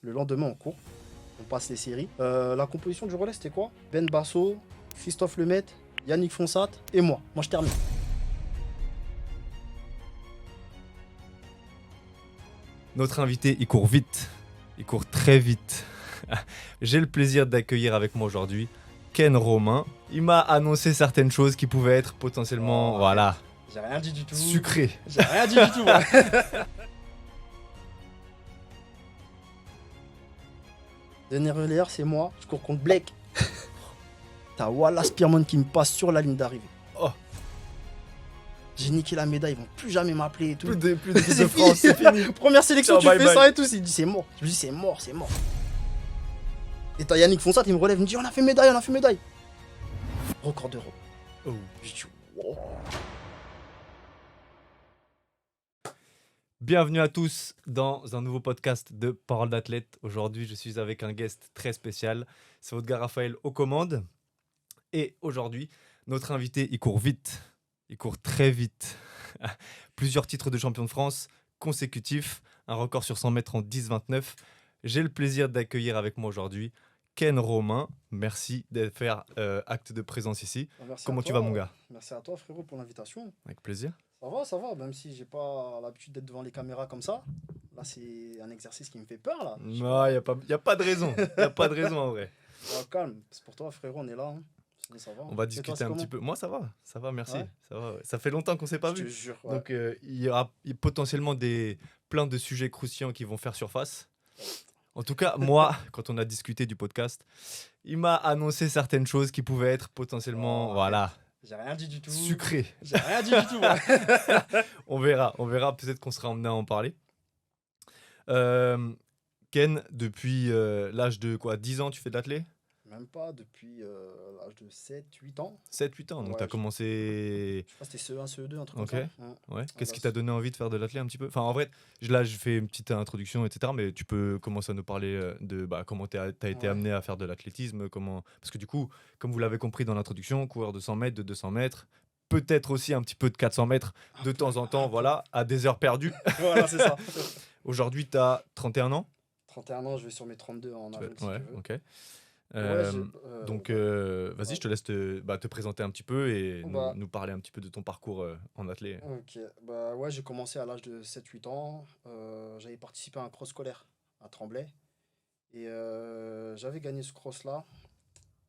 Le lendemain, on court. On passe les séries. La composition du relais, c'était quoi? Ben Basso, Christophe Lemaitre, Yannick Fonsat et moi. Moi, je termine. Notre invité, il court vite. Il court très vite. J'ai le plaisir d'accueillir avec moi aujourd'hui Ken Romain. Il m'a annoncé certaines choses qui pouvaient être potentiellement, voilà, J'ai rien dit du tout. sucrées. J'ai rien dit du tout. Ouais. Dernier relayeur, c'est moi. Je cours contre Blake. T'as Wallace Spearman qui me passe sur la ligne d'arrivée. Oh. J'ai niqué la médaille, ils vont plus jamais m'appeler et tout. Plus d'équipe de C'est France, c'est fini. Première sélection, Ciao, tu bye fais bye. ça et tout. Il dit c'est mort. Je lui dis c'est mort, c'est mort. Et t'as Yannick Fonsat, il me relève, il me dit on a fait médaille, on a fait médaille. Record d'Europe. Oh. Je dis wow. Bienvenue à tous dans un nouveau podcast de Parole d'athlète. Aujourd'hui, je suis avec un guest très spécial. C'est votre gars Raphaël aux commandes. Et aujourd'hui, notre invité, il court vite. Il court très vite. Plusieurs titres de champion de France consécutifs. Un record sur 100 mètres en 10,29. J'ai le plaisir d'accueillir avec moi aujourd'hui Ken Romain. Merci de faire acte de présence ici. Merci Comment à tu toi, vas, mon gars? Merci à toi, frérot, pour l'invitation. Avec plaisir. Ça va, même si j'ai pas l'habitude d'être devant les caméras comme ça. Là, c'est un exercice qui me fait peur, là. Non, il n'y a pas de raison. Il n'y a pas de raison en vrai. Calme, c'est pour toi, frérot, on est là. Hein. Sinon, ça va. On va Et toi, discuter c'est un comment? petit peu. Moi, ça va, merci. Ouais. Ça va, ouais. Ça fait longtemps qu'on ne s'est pas Je te vu. jure. Ouais. Donc, il y aura potentiellement plein de sujets croustillants qui vont faire surface. En tout cas, moi, quand on a discuté du podcast, il m'a annoncé certaines choses qui pouvaient être potentiellement, voilà, J'ai rien dit du tout. sucrées. J'ai rien dit du tout. Ouais. On verra. Peut-être qu'on sera emmené à en parler. Ken, depuis l'âge de quoi, 10 ans, tu fais de l'athlé? Même pas depuis l'âge de 7-8 ans. 7-8 ans, donc Ouais, tu as commencé... Je crois que c'était CE1, CE2, un truc Ok. comme ça. Ouais. Qu'est-ce bah, qui t'a donné envie de faire de l'athlé un petit peu? Enfin, en vrai, là, je fais une petite introduction, etc. Mais tu peux commencer à nous parler de comment t'as été Ouais. amené à faire de l'athlétisme, parce que du coup, comme vous l'avez compris dans l'introduction, coureur de 100 mètres, de 200 mètres, peut-être aussi un petit peu de 400 mètres de temps en temps, voilà, à des heures perdues. Voilà, c'est ça. Aujourd'hui, tu as 31 ans? 31 ans, je vais sur mes 32 en avril, si Ouais, tu veux. ok. Ouais, Donc, vas-y, ouais. je te laisse te présenter un petit peu et Bah. nous parler un petit peu de ton parcours en athlé. Ok, bah ouais, j'ai commencé à l'âge de 7-8 ans. J'avais participé à un cross scolaire à Tremblay. Et j'avais gagné ce cross-là.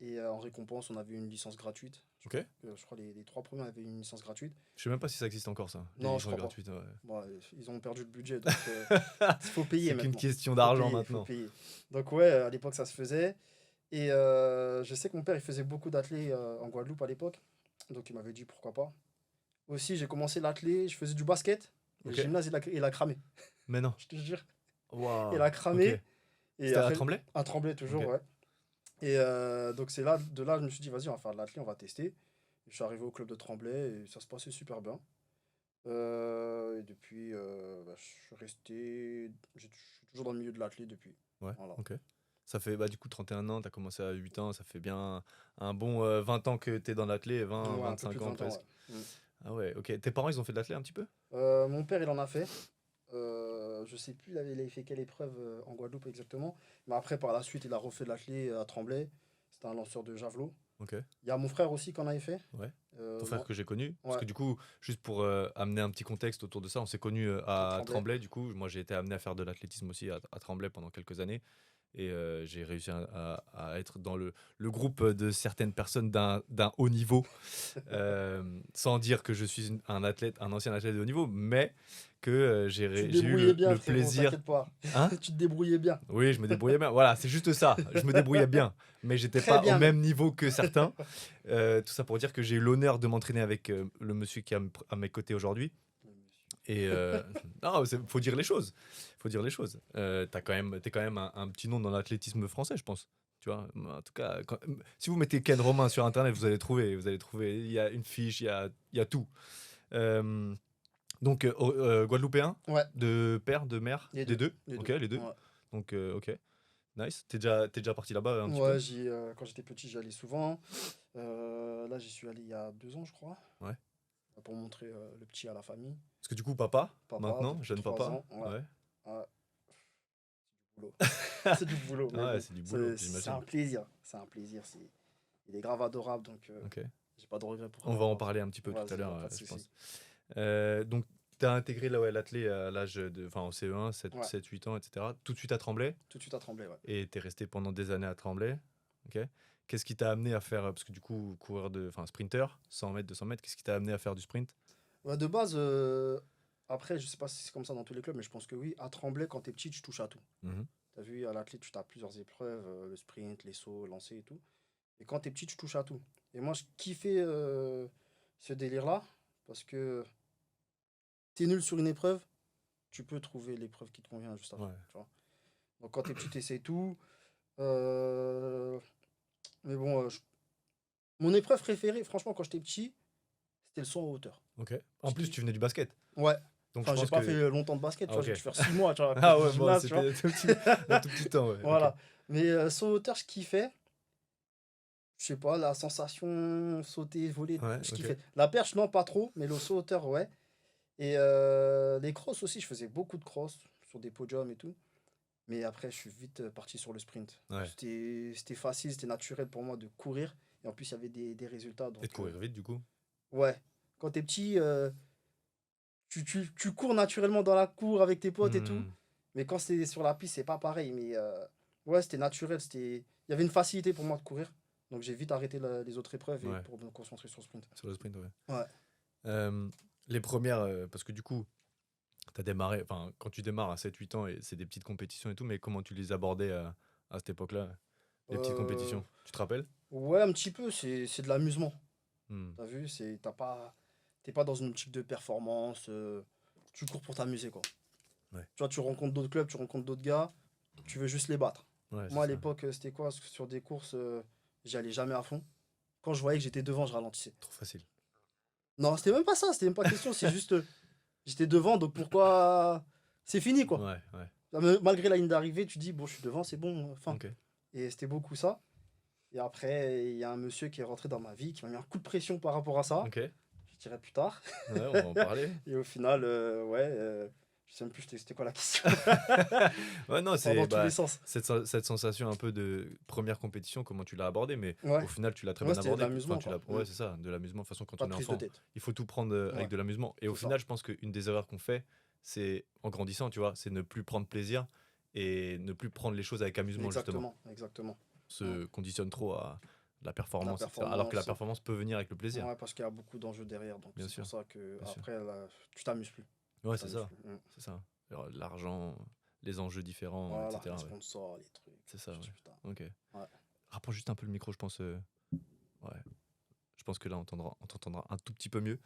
Et en récompense, on avait une licence gratuite. Ok. Je crois les 3 premiers avaient une licence gratuite. Je sais même pas si ça existe encore, ça. Non, les je crois gratuites, ouais. Bon, ils ont perdu le budget, donc il faut payer C'est maintenant. qu'une question Faut d'argent payer, maintenant. faut payer. Donc ouais, à l'époque, ça se faisait. Et je sais que mon père, il faisait beaucoup d'athlé en Guadeloupe à l'époque. Donc il m'avait dit pourquoi pas. Aussi, j'ai commencé l'athlé, je faisais du basket. Et Ok. le gymnase, il a cramé. Mais non. Je te jure. Waouh. Il a cramé. Ok. Et C'était à après, Tremblay? à Tremblay, toujours, Ok. ouais. Et donc c'est là, de là, je me suis dit, vas-y, on va faire de l'athlé, on va tester. Et je suis arrivé au club de Tremblay et ça se passait super bien. Et depuis, je suis resté. Je suis toujours dans le milieu de l'athlé depuis. Ouais, Voilà. ok. Ça fait du coup 31 ans, tu as commencé à 8 ans, ça fait bien un bon 20 ans que tu es dans l'athlé, 20, Ouais, un peu 25 plus de ans 20 ans, presque. ouais. Ah ouais, ok. Tes parents, ils ont fait de l'athlé un petit peu? Mon père, il en a fait. Je sais plus, il avait fait quelle épreuve en Guadeloupe exactement. Mais après, par la suite, il a refait de l'athlé à Tremblay. C'était un lanceur de javelot. Ok. Il y a mon frère aussi qui en avait fait. Ouais. Euh, Ton frère moi- que j'ai connu. Parce ouais, que du coup, juste pour amener un petit contexte autour de ça, on s'est connus à Tremblay. Tremblay. Du coup, moi j'ai été amené à faire de l'athlétisme aussi à Tremblay pendant quelques années. Et j'ai réussi à être dans le groupe de certaines personnes d'un haut niveau. Sans dire que je suis un ancien athlète de haut niveau, mais que Tu te j'ai eu débrouillais bien, le frérot, plaisir. t'inquiète pas. Hein? Tu te débrouillais bien. Oui, je me débrouillais bien. Voilà, c'est juste ça. Je me débrouillais bien, mais j'étais Très pas au bien, même niveau que certains. Tout ça pour dire que j'ai eu l'honneur de m'entraîner avec le monsieur qui est à mes côtés aujourd'hui. Et non, faut dire les choses. Faut dire les choses. T'es quand même un petit nom dans l'athlétisme français, je pense. Tu vois, en tout cas, si vous mettez Ken Romain sur internet, vous allez trouver. Il y a une fiche, il y a tout. Donc, Guadeloupéen, Ouais, de père, de mère, les des deux. deux. Les Ok, deux. les deux. Ouais. Donc, ok, nice. T'es déjà parti là-bas un petit Ouais, peu? quand j'étais petit, j'y allais souvent. Là, j'y suis allé il y a 2 ans, je crois, Ouais. pour montrer le petit à la famille. Parce que du coup, papa, Papa, maintenant, depuis jeune 3 papa. ans. Ouais. Ouais. Ouais. boulot. C'est du boulot, mais Ouais, bon, c'est du boulot, c'est un j'imagine. plaisir. C'est un plaisir. Il est grave adorable, donc Ok. j'ai pas de regrets pour On va en parler un petit peu tout à Vas-y, y l'heure, a pas de je souci. pense. Donc, tu as intégré l'athlé à l'âge de, enfin, au CE1, Ouais, 7, 8 ans, etc. Tout de suite à Tremblay tout de suite à Tremblay, ouais. et tu es resté pendant des années à Tremblay. Ok. Qu'est-ce qui t'a amené à faire, parce que du coup, enfin, sprinter, 100 mètres, 200 mètres, qu'est-ce qui t'a amené à faire du sprint? Ouais, de base, après, je sais pas si c'est comme ça dans tous les clubs, mais je pense que oui, à Tremblay, quand t'es petit, tu touches à tout. Mhm. T'as vu, à l'athlète, tu as plusieurs épreuves, le sprint, les sauts, lancer et tout. Et quand t'es petit, tu touches à tout. Et moi, je kiffais ce délire-là, parce que t'es nul sur une épreuve, tu peux trouver l'épreuve qui te convient juste après, Ouais. tu vois. Donc quand t'es petit, t'essayes tout. Euh, Mais bon, mon épreuve préférée, franchement, quand j'étais petit, c'était le saut en hauteur. Ok. En Je plus, kiffe. tu venais du basket. Ouais. Donc, je Enfin, j'ai pense pas que. fait longtemps de basket, tu Ah, vois, j'ai ok. dû faire 6 mois, tu vois, à Ah côté du ouais, bon, gymnase, tu vois. c'était un tout petit temps, ouais. Ok. Voilà. Mais saut en hauteur, je kiffais. Je sais pas, la sensation, sauter, voler, Ouais, je ok. kiffais. La perche, non, pas trop, mais le saut en hauteur, ouais. Et les crosses aussi, je faisais beaucoup de crosses sur des podiums et tout. Mais après, je suis vite parti sur le sprint. Ouais. C'était facile, c'était naturel pour moi de courir. Et en plus, il y avait des résultats. Et de Donc, courir vite, du coup. ouais. Quand t'es petit, tu cours naturellement dans la cour avec tes potes et tout. Hmm. Mais quand c'est sur la piste, c'est pas pareil. Mais ouais, c'était naturel. Il y avait une facilité pour moi de courir. Donc j'ai vite arrêté les autres épreuves et Ouais, pour me concentrer sur le sprint. sur le sprint, ouais. Ouais. Euh, les premières, parce que du coup, t'as démarré, enfin, quand tu démarres à 7, 8 ans, et c'est des petites compétitions et tout, mais comment tu les abordais à cette époque-là, les petites Euh, compétitions? Tu te rappelles? ouais, un petit peu. C'est de l'amusement. Hmm. T'as vu, t'es pas dans une optique de performance. Tu cours pour t'amuser, quoi. Ouais, Tu vois, tu rencontres d'autres clubs, tu rencontres d'autres gars. Tu veux juste les battre. ouais, c'est Moi, à ça. l'époque, c'était quoi? Sur des courses, j'y allais jamais à fond. Quand je voyais que j'étais devant, je ralentissais. Trop facile. Non, c'était même pas ça, c'était même pas question, c'est juste j'étais devant, donc pourquoi c'est fini quoi. Ouais, ouais. Malgré la ligne d'arrivée, tu dis bon, je suis devant, c'est bon, fin. Ok. Et c'était beaucoup ça. Et après, il y a un monsieur qui est rentré dans ma vie, qui m'a mis un coup de pression par rapport à ça. Ok. Je dirai plus tard. Ouais, on va en parler. Et au final, ouais, je sais même plus c'était quoi la question. Ouais, non, Ça part c'est dans tous les bah, sens. cette sensation un peu de première compétition, comment tu l'as abordée, mais Ouais, au final, tu l'as très ouais, bien c'était de abordé. Enfin, l'amusement quoi. ouais, c'est ça, de l'amusement. De toute façon, quand Pas on de est prise de enfant, tête. il faut tout prendre avec Ouais, de l'amusement. Et au c'est ça. final, je pense qu'une des erreurs qu'on fait, c'est en grandissant, tu vois, c'est ne plus prendre plaisir et ne plus prendre les choses avec amusement, justement. Exactement, exactement. On Mm. se conditionne trop à la La performance, etc. Alors que la performance. performance peut venir avec le plaisir, Ouais, parce qu'il y a beaucoup d'enjeux derrière, donc bien c'est pour sûr, ça que bien sûr. après là, tu t'amuses plus. Ouais, Tu c'est t'amuses ça, plus. Mm. c'est ça. Alors, l'argent, les enjeux différents, Voilà, les etc. Ouais, sponsors, les trucs. c'est ça, Je dis ouais. putain. Ok. Ouais. Rapproche juste un peu le micro, je pense. Ouais, je pense que là, on t'entendra un tout petit peu mieux.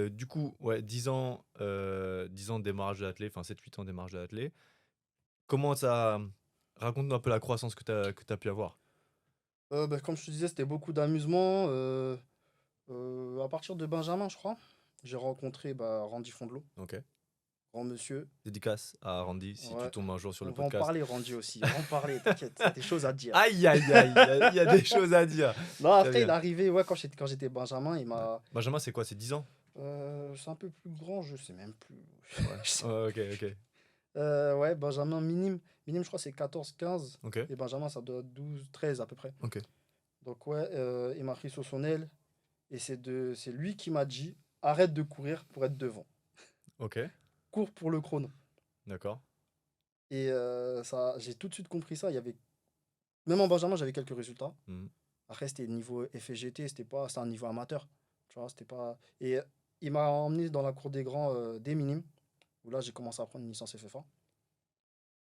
Du coup, ouais, 10 ans de démarrage de l'athlé, enfin 7, 8 ans de démarrage de l'athlé. Comment ça. Raconte-nous un peu la croissance que t'as pu avoir. Bah, comme je te disais, c'était beaucoup d'amusement. À partir de Benjamin, je crois, j'ai rencontré bah, Randy Fondelot, Ok. grand monsieur. Dédicace à Randy si tu Ouais. tombes un jour sur On le va en podcast. parler, Randy aussi. On va en parler, t'inquiète. Il y a des choses à te dire. Aïe, aïe, aïe, il y a des choses à dire. Non, Très après, il est bien. arrivé, ouais, quand j'étais Benjamin, il Ouais. m'a. Benjamin, c'est quoi? C'est 10 ans? C'est un peu plus grand, je sais même plus. Ouais. Je sais Ouais, ok, ok. Ouais, Benjamin minime. Minime, je crois, c'est 14, 15. Ok, Et Benjamin, ça doit être 12, 13 à peu près. ok, Donc, ouais, il m'a pris sous son aile. Et c'est lui qui m'a dit arrête de courir pour être devant. ok. Cours pour le chrono. D'accord. Et ça, j'ai tout de suite compris ça. Même en Benjamin, j'avais quelques résultats. Mhm. Après, c'était niveau FGT, c'était un niveau amateur. Tu vois, c'était pas. Et il m'a emmené dans la cour des grands des minimes. Où là, j'ai commencé à prendre une licence FFA.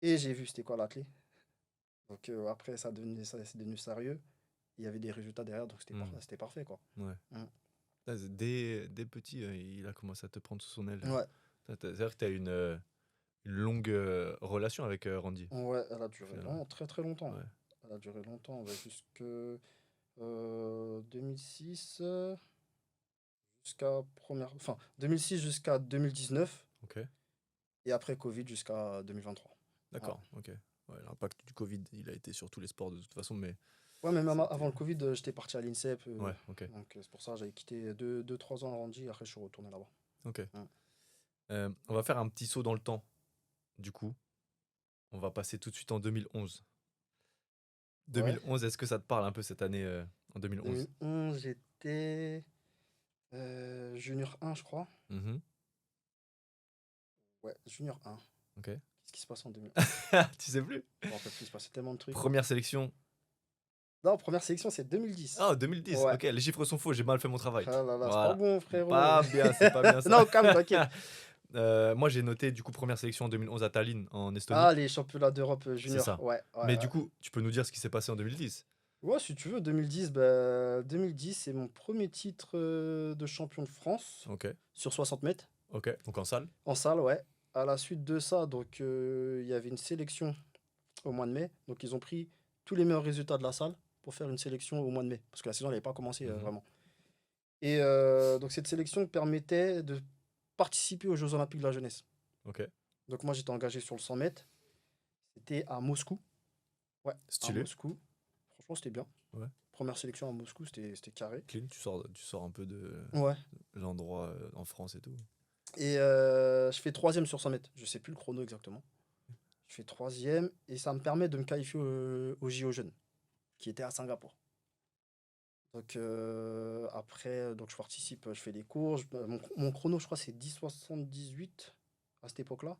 Et j'ai vu c'était quoi la clé. Donc après, c'est devenu sérieux. Il y avait des résultats derrière, donc Mhm. c'était parfait, quoi. Ouais. Mm. Dès petit, il a commencé à te prendre sous son aile. Ouais, C'est-à-dire que tu as une longue relation avec Randy, ouais, elle a au duré final. très très longtemps. Ouais. Elle a duré longtemps, ouais, jusque 2006, enfin 2006 jusqu'à 2019, Ok, et après Covid jusqu'à 2023. Ouais, d'accord, ok. Ouais, l'impact du Covid, il a été sur tous les sports de toute façon, mais ouais, mais même c'était. avant le Covid, j'étais parti à l'INSEP, Ouais, ok, donc c'est pour ça que j'avais quitté 2, 3 ans à Randy, et après je suis retourné là-bas. ok. Mm. On va faire un petit saut dans le temps, du coup. On va passer tout de suite en 2011. Ouais. 2011, est-ce que ça te parle un peu cette année en 2011? 2011, j'étais Junior 1, je crois. Mhm. Ouais, Junior 1. Ok. Qu'est-ce qui se passe en 2011? Tu sais plus? Je me rappelle plus, il se passait tellement de trucs. Première sélection. Non, première sélection, c'est 2010. Ah, 2010. Ouais. Ok, les chiffres sont faux, j'ai mal fait mon travail. Ah là là, c'est pas Voilà. bon, frérot. Pas bien, c'est pas bien ça. Non, calme, t'inquiète. Moi, j'ai noté du coup première sélection en 2011 à Tallinn, en Estonie. Ah, les championnats d'Europe C'est junior. ça. Ouais, ouais, Mais ouais. du coup, tu peux nous dire ce qui s'est passé en 2010? Ouais, si tu veux, 2010, bah, 2010, c'est mon premier titre de champion de France Ok, sur 60 mètres, ok. Donc en salle? en salle, ouais. À la suite de ça, donc, il y avait une sélection au mois de mai. Donc, ils ont pris tous les meilleurs résultats de la salle pour faire une sélection au mois de mai. Parce que la saison n'avait pas commencé Mhm. vraiment. Et donc, cette sélection permettait de participer aux Jeux Olympiques de la jeunesse. Ok. Donc, moi, j'étais engagé sur le 100 mètres. C'était à Moscou. Ouais, à Stylé. Moscou. Franchement, c'était bien. Ouais. Première sélection à Moscou, c'était carré. Clean, tu sors un peu de Ouais. l'endroit en France et tout. Et je fais troisième sur 100 mètres. Je sais plus le chrono exactement. Je fais troisième et ça me permet de me qualifier au JO Jeunes, qui était à Singapour. Donc après, donc je participe, je fais des cours. Mon chrono, je crois, c'est 10,78 à cette époque-là,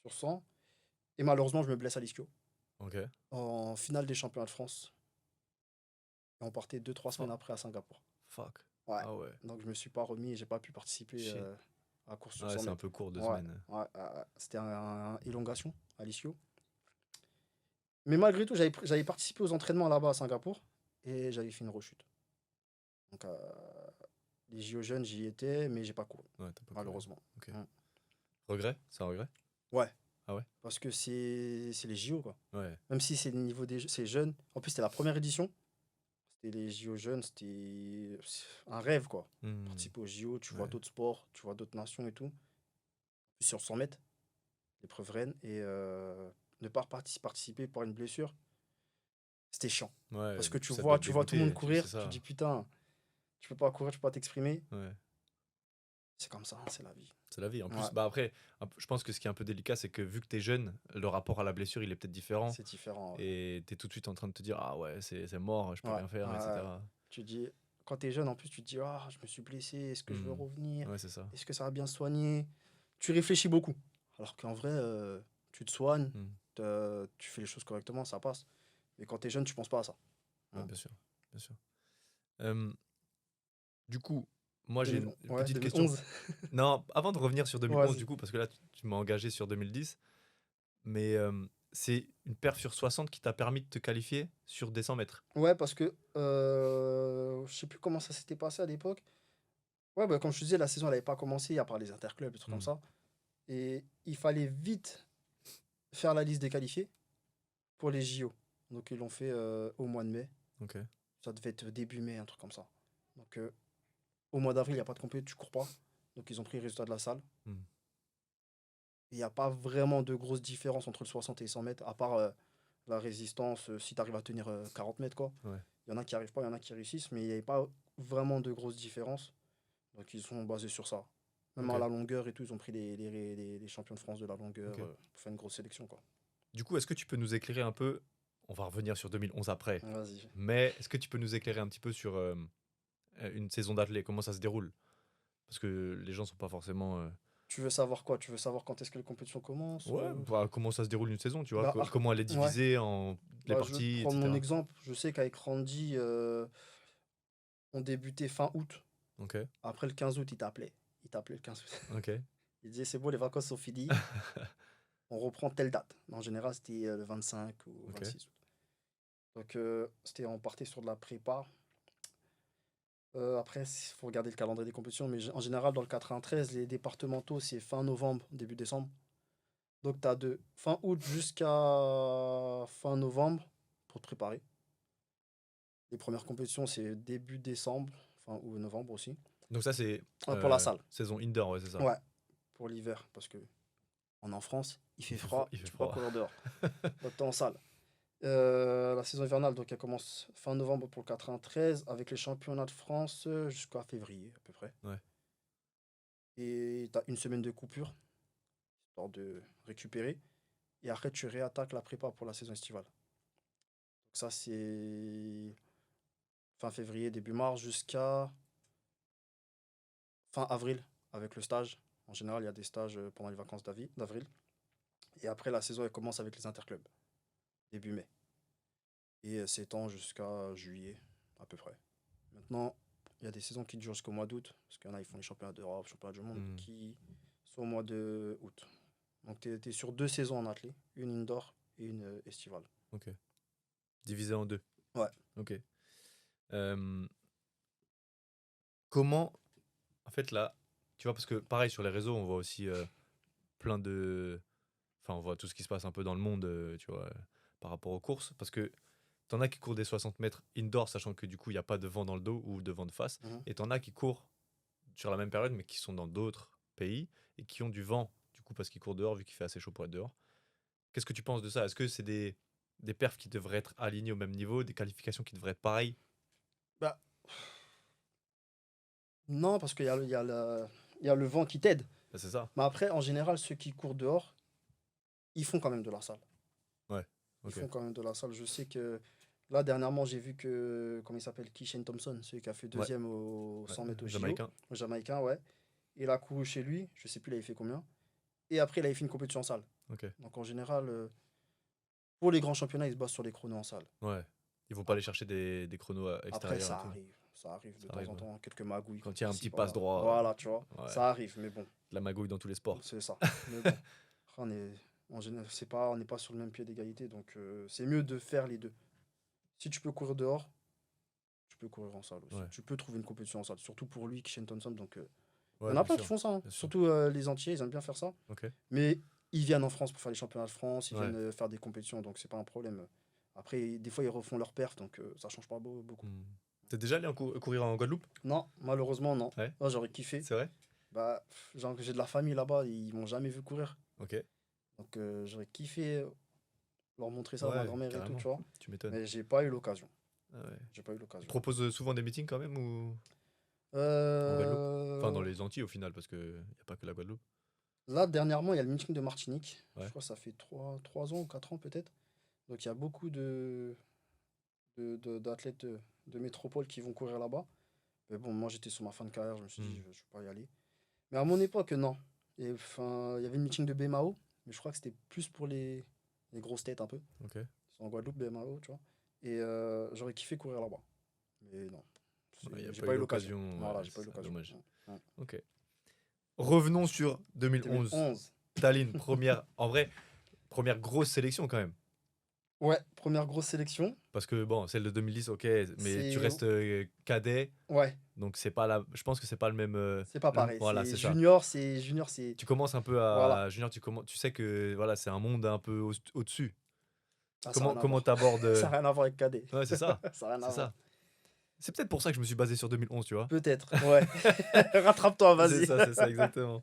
sur 100. Et malheureusement, je me blesse à l'ischio Ok. en finale des championnats de France. Et on partait 2-3 semaines Fuck. après à Singapour. Fuck. Ouais. Ah ouais. Donc je me suis pas remis et j'ai pas pu participer Shit. à la course sur Ouais, 100 c'est un mètres. peu court, deux Ouais, semaines. ouais, c'était un élongation à l'ischio. Mais malgré tout, j'avais participé aux entraînements là-bas à Singapour et j'avais fait une rechute. Donc les JO jeunes, j'y étais, mais j'ai pas couru, Ouais, t'as pas couru. malheureusement. Ok. Mm. Regret? C'est un regret? Ouais, Ah ouais? parce que c'est les JO, quoi. Ouais. Même si c'est le niveau c'est jeune. En plus, c'était la première édition. C'était les JO jeunes, c'est un rêve, quoi. Hmm. Participer aux JO, tu vois Ouais. d'autres sports, tu vois d'autres nations et tout. Puis sur 100 mètres, l'épreuve reine, et ne pas participer pour une blessure, c'était chiant. Ouais, Parce que tu ça doit vois, te tu vois tout le monde dégoûter, c'est courir, tu te ça. dis putain, tu peux pas courir, tu peux pas t'exprimer. Ouais. C'est comme ça, c'est la vie. C'est la vie. En Ouais, plus, bah après, je pense que ce qui est un peu délicat, c'est que vu que t'es jeune, le rapport à la blessure, il est peut-être différent. c'est différent. Et t'es tout de suite en train de te dire, ah ouais, c'est mort, je peux Ouais, rien faire, ouais. etc. Tu dis, quand t'es jeune, en plus, tu te dis, ah, je me suis blessé, est-ce que je veux Hmm. revenir? Ouais, c'est ça. Est-ce que ça va bien se soigner? Tu réfléchis beaucoup. Alors qu'en vrai, tu te soignes, Hmm. tu fais les choses correctement, ça passe. Mais quand t'es jeune, tu penses pas à ça. Ouais, Hein. bien sûr. Bien sûr. Euh, du coup, moi, j'ai 2000 une ouais, petite question. 2011. Non, avant de revenir sur 2011, du Vas-y. coup, parce que là, tu m'as engagé sur 2010, mais c'est une perf sur 60 qui t'a permis de te qualifier sur des 100 mètres. Ouais, parce que je sais plus comment ça s'était passé à l'époque. Ouais, bah, comme je te disais, la saison, elle avait pas commencé, à part les interclubs, des trucs comme Hmm. ça. Et il fallait vite faire la liste des qualifiés pour les JO. Donc, ils l'ont fait au mois de mai. Ok. Ça devait être début mai, un truc comme ça. Donc, au mois d'avril, il n'y a pas de compé, tu cours pas. Donc, ils ont pris le résultat de la salle. Hmm. Il n'y a pas vraiment de grosse différence entre le 60 et 100 mètres, à part la résistance, si tu arrives à tenir 40 mètres, quoi. Ouais. Il y en a qui arrivent pas, il y en a qui réussissent, mais il n'y avait pas vraiment de grosses différences. Donc, ils sont basés sur ça. Même à Ok. la longueur et tout, ils ont pris les champions de France de la longueur Ok. pour faire une grosse sélection, quoi. Du coup, est-ce que tu peux nous éclairer un peu? On va revenir sur 2011 après. Vas-y. Mais est-ce que tu peux nous éclairer un petit peu sur une saison d'athlée? Comment ça se déroule? Parce que les gens sont pas forcément. Tu veux savoir quoi? Tu veux savoir quand est-ce que les compétitions commencent Ouais, bah, comment ça se déroule une saison, tu vois? Bah, Comment elle est ouais. divisée en les Bah, je vais te parties, prendre mon etc. exemple. Je sais qu'avec Randy, on débutait fin août. Ok, Après le 15 août, il t'appelait. Il t'appelait le 15 août. ok, Il disait, c'est bon, les vacances sont finies. On reprend telle date. En général, c'était le 25 ou ok. 26 août. Donc, on partait sur de la prépa. Après, il faut regarder le calendrier des compétitions. Mais en général, dans le 93, les départementaux, c'est fin novembre, début décembre. Donc, tu as de fin août jusqu'à fin novembre pour te préparer. Les premières compétitions, c'est début décembre, fin ou novembre aussi. Donc ça, c'est Pour la salle. saison indoor, ouais, c'est ça. Ouais, pour l'hiver, parce que on est en France, il fait froid, Il fait tu peux pas froid. courir dehors. Donc, t'es en salle. La saison hivernale, donc elle commence fin novembre pour le 93, avec les championnats de France jusqu'à février à peu près. Ouais. Et t'as une semaine de coupure, histoire de récupérer. et après tu réattaques la prépa pour la saison estivale. Donc ça, c'est fin février, début mars jusqu'à fin avril avec le stage. En général, il y a des stages pendant les vacances d'avril. Et après, la saison, elle commence avec les interclubs, début mai. Et s'étend jusqu'à juillet, à peu près. Maintenant, il y a des saisons qui durent jusqu'au mois d'août, parce qu'il y en a, ils font les championnats d'Europe, championnats du monde, Hmm. qui sont au mois de août. Donc, tu es sur 2 saisons en athlée, une indoor et une estivale. Ok. Divisé en deux. Ouais. Ok. Euh, comment, en fait, là, tu vois, parce que pareil, sur les réseaux, on voit aussi plein de. Enfin, on voit tout ce qui se passe un peu dans le monde, tu vois, par rapport aux courses. Parce que t'en as qui courent des 60 mètres indoor, sachant que du coup, il n'y a pas de vent dans le dos ou de vent de face. Mhm. Et t'en as qui courent sur la même période, mais qui sont dans d'autres pays et qui ont du vent, du coup, parce qu'ils courent dehors, vu qu'il fait assez chaud pour être dehors. Qu'est-ce que tu penses de ça? Est-ce que c'est des perfs qui devraient être alignés au même niveau, des qualifications qui devraient être pareilles? Bah, non, parce qu'il y a, il y a le vent qui t'aide. Bah, c'est ça. Mais après, en général, ceux qui courent dehors, ils font quand même de la salle. Ouais. Ils Ok. font quand même de la salle. Je sais que là, dernièrement, j'ai vu que, comment il s'appelle, Keishan Thompson, celui qui a fait Ouais. deuxième au Ouais. 100 mètres au JO, Jamaïcain. au Jamaïcain, ouais. Il a couru chez lui, je sais plus, il avait fait combien. Et après, il avait fait une compétition en salle. Ok. Donc en général, pour les grands championnats, ils se basent sur les chronos en salle. Ouais. Ils vont pas aller Après, chercher des chronos après, extérieurs et tout. ça arrive de Ça temps arrive, en ouais. temps, quelques magouilles Quand il y a un ici, petit passe par-là. droit, Voilà, tu vois, ouais. ça arrive, mais bon, De la magouille dans tous les sports. c'est ça. Mais bon, on est, en général, c'est pas, on n'est pas sur le même pied d'égalité, donc c'est mieux de faire les deux. Si tu peux courir dehors, tu peux courir en salle aussi. Ouais. Tu peux trouver une compétition en salle, surtout pour lui, Kishen Thompson. Donc, il y Ouais, en a bien plein qui sûr. font ça, hein. Bien sûr. Surtout les Antillais, ils aiment bien faire ça. Ok. Mais ils viennent en France pour faire les championnats de France, ils Ouais. viennent faire des compétitions, donc c'est pas un problème. Après, des fois, ils refont leur perf, donc ça change pas beaucoup. Hmm. T'es déjà allé courir en Guadeloupe? Non, malheureusement, non. Ouais. Moi, j'aurais kiffé. C'est vrai? Bah, genre, j'ai de la famille là-bas, ils m'ont jamais vu courir. Ok. Donc, j'aurais kiffé leur montrer ça à ma Ouais, grand-mère et tout, tu carrément. vois. Tu m'étonnes. Mais j'ai pas eu l'occasion. Ah ouais. J'ai pas eu Ils l'occasion. proposent souvent des meetings quand même ou en Guadeloupe? Enfin, dans Euh, les Antilles au final, parce qu'il n'y a pas que la Guadeloupe. Là, dernièrement, il y a le meeting de Martinique. Je Ouais. crois que ça fait 3 ans ou 4 ans peut-être. Donc, il y a beaucoup d'athlètes de métropole qui vont courir là-bas. Mais bon, moi, j'étais sur ma fin de carrière, je me suis dit, Hmm. je vais pas y aller. Mais à mon époque, non. Et, enfin, il y avait le meeting de BMAO, mais je crois que c'était plus pour les grosses têtes un peu. Ok. Ils sont en Guadeloupe, BMAO, tu vois. Et j'aurais kiffé courir là-bas. Mais non, Il n'y a j'ai pas pas eu eu l'occasion. l'occasion. Ouais, Voilà, j'ai pas c'est eu ça, l'occasion. dommage. Ouais. Ok. Revenons sur 2011. 2011. Tallinn, première, en vrai, première grosse sélection quand même. Ouais, première grosse sélection. Parce que bon, celle de 2010, ok, mais tu C'est. restes cadet, Ouais, donc c'est pas la. Je pense que c'est pas le même. c'est pas pareil. Voilà, C'est c'est ça. junior, c'est. Junior, c'est. Tu commences un peu Voilà. à junior, tu sais que voilà, c'est un monde un peu au-dessus. Ah, ça n'a Comment rien à voir. t'abordes Ça n'a rien à voir avec KD. Ouais, c'est ça, Ça n'a rien à c'est voir. ça. C'est peut-être pour ça que je me suis basé sur 2011, tu vois. Peut-être, ouais. Rattrape-toi, vas-y. C'est ça, exactement.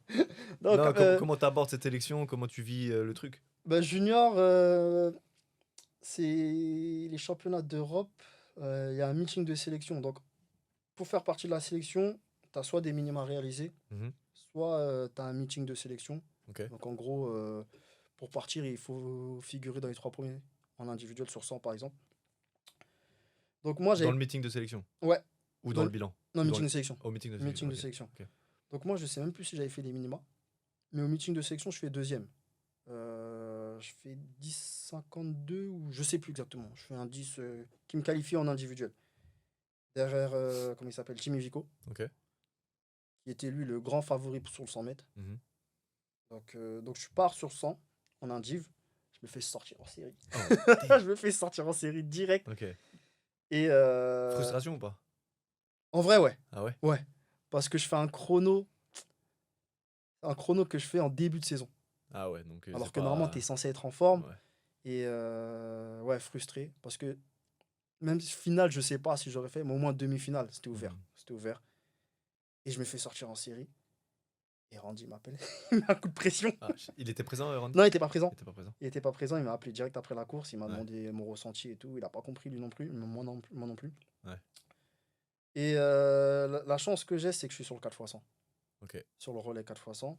Donc, Non, comment t'abordes cette élection, comment tu vis le truc? bah, junior, c'est les championnats d'Europe. Il y a un meeting de sélection. Donc, pour faire partie de la sélection, tu as soit des minima réalisés, Mhm. soit tu as un meeting de sélection. Ok, Donc, en gros, pour partir, il faut figurer dans les 3 premiers en individuel sur 100, par exemple. Donc, moi, dans j'avais. le meeting de sélection Ouais, ou dans dans le le- bilan non, ou dans meeting le... de sélection. Au meeting de sélection, Meeting de ok. sélection. Ok. Donc, moi, je sais même plus si j'avais fait les minima. Mais au meeting de sélection, je fais deuxième. Je fais 10,52 ou je sais plus exactement. Je fais un 10 qui me qualifie en individuel. Derrière, comment il s'appelle, Jimmy Vico, Ok. qui était lui le grand favori sur le 100 mètres. Mhm. Donc je pars sur 100 en indiv. Je me fais sortir en série. Oh, Je me fais sortir en série direct. ok. Et Frustration ou pas? en vrai, ouais. Ah ouais? Ouais. Parce que je fais un chrono que je fais en début de saison. Ah ouais, donc Alors c'est que normalement, pas... tu es censé être en forme. Ouais. Et ouais, frustré. Parce que même finale, je sais pas si j'aurais fait, mais au moins demi-finale, c'était ouvert. Mhm. C'était ouvert. Et je me fais sortir en série. Et Randy m'appelle. Il met un coup de pression. Ah, il était présent, Randy? Non, il était pas présent. Il était pas présent. Il était pas présent. Il m'a appelé direct après la course. Il m'a Ouais. demandé mon ressenti et tout. Il a pas compris lui non plus. Moi non plus. Ouais. Et la chance que j'ai, c'est que je suis sur le 4x100. Ok. Sur le relais 4x100.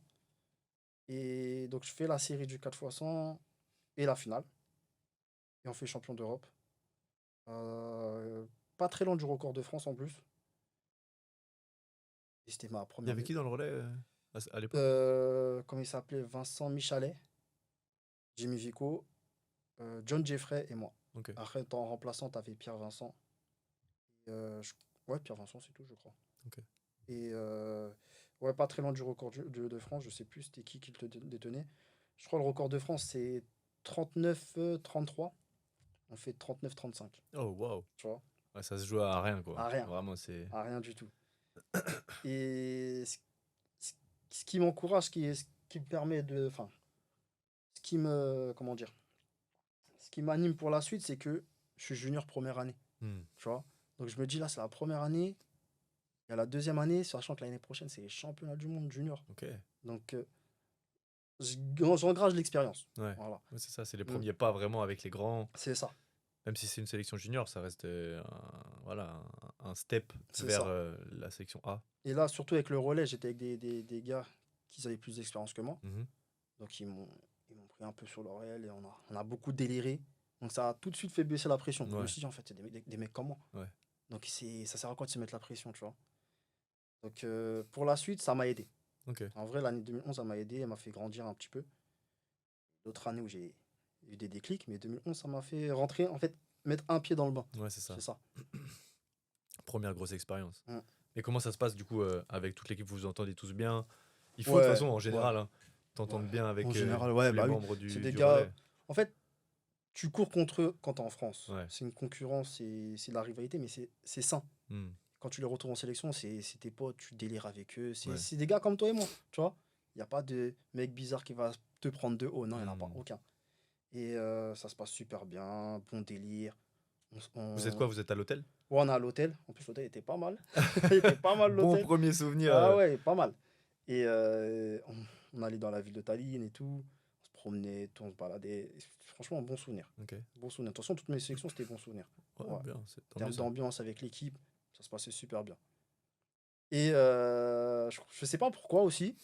Et donc, je fais la série du 4x100. et la finale. Et on fait champion d'Europe. Euh, Pas très loin du record de France en plus. Et c'était ma Il y première. avait qui dans le relais à l'époque? Comment il s'appelait? Vincent Michalet, Jimmy Vico, John Jeffrey et moi. Ok. Après, en remplaçant, t'avais Pierre Vincent. Ouais, Pierre Vincent, c'est tout, je crois. Ok. Et ouais, pas très loin du record de France. Je sais plus c'était qui le détenait. Je crois le record de France, c'est 39-33. On fait 39-35, Oh, waouh. tu vois. Ouais, ça se joue à rien, quoi. À rien. Vraiment, c'est. À rien du tout. Et ce- ce qui m'encourage, ce qui me permet de. Enfin, ce qui me. Comment dire? Ce qui m'anime pour la suite, c'est que je suis junior première année, Hmm. tu vois. Donc je me dis là, c'est la première année. Il y a la deuxième année, sachant que l'année prochaine, c'est les championnats du monde junior. Ok. Donc j'engage l'expérience. Ouais. Voilà. Ouais, c'est ça, c'est les Mm. premiers pas vraiment avec les grands. C'est ça. Même si c'est une sélection junior, ça reste voilà, un step C'est vers ça. la section A. Et là, surtout avec le relais, j'étais avec des gars qui avaient plus d'expérience que moi. Mhm. Donc ils m'ont pris un peu sur l'oreille et on a beaucoup déliré. Donc ça a tout de suite fait baisser la pression. Je me Ouais. suis dit, en fait, c'est des mecs comme moi. Ouais. Donc ça sert à quoi de se mettre la pression, tu vois. Donc pour la suite, ça m'a aidé. Ok. En vrai, l'année 2011, ça m'a aidé, elle m'a fait grandir un petit peu. D'autres années où j'ai eu des déclics, mais 2011, ça m'a fait rentrer, en fait, mettre un pied dans le bain. Ouais, c'est ça. C'est ça. Première grosse expérience. Mm. Et comment ça se passe du coup avec toute l'équipe? Vous vous entendez tous bien? Il faut de toute Ouais, façon, en ouais, général, hein, t'entendre ouais. bien avec En général, ouais, tous les bah oui. membres C'est du, des du gars. relais. En fait, tu cours contre eux quand t'es en France. Ouais. C'est une concurrence, c'est de la rivalité, mais c'est sain. Hmm. Quand tu les retrouves en sélection, c'est tes potes, tu délires avec eux. Ouais. C'est des gars comme toi et moi, tu vois. Il n'y a pas de mec bizarre qui va te prendre de haut. Non, il n'y en a pas Hmm. aucun. Et ça se passe super bien, bon délire. Vous êtes quoi? Vous êtes à l'hôtel? Ouais, on est à l'hôtel. En plus, l'hôtel était pas mal. Il était pas mal Bon l'hôtel. premier souvenir. Ah ouais, pas mal. Et on allait dans la ville de Tallinn et tout. On se promenait, tout, on se baladait. Et franchement, un bon souvenir. Ok. Bon souvenir. Attention, toutes mes sélections, c'était bon souvenir. Ouais, Ouais. bien. En Tant mieux termes ça. d'ambiance avec l'équipe, ça se passait super bien. Et je sais pas pourquoi aussi.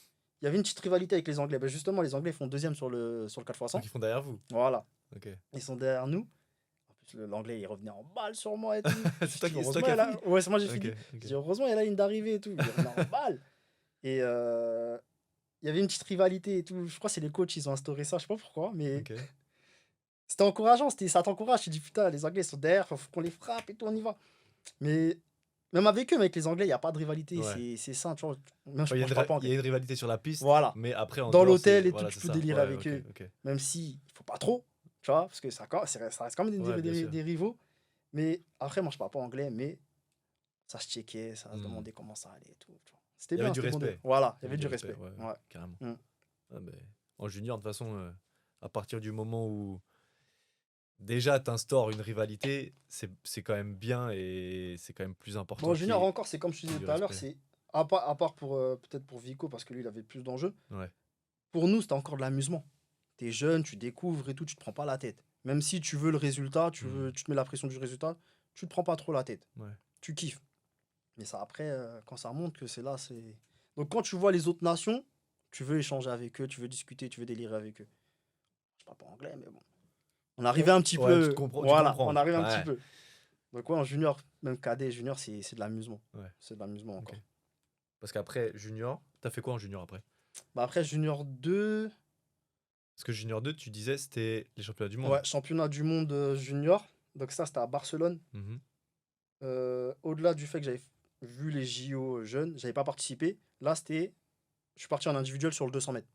Il y avait une petite rivalité avec les Anglais. Ben justement, les Anglais font deuxième sur le 4x100. Donc ils font derrière vous. Voilà. Ok. Ils sont derrière nous. En plus, l'Anglais, il revenait en balle sur moi et tout. C'est toi, Je dis, c'est toi heureusement, qui as elle a... fini. Ouais, c'est moi, j'ai Ok. fini. Ok. Je dis, heureusement, elle a une d'arrivée et tout. Il revenait en balle. Et il y avait une petite rivalité et tout. Je crois que c'est les coachs, ils ont instauré ça. Je sais pas pourquoi, mais Ok. c'était encourageant. Ça t'encourage. Tu te dis, putain, les Anglais, ils sont derrière. Faut qu'on les frappe et tout, on y va. Mais même avec eux, mais avec les Anglais, il n'y a pas de rivalité. Ouais. C'est sain, tu vois. Même Il y, a je une parle pas il y a anglais. une rivalité sur la piste, Voilà. mais après en Dans dehors, l'hôtel et tout, voilà, tu c'est peux ça. délirer Ouais, avec ok, eux. ok. Même si il faut pas trop, tu vois, parce que ça reste quand même Ouais, bien sûr. des rivaux. Mais après, moi, je parle pas anglais, mais ça se checkait, ça se Hmm. demandait comment ça allait et tout. Tu vois. C'était Il y avait bien, du c'était bon. respect. Voilà, il y Il y avait avait du du respect, respect. ouais, Ouais. carrément. Mm. Ah, ben, en junior, de toute façon, à partir du moment où déjà t'instaures une rivalité, c'est quand même bien et c'est quand même plus Bon, important junior encore, c'est comme je te qu'il y ait disais du tout à l'heure, respect. c'est à part pour peut-être pour Vico, parce que lui, il avait plus d'enjeux. Ouais. Pour nous, c'était encore de l'amusement. T'es jeune, tu découvres et tout, tu te prends pas la tête. Même si tu veux le résultat, Hmm. tu te mets la pression du résultat, tu te prends pas trop la tête. Ouais. Tu kiffes. Mais ça, après, quand ça remonte, que c'est là, c'est. Donc, quand tu vois les autres nations, tu veux échanger avec eux, tu veux discuter, tu veux délirer avec eux. Je parle pas anglais, mais bon. On arrivait un petit Ouais, tu te peu. comprends, tu Voilà, comprends. on arrive un petit Ouais. peu. Donc, ouais, en junior, même cadet, junior, c'est de l'amusement. Ouais. C'est de l'amusement Ok. encore. Parce qu'après, junior, t'as fait quoi en junior après? Bah, après, junior 2, Parce que junior 2, tu disais, c'était les championnats du monde. ouais, championnat du monde junior. Donc, ça, c'était à Barcelone. Mhm. Au-delà du fait que j'avais vu les JO jeunes, j'avais pas participé. Là, c'était. Je suis parti en individuel sur le 200 mètres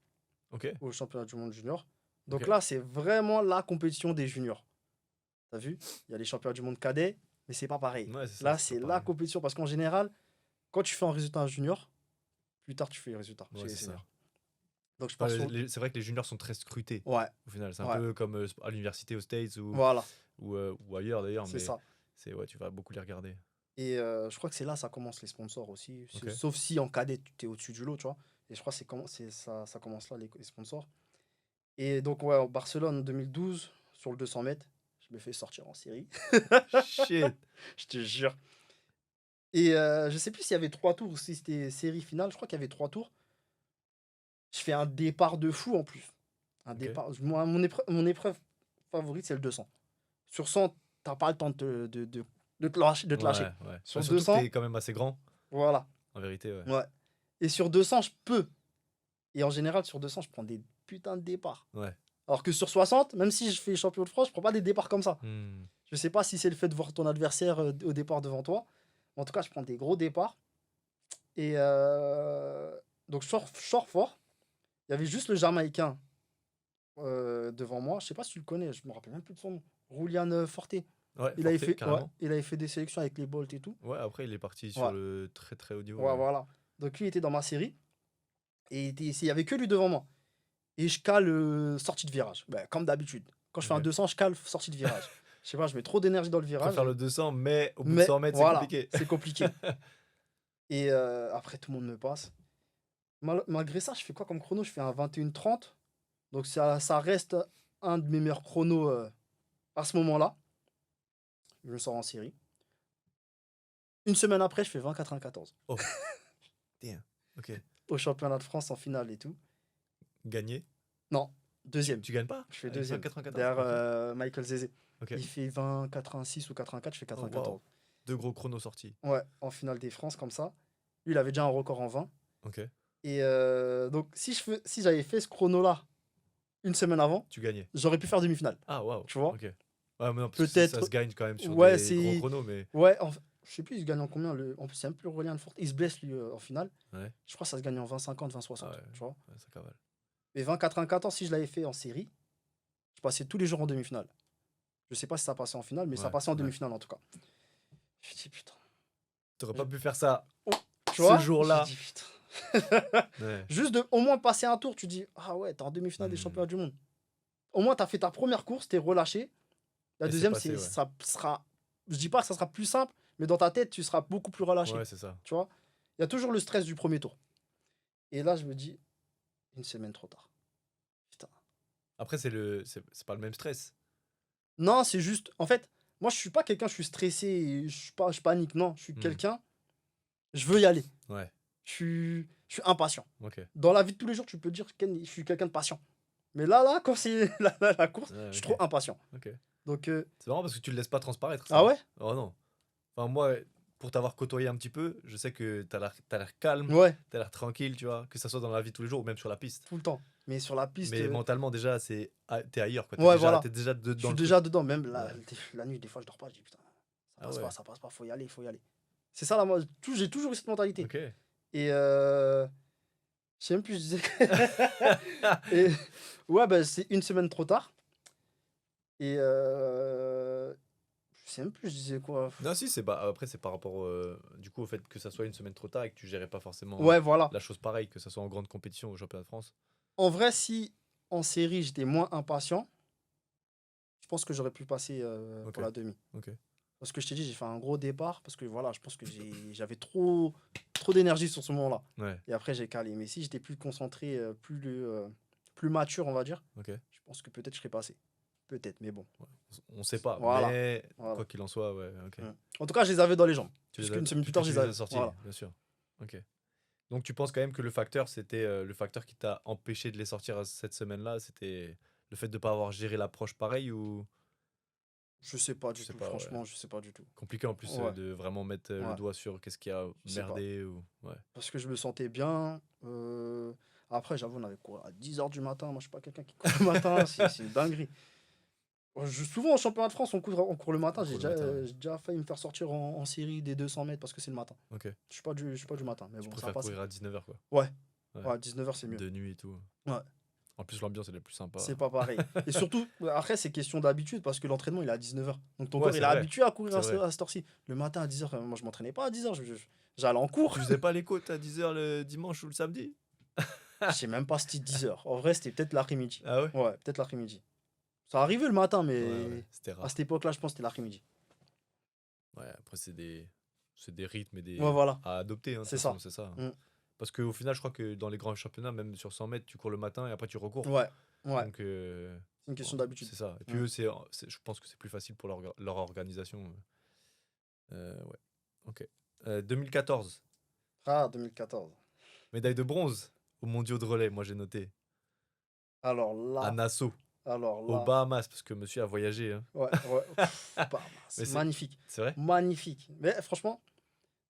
Ok. au championnat du monde junior. Donc Ok. là, c'est vraiment la compétition des juniors. T'as vu? Il y a les championnats du monde cadets, mais c'est pas pareil. Ouais, c'est ça, Là, c'est c'est pas la pareil. compétition parce qu'en général, quand tu fais un résultat junior, plus tard tu fais les résultats chez Ouais, les c'est ça. seniors. Donc je Enfin, pars sur. c'est vrai que les juniors sont très scrutés Ouais, au final. C'est un ouais, peu comme à l'université aux States voilà, ou ailleurs d'ailleurs, c'est mais ça. ouais, tu vas beaucoup les regarder. Et je crois que c'est là ça commence les sponsors aussi. Ok. Sauf si en cadet, tu es au-dessus du lot, tu vois. Et je crois que ça commence là, les sponsors. Et donc, ouais, en Barcelone 2012, sur le 200 mètres, je me fais sortir en série. Shit. Je te jure. Et je sais plus s'il y avait 3 tours ou si c'était série finale. Je crois qu'il y avait 3 tours. Je fais un départ de fou en plus. Un Ok. départ. Moi, mon épreuve favorite, c'est le 200. Sur 100, t'as pas le temps de te lâcher, de te lâcher. Ouais, ouais. Bah, Sur surtout que 200, t'es quand même assez grand, voilà. en vérité, ouais. Ouais. Et sur 200, je peux. Et en général, sur 200, je prends des putains de départs. Ouais. Alors que sur 60, même si je fais champion de France, je prends pas des départs comme ça. Hmm. Je sais pas si c'est le fait de voir ton adversaire au départ devant toi. En tout cas, je prends des gros départs. Et donc, je sors fort. Il y avait juste le Jamaïcain devant moi. Je sais pas si tu le connais, je me rappelle même plus de son nom. Julian Forte. Ouais, Il avait Forte, fait, ouais, carrément. il avait fait des sélections avec les Bolt et tout. Ouais, après, il est parti Ouais, sur le très très haut niveau. ouais, Ouais. voilà. Donc lui il était dans ma série. Et il y avait que lui devant moi. Et je cale sortie de virage. Ben, comme d'habitude. Quand je fais un Ok. 200, je cale sortie de virage. Je sais pas, je mets trop d'énergie dans le Tu virage. préfères le 200, mais au bout de Mais 100 mètres, c'est voilà, compliqué. c'est compliqué. Et après, tout le monde me passe. Malgré ça, je fais quoi comme chrono? Je fais un 21:30. Donc ça reste un de mes meilleurs chronos à ce moment-là. Je me sors en série. Une semaine après, je fais 20,94 Oh, damn. Ok. au championnat de France en finale et tout. Gagné. Non, deuxième. Tu gagnes pas Je fais avec deuxième. 94. Derrière Ok. Michael Zézé. Ok. Il fait 20,86 ou 84, je fais Oh, waouh. 94. Deux gros chronos sortis. Ouais, en finale des France, comme ça. Lui, il avait déjà un record en 20. Ok. Et donc, si j'avais fait ce chrono-là une semaine avant, Tu gagnais. j'aurais pu faire demi-finale. Ah, waouh. Tu vois? Ok. Ouais, mais non, parce que ça se Peut-être. gagne quand même sur Ouais, des gros c'est. chronos, mais. Ouais, je sais plus, il se gagne en combien. En plus, c'est un peu Aurélien Forte. Il se blesse, lui, en finale. Ouais. Je crois que ça se gagne en 20,50, Ah 20,60. ouais, Tu vois? ouais, ça cavale. Mais 20,94, si je l'avais fait en série, je passais tous les jours en demi-finale. Je sais pas si ça passait en finale, mais ça Ouais, passait en ouais. demi-finale en tout cas. Je dis putain. T'aurais pas pu faire ça Tu ce vois? J'ai jour-là. dit putain. Ouais. Juste de au moins passer un tour, tu dis ah ouais, t'es en demi-finale des Hmm. championnats du monde. Au moins, t'as fait ta première course, t'es relâché. La Et c'est deuxième, passé, ouais. ça sera. Je dis pas que ça sera plus simple, mais dans ta tête, tu seras beaucoup plus relâché. Ouais, c'est ça. Tu vois? Il y a toujours le stress du premier tour. Et là, je me dis, une semaine trop tard. Putain. Après, c'est pas le même stress. Non, c'est juste. En fait, moi, je suis pas quelqu'un, je suis stressé, et je panique. Non, je suis Hmm. quelqu'un, je veux y aller. Ouais, Je suis impatient. ok. Dans la vie de tous les jours, tu peux dire que je suis quelqu'un de patient. Mais là, quand c'est la course, Ouais, je suis ok. trop impatient. Ok. Donc, C'est marrant parce que tu le laisses pas transparaître, ah ça. ouais? Oh non. Enfin, moi, pour t'avoir côtoyé un petit peu, je sais que t'as l'air calme, Ouais, t'as l'air tranquille, tu vois, que ça soit dans la vie de tous les jours ou même sur la piste. tout le temps. Mais sur la piste, Mais mentalement, déjà, t'es ailleurs, quoi. ouais, voilà. T'es déjà Je dans suis le déjà truc. dedans. Même Ouais. la nuit, des fois, je dors pas. Je dis putain, Ah ouais, ça passe pas, faut y aller, faut y aller. C'est ça, là, moi, j'ai toujours eu cette mentalité. ok. Et je sais même plus, je disais. Et ouais, bah, c'est une semaine trop tard. Et je sais même plus, je disais quoi. Non, si, après, c'est par rapport du coup au fait que ça soit une semaine trop tard et que tu gérais pas forcément Ouais, voilà. la chose pareille, que ça soit en grande compétition au championnat de France. En vrai, si en série, j'étais moins impatient, je pense que j'aurais pu passer Ok, pour la demi. ok. Parce que je t'ai dit, j'ai fait un gros départ parce que voilà, je pense que j'avais trop d'énergie sur ce moment-là. Ouais, Et après, j'ai calé. Mais si j'étais plus concentré, plus mature, on va dire, ok. je pense que peut-être je serais passé. Peut-être, mais bon. Ouais. On sait pas, Voilà. mais Voilà. quoi qu'il en soit, ouais, ok. Mm. En tout cas, je les avais dans les jambes. Tu Puisqu'une semaine plus tu, tard, je tu les les avais. as sortis, Voilà. bien sûr. Ok. Donc tu penses quand même que le facteur, c'était le facteur qui t'a empêché de les sortir cette semaine-là, c'était le fait de pas avoir géré l'approche pareil ou Je sais pas tu du sais tout, pas, ouais. franchement, je sais pas du tout. Compliqué en plus Ouais, de vraiment mettre le ouais, doigt sur qu'est-ce qui a je sais pas. merdé ou ouais. Parce que je me sentais bien. Après, j'avoue, on avait couru à 10h du matin. Moi, je suis pas quelqu'un qui court le matin. C'est une dinguerie. Souvent, en championnat de France, on court le matin. Pour le matin, ouais. J'ai déjà failli me faire sortir en série des 200 mètres parce que c'est le matin. Ok. Je suis pas du matin. Mais Tu bon, ça a préfères passé. courir à 19h quoi. Ouais, Ouais. ouais, 19h, c'est mieux. De nuit et tout. Ouais, En plus l'ambiance elle est plus sympa. c'est pas pareil. Et surtout, après, c'est question d'habitude parce que l'entraînement, il est à 19h. Donc ton Ouais, corps, il c'est est vrai. habitué à courir C'est vrai. à cette heure-ci. Le matin à 10h, moi, je m'entraînais pas à 10h. J'allais en cours. Tu faisais pas les côtes à 10h le dimanche ou le samedi? Je sais même pas si c'était 10h. En vrai, c'était peut-être l'après-midi. Ah ouais? Ouais, peut-être l'après-midi. Ça arrivait le matin, Ouais, ouais, mais c'était à rare. cette époque-là, je pense que c'était l'après-midi. Ouais, après c'est des rythmes et Ouais, des voilà, à adopter hein, de toute c'est façon, ça. c'est ça. Mm. Parce qu'au final, je crois que dans les grands championnats, même sur 100 mètres, tu cours le matin et après tu recours. Ouais, ouais, Donc, c'est une question bon, d'habitude. c'est ça. Et puis Mm. eux, je pense que c'est plus facile pour leur organisation. Ouais, ok. 2014, Ah, 2014. médaille de bronze aux mondiaux de relais, moi j'ai noté. Alors à là, Nassau, alors aux là, Bahamas, parce que monsieur a voyagé. Hein. ouais, ouais, Bahamas, Mais magnifique, c'est vrai? magnifique. Mais franchement,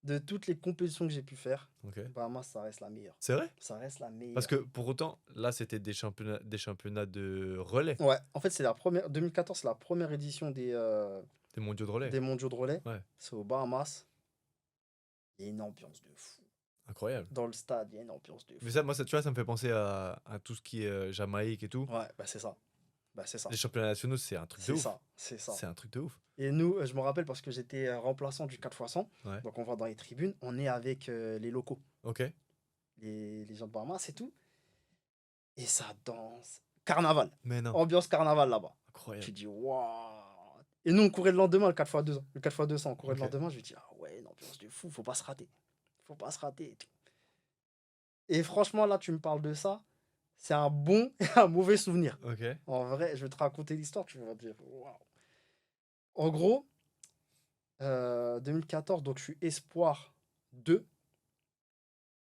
de toutes les compétitions que j'ai pu faire, Ok. Bahamas, ça reste la meilleure. C'est vrai? Ça reste la Parce meilleure. que pour autant, là, c'était des championnats de relais, Ouais, en fait, c'est la première, 2014, c'est la première édition des mondiaux de relais. des mondiaux de relais. Ouais, C'est aux Bahamas. Il y a une ambiance de fou. incroyable. Dans le stade, il y a une ambiance de Mais fou. ça, moi, ça, tu vois, ça me fait penser à tout ce qui est Jamaïque et tout. Ouais, bah c'est ça. Bah c'est ça. Les championnats nationaux, c'est un truc de C'est ouf. ça. C'est ça. C'est un truc de ouf. Et nous, je me rappelle parce que j'étais remplaçant du 4x100. Ouais. Donc on va dans les tribunes, on est avec les locaux, Ok. les gens de Bahamas et tout. Et ça danse. Carnaval. Mais non. Ambiance carnaval là-bas. Tu Incroyable. dis, waouh. Et nous, on courait le lendemain, le 4x2. Le 4x200, on courait Ok. le lendemain. Je me dis, ah ouais, une ambiance de fou, faut pas se rater. Faut pas se rater et tout. Et franchement, là, tu me parles de ça. C'est un bon et un mauvais souvenir. Ok. En vrai, je vais te raconter l'histoire, tu vas te dire, waouh. En gros, 2014, donc je suis espoir 2.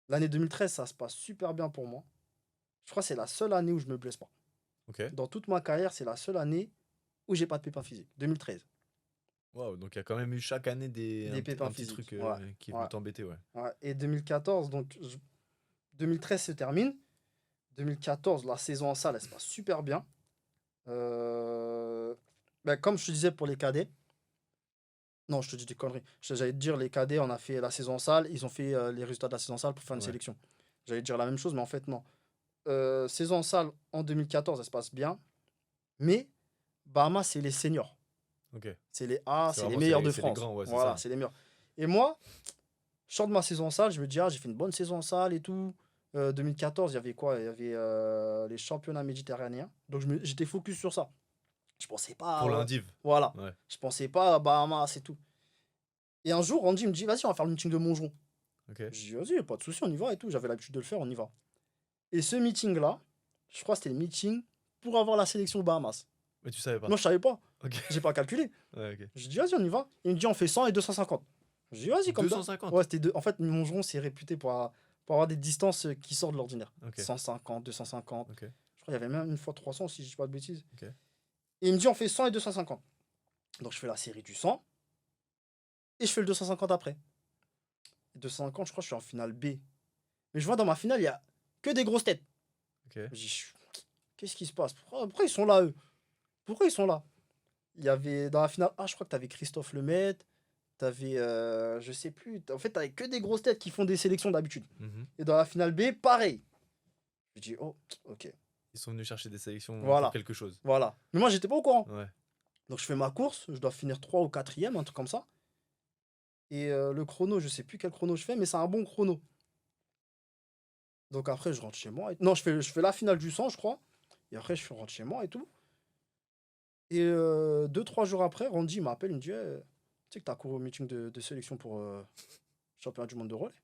L'année 2013, ça se passe super bien pour moi. Je crois que c'est la seule année où je me blesse pas. Ok. Dans toute ma carrière, c'est la seule année où j'ai pas de pépins physiques. 2013. Waouh, donc il y a quand même eu chaque année Des un pépins petit physiques. truc Ouais, qui ouais, veut t'embêter, ouais. ouais. Et 2014, donc 2013 se termine. 2014, la saison en salle, elle se passe super bien. Ben, comme je te disais pour les cadets, non, je te dis des conneries. J'allais te dire, les cadets, on a fait la saison en salle, ils ont fait les résultats de la saison en salle pour faire une Ouais. sélection. J'allais te dire la même chose, mais en fait, non. Saison en salle en 2014, elle se passe bien, mais Bahamas, c'est les seniors. Ok. C'est les A, C'est c'est les vraiment, meilleurs de c'est les France. grands, ouais, c'est Voilà, ça. c'est les meilleurs. Et moi, je sors de ma saison en salle, je me dis, ah, j'ai fait une bonne saison en salle et tout. 2014, il y avait quoi? Il y avait les championnats méditerranéens. Donc j'étais focus sur ça. Je pensais pas. Pour l'indiv. Voilà. Ouais. Je pensais pas à Bahamas et tout. Et un jour, Randy me dit, vas-y, on va faire le meeting de Montgeron. Ok. Je dis, vas-y, pas de souci, on y va et tout. J'avais l'habitude de le faire, on y va. Et ce meeting-là, je crois que c'était le meeting pour avoir la sélection Bahamas. Mais tu savais pas. Non, je savais pas. Ok. J'ai pas calculé. Ouais, ok. Je dis, vas-y, on y va. Il me dit, on fait 100 et 250. Je dis, vas-y, comme ça. 250. Ouais, en fait, Montgeron, c'est réputé pour avoir des distances qui sortent de l'ordinaire. Ok. 150, 250. Ok. Je crois qu'il y avait même une fois 300, si je dis pas de bêtises. Ok. Et il me dit, on fait 100 et 250. Donc, je fais la série du 100 et je fais le 250 après. Et 250, je crois que je suis en finale B. Mais je vois dans ma finale, il y a que des grosses têtes. Ok. Je dis, qu'est-ce qui se passe? Pourquoi ils sont là, eux? Pourquoi ils sont là? Il y avait dans la finale A, je crois que tu avais Christophe Lemaitre, tu avais, je sais plus, en fait, tu avais que des grosses têtes qui font des sélections d'habitude. Mhm. Et dans la finale B, pareil. Je dis, oh, ok, Ils sont venus chercher des sélections Voilà. pour quelque chose. voilà. Mais moi, j'étais pas au courant. Ouais. Donc, je fais ma course, je dois finir 3 ou 4e, un truc comme ça. Et le chrono, je sais plus quel chrono je fais, mais c'est un bon chrono. Donc, après, je rentre chez moi. Non, je fais la finale du 100, je crois. Et après, je rentre chez moi et tout. Et 2-3 jours après, Randy m'appelle, il me dit, tu sais que tu as couru au meeting de sélection pour championnat du monde de relais.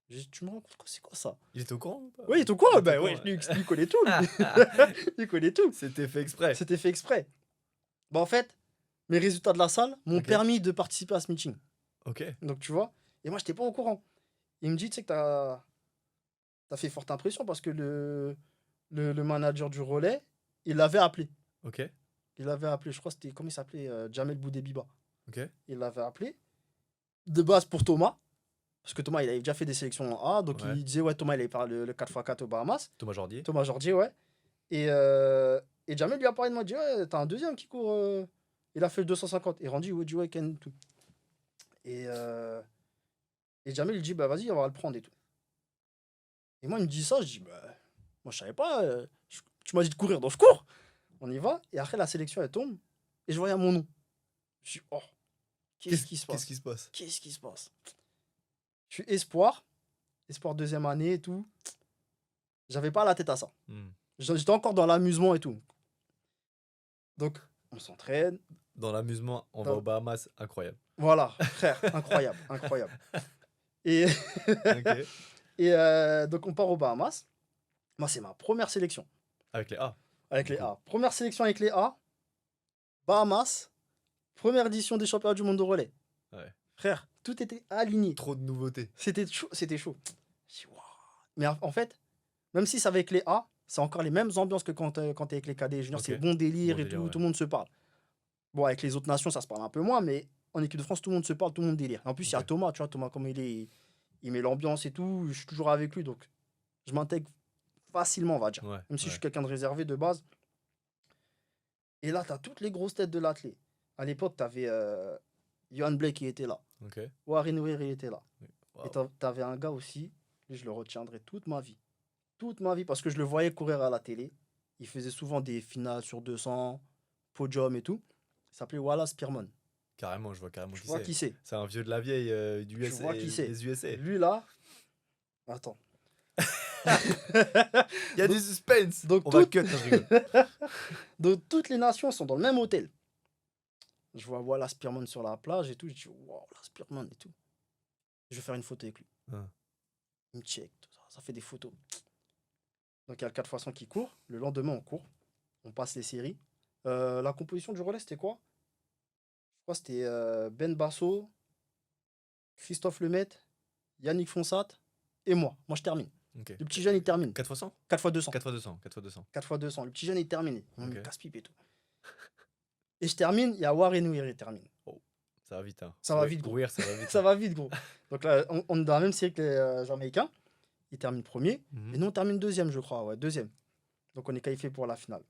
J'ai dit, tu me rends compte quoi, c'est quoi ça? Il était au courant ou pas? Oui, il est au courant. Il était Ben au ouais, courant, lui connaît tout. Lui. Il connaît tout. C'était fait exprès. C'était fait exprès. Bah en fait, mes résultats de la salle m'ont Ok. permis de participer à ce meeting. Ok. Donc tu vois, et moi, j'étais pas au courant. Il me dit, tu sais que t'as fait forte impression parce que le manager du relais, il l'avait appelé. Ok. Il l'avait appelé, je crois que c'était, comment il s'appelait? Jamel Boudébiba. Ok. Il l'avait appelé. De base pour Thomas, parce que Thomas, il avait déjà fait des sélections en A, donc Ouais. il disait, ouais, Thomas, il avait parlé le 4x4 aux Bahamas. Thomas Jordier. Thomas Jordier, ouais. Et Jamel lui a parlé de moi, il dit, ouais, t'as un deuxième qui court. Il a fait le 250. Et Randy, ouais, du ouais, Ken, tout. Et Jamel, il dit, bah vas-y, on va le prendre et tout. Et moi, il me dit ça, je dis, bah, moi, je savais pas. Tu m'as dit de courir, donc je cours. On y va. Et après, la sélection, elle tombe. Et je voyais mon nom. Je dis, oh, qu'est-ce qui se passe? Qu'est-ce qui se passe? Qu'est-ce qui se passe? Je suis espoir. Espoir deuxième année et tout. J'avais pas la tête à ça. Hmm. J'étais encore dans l'amusement et tout. Donc, on s'entraîne. Dans l'amusement, on va Dans- aux Bahamas, incroyable. Voilà, frère, incroyable, incroyable. Et, Ok. et donc, on part aux Bahamas. Moi, c'est ma première sélection Avec les A. avec Du les coup. A. Première sélection avec les A. Bahamas. Première édition des championnats du monde de relais. Ouais. Frère, tout était aligné. Trop de nouveautés. C'était chaud. C'était chaud. Je dis, waouh. Mais en fait, même si c'est avec les A, c'est encore les mêmes ambiances que quand t'es avec les cadets et juniors. Ok. C'est bon délire Bon et délire, tout, ouais. tout le monde se parle. Bon, avec les autres nations, ça se parle un peu moins, mais en équipe de France, tout le monde se parle, tout le monde délire. En plus, il y a Ok. Thomas, tu vois, Thomas, comme il met l'ambiance et tout, je suis toujours avec lui, donc je m'intègre facilement, on va dire. Ouais. Même si je Ouais. suis quelqu'un de réservé de base. Et là, t'as toutes les grosses têtes de l'athlète. À l'époque, t'avais Johan Blake qui était là. Ok. Warren Weir, il était là. Et Waouh. t'avais un gars aussi, lui, je le retiendrai toute ma vie. Toute ma vie, parce que je le voyais courir à la télé. Il faisait souvent des finales sur 200, podium et tout. Il s'appelait Wallace Spearman. Carrément, je vois carrément Tu qui vois c'est. qui c'est? C'est un vieux de la vieille du Tu vois qui c'est? des USA. Lui là, attends. Il y a Donc- du suspense. donc On va tout- cut, non, je rigole. Donc toutes les nations sont dans le même hôtel. Je vois Wallace Spearman sur la plage et tout. Je dis, wow, Wallace Spearman et tout. Je vais faire une photo avec lui. Ah. Il me check, tout ça, ça fait des photos. Donc il y a le 4x100 qui court. Le lendemain, on court. On passe les séries. La composition du relais, c'était quoi? Je crois que c'était Ben Basso, Christophe Lemaitre, Yannick Fonsat et moi. Moi, je termine. Ok. Le petit jeune, il termine. 4 x 100 4x200. 4 x 200. 4 x 200. 4x200. Le petit jeune, il termine. On me Ok. casse-pipe et tout. Et je termine, il y a Warren Weir, il termine. Ça va vite, hein. Ça va Oui, vite, gros. Weir, ça va vite. Ça va vite, gros. Donc là, on est dans la même série que les Jamaïcains. Ils terminent premier. Mhm. Et nous, on termine deuxième, je crois. Ouais, deuxième. Donc on est qualifié pour la finale.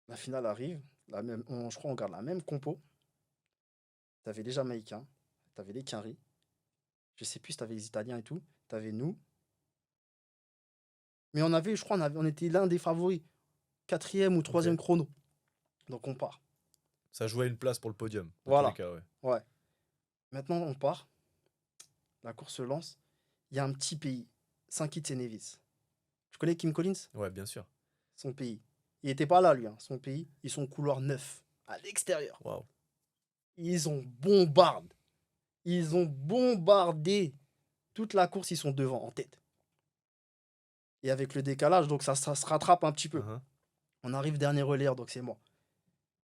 La finale arrive. Je crois qu'on garde la même compo. T'avais les Jamaïcains. T'avais les Quinri. Je sais plus si t'avais les Italiens et tout. T'avais nous. Mais on avait, je crois, on était l'un des favoris. 4e ou 3e chrono. Donc on part. Ça jouait une place pour le podium. Dans Voilà. tous les cas, ouais. Ouais. Maintenant, on part. La course se lance. Il y a un petit pays. Saint-Kitts et Nevis. Tu connais Kim Collins? Ouais, bien sûr. Son pays. Il était pas là, lui. Hein. Son pays. Ils sont couloir 9. À l'extérieur. Waouh. Ils ont bombardé. Ils ont bombardé. Toute la course, ils sont devant, en tête. Et avec le décalage, donc ça se rattrape un petit peu. Uh-huh. On arrive dernier relayeur, donc c'est moi.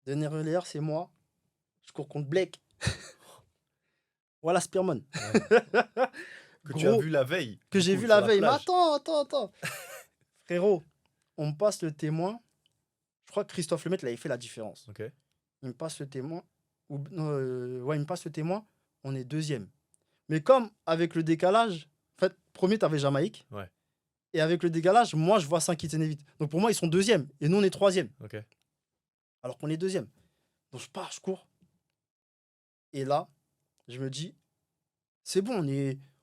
Dernier relayeur, c'est moi. Je cours contre Blake. Voilà Spearman. Que tu as Gros, vu la veille. que du j'ai coup, vu sur la veille. Mais plage. attends. Frérot, on me passe le témoin. Je crois que Christophe Lemaitre, il avait fait la différence. Ok. Il me passe le témoin. Ouais, il me passe le témoin. On est deuxième. Mais comme avec le décalage, en fait, premier, t'avais Jamaïque. Ouais. Et avec le décalage, moi, je vois Saint-Kitts et Nevis. Donc pour moi, ils sont deuxième. Et nous, on est troisième. Ok. Alors qu'on est deuxième. Donc je pars, je cours. Et là, je me dis, c'est bon,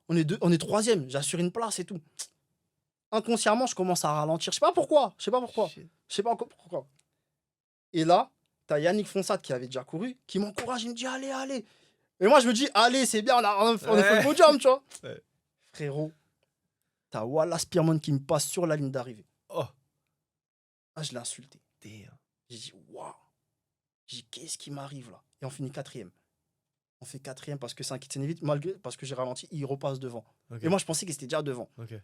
on est troisième. J'assure une place et tout. Inconsciemment, je commence à ralentir. Je sais pas pourquoi. Shit. Je sais pas pourquoi. Et là, t'as Yannick Fonsat qui avait déjà couru, qui m'encourage, il me dit allez, allez. Et moi, je me dis allez, c'est bien, on a fait le podium, tu vois. Ouais. Frérot, t'as Wallace Spearman qui me passe sur la ligne d'arrivée. Oh. Ah, je l'ai insulté. Damn. J'ai dit waouh. J'ai dit qu'est-ce qui m'arrive là? Et on finit quatrième. On fait quatrième parce que Saint-Kitts et Nevis, parce que j'ai ralenti, il repasse devant. Ok. Et moi, je pensais qu'il était déjà devant. Ok.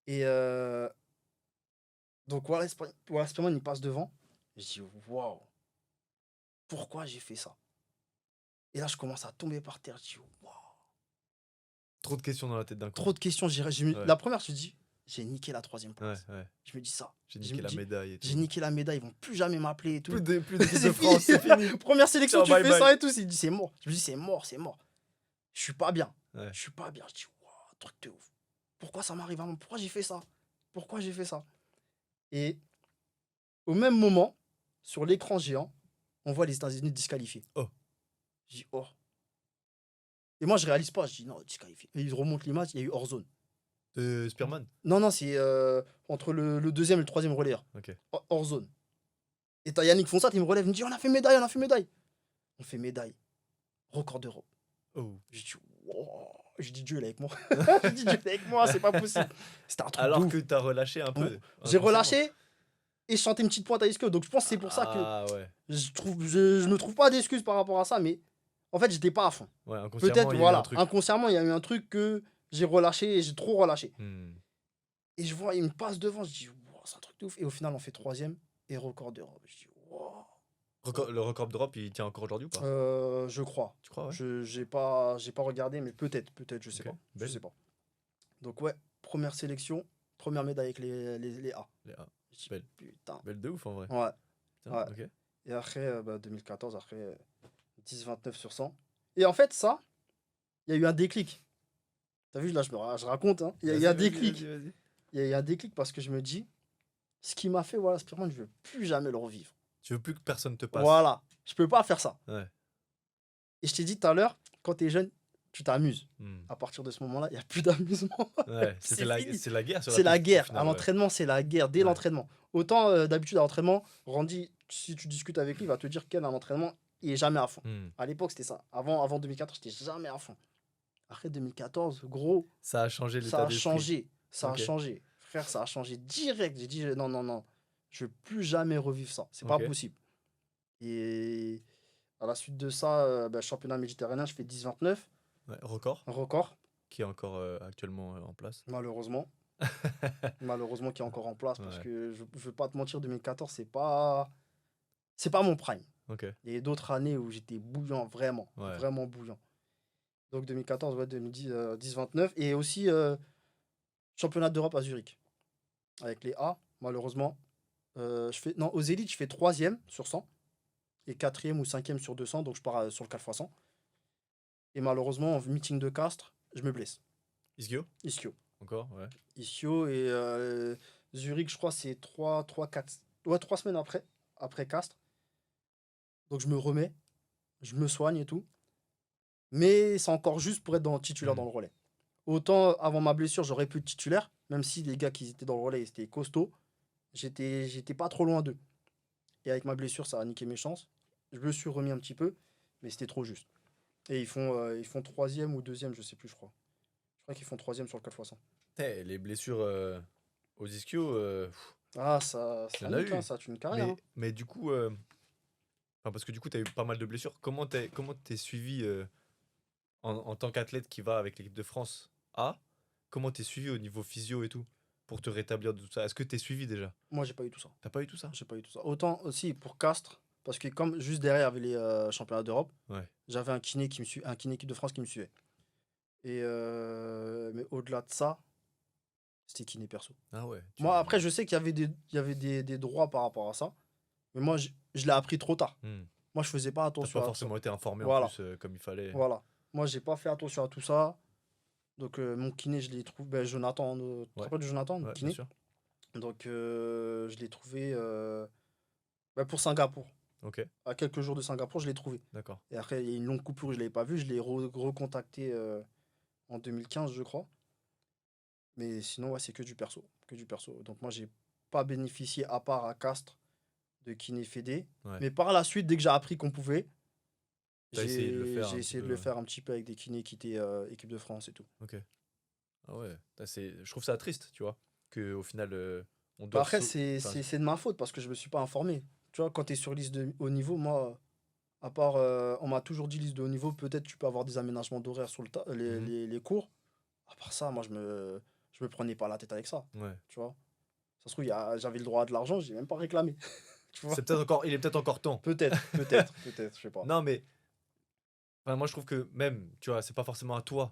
Et donc Wallace Spearman, il passe devant. Je dis waouh. Pourquoi j'ai fait ça? Et là, je commence à tomber par terre. Je dis waouh. Trop de questions dans la tête d'un coup. Trop de questions. Ouais. La première, je me dis, j'ai niqué la troisième Ouais, place. ouais. Je me dis ça. J'ai Je niqué me la dis, médaille et tout. J'ai niqué la médaille. Ils vont plus jamais m'appeler et tout. Plus d'équipe de C'est France, c'est fini. Première sélection, Ciao, tu bye fais bye. ça et tout. Il dit c'est mort. Je me dis c'est mort. Je suis pas bien. Ouais. Je suis pas bien. Je dis waouh, truc de ouf. Pourquoi ça m'arrive à moi? Pourquoi j'ai fait ça? Et au même moment, sur l'écran géant, on voit les États-Unis disqualifiés. Oh. Je dis oh. Et moi, je réalise pas. Je dis non, disqualifié. Et ils remontent l'image, il y a eu hors zone. Spearman. Non, c'est entre le deuxième et le troisième relayeur. Ok. Hors zone. Et t'as Yannick Fonsat, il me relève, il me dit on a fait médaille. On fait médaille. Record d'Europe. Oh. Je dis wow. Je dis Dieu il est avec moi. Je dis Dieu il est avec moi, c'est pas possible. C'était un truc de Alors ouf. que t'as relâché un peu. J'ai relâché et je chantais une petite pointe à Isque. Donc je pense que c'est pour ça que Ah ouais. je me trouve pas d'excuses par rapport à ça, mais en fait j'étais pas à fond. Ouais, inconsciemment, Peut-être il y a eu voilà, un truc. inconsciemment il y a eu un truc que j'ai relâché et j'ai trop relâché. Hmm. Et je vois, il me passe devant, je dis wow, c'est un truc de ouf. Et au final on fait troisième et record d'Europe. Je dis wow. Le record d'Europe, il tient encore aujourd'hui ou pas? Je crois. Tu crois, ouais. J'ai pas regardé, mais peut-être, je sais Ok, pas. Je belle. sais pas. Donc ouais, première sélection, première médaille avec les A. Les A. Je dis, Belle. putain. Belle de ouf en vrai. Ouais. Putain, Ouais. ok. Et après, 2014, après 10-29 sur 100. Et en fait, ça, il y a eu un déclic. T'as vu, là, je raconte, hein. Il y a eu un déclic. Vas-y. Il y a eu un déclic parce que je me dis, ce qui m'a fait, voilà, Spearman, je veux plus jamais le revivre. Tu veux plus que personne te passe. Voilà. Je peux pas faire ça. Ouais. Et je t'ai dit tout à l'heure, quand t'es jeune, tu t'amuses. Hmm. À partir de ce moment-là, il n'y a plus d'amusement. Ouais, C'est c'est la, fini. c'est la guerre sur la C'est la piste, au guerre. final, À ouais. l'entraînement, c'est la guerre dès Ouais. l'entraînement. Autant d'habitude à l'entraînement, Randy, si tu discutes avec lui, il va te dire qu'à l'entraînement, il est jamais à fond. Hmm. À l'époque, c'était ça. Avant 2014, j'étais jamais à fond. Après 2014, gros, Ça a changé ça l'état a d'esprit. changé. Ça Ok. a changé. Frère, ça a changé direct. J'ai dit non, non, non. Je veux plus jamais revivre ça. C'est pas Ok. possible. Et à la suite de ça, championnat méditerranéen, je fais 10-29, Ouais, record un record, qui est encore actuellement en place. malheureusement. Malheureusement, qui est encore en place parce Ouais. que je veux pas te mentir, 2014, c'est pas mon prime. Ok. Il y a d'autres années où j'étais bouillant, vraiment, Ouais. vraiment bouillant. Donc 2014, ouais, 2010, 10-29. Et aussi championnat d'Europe à Zurich. Avec les A, malheureusement. Non, aux élites, je fais 3e sur 100 et 4e ou 5e sur 200. Donc je pars sur le 4x100. Et malheureusement, en meeting de Castres, je me blesse. Ischio Ischio. Encore, ouais. Ischio et Zurich, je crois, c'est 4... Ouais, 3 semaines après Castres. Donc je me remets, je me soigne et tout. Mais c'est encore juste pour être titulaire dans le relais. Autant avant ma blessure, j'aurais pu être titulaire, même si les gars qui étaient dans le relais, ils étaient costauds. J'étais pas trop loin d'eux. Et avec ma blessure, ça a niqué mes chances. Je me suis remis un petit peu, mais c'était trop juste. Et ils font 3e ou 2e, je sais plus, je crois. Je crois qu'ils font 3e sur le 4x100. Les blessures aux ischios, Ah, ça il y en a nique, hein, eu. ça tue une carrière. Hein. Mais du coup, parce que du coup, tu as eu pas mal de blessures. Comment t'es suivi en tant qu'athlète qui va avec l'équipe de France A? Comment t'es suivi au niveau physio et tout pour te rétablir de tout ça? Est-ce que t'es suivi déjà? Moi, j'ai pas eu tout ça. T'as pas eu tout ça? J'ai pas eu tout ça. Autant aussi pour Castres, parce que comme juste derrière il y avait les championnats d'Europe, Ouais. j'avais un kiné un kiné équipe de France qui me suivait. Et mais au-delà de ça, c'était kiné perso. Ah ouais. Moi, après, je sais qu'il y avait des droits par rapport à ça, mais moi, je l'ai appris trop tard. Hmm. Moi, je faisais pas T'as attention pas à tout ça. forcément été informé Voilà. en plus comme il fallait. Voilà. Moi, j'ai pas fait attention à tout ça. Donc, mon kiné, je l'ai trouvé. Jonathan, tu te Ouais. rappelles de Jonathan, Ouais, bien kiné? sûr. Donc, je l'ai trouvé pour Singapour. Ok, À quelques jours de Singapour, je l'ai trouvé. d'accord. Et après, il y a une longue coupure, je ne l'avais pas vu. Je l'ai recontacté en 2015, je crois. Mais sinon, ouais, c'est que du perso. Que du perso. Donc, moi, j'ai pas bénéficié, à part à Castres, de kiné fédé. Ouais. Mais par la suite, dès que j'ai appris qu'on pouvait, T'as essayé de le faire j'ai un essayé petit de le peu. faire un petit peu avec des kinés qui étaient équipe de France et tout. Ok. Ah ouais. Je trouve ça triste, tu vois. Qu'au final, on Bah doit. après, Enfin, c'est de ma faute parce que je me suis pas informé. Tu vois, quand tu es sur liste de haut niveau, moi, à part, on m'a toujours dit liste de haut niveau, peut-être tu peux avoir des aménagements d'horaire sur Mhm. les cours. À part ça, moi, je me prenais pas la tête avec ça. Ouais. Tu vois, ça se trouve, j'avais le droit à de l'argent, j'ai même pas réclamé. Tu vois, Il est peut-être encore temps. peut-être, je sais pas. Non, mais enfin, moi, je trouve que même, tu vois, c'est pas forcément à toi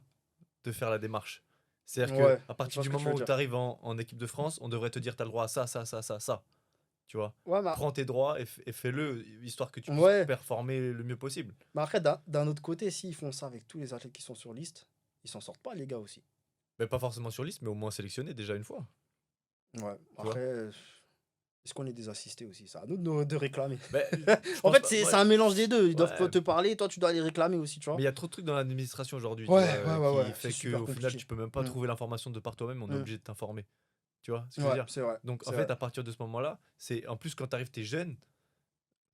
de faire la démarche. C'est-à-dire que Ouais, à je partir vois du ce que tu moment veux où dire. tu arrives en équipe de France, on devrait te dire t'as le droit à ça, ça, ça, ça, ça. Tu vois. Ouais, Prends tes droits et fais-le, histoire que tu puisses ouais. performer le mieux possible. Mais après, d'un autre côté, s'ils font ça avec tous les athlètes qui sont sur liste, ils s'en sortent pas, les gars aussi. Mais pas forcément sur liste, mais au moins sélectionné déjà une fois. Ouais, Tu vois. après, est-ce qu'on est des assistés aussi? C'est à nous de réclamer. Ben, je En pense fait, pas. c'est Ouais. un mélange des deux. Ils doivent Ouais. te parler, toi, tu dois les réclamer aussi, tu vois. Mais il y a trop de trucs dans l'administration aujourd'hui, tu Ouais, vois, ouais, qui c'est fait super qu'au final, compliqué. tu peux même pas Mm, trouver l'information de par toi-même, on est mm. obligé de t'informer. Tu vois ce que je veux Ouais, dire? c'est vrai. Donc, en C'est fait, vrai. à partir de ce moment-là, c'est en plus quand tu arrives, t'es jeune.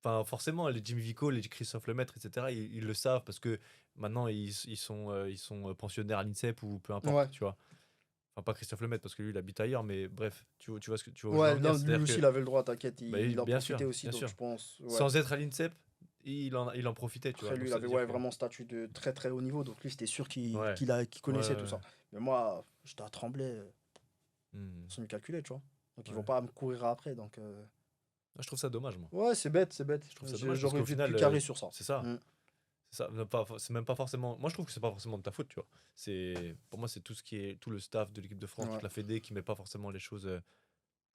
Enfin, forcément, les Jimmy Vico, les Christophe Lemaître, etc., ils le savent parce que maintenant, ils sont pensionnaires à l'INSEP ou peu Ouais. importe, tu vois. Enfin, pas Christophe Lemaître parce que lui, il habite ailleurs, mais bref, tu vois où je veux en Ouais, venir. non, lui C'est-à-dire aussi, que, il avait le droit, t'inquiète. bah, Il en bien sûr, profitait aussi, bien donc sûr. je pense. Ouais. Sans être à l'INSEP, il en profitait, tu vois. Après, lui, Donc, il ça avait veut dire que. vraiment statut de très très haut niveau, donc lui, c'était sûr Ouais, qu'il ouais, connaissait tout ouais. ça. Mais moi, j'étais à Tremblay, Hmm, sans me calculer, tu vois. Donc ils vont ouais. pas me courir après, donc. Ah, je trouve ça dommage, moi. Ouais, c'est bête, c'est bête. Je trouve ça dommage parce J'aurais qu'au dû être final, plus carré sur ça. c'est ça. Mm. C'est ça, c'est même pas forcément. Moi, je trouve que c'est pas forcément de ta faute, tu vois. Pour moi, c'est tout ce qui est tout le staff de l'équipe de France, toute Ouais, la Fédé qui met pas forcément les choses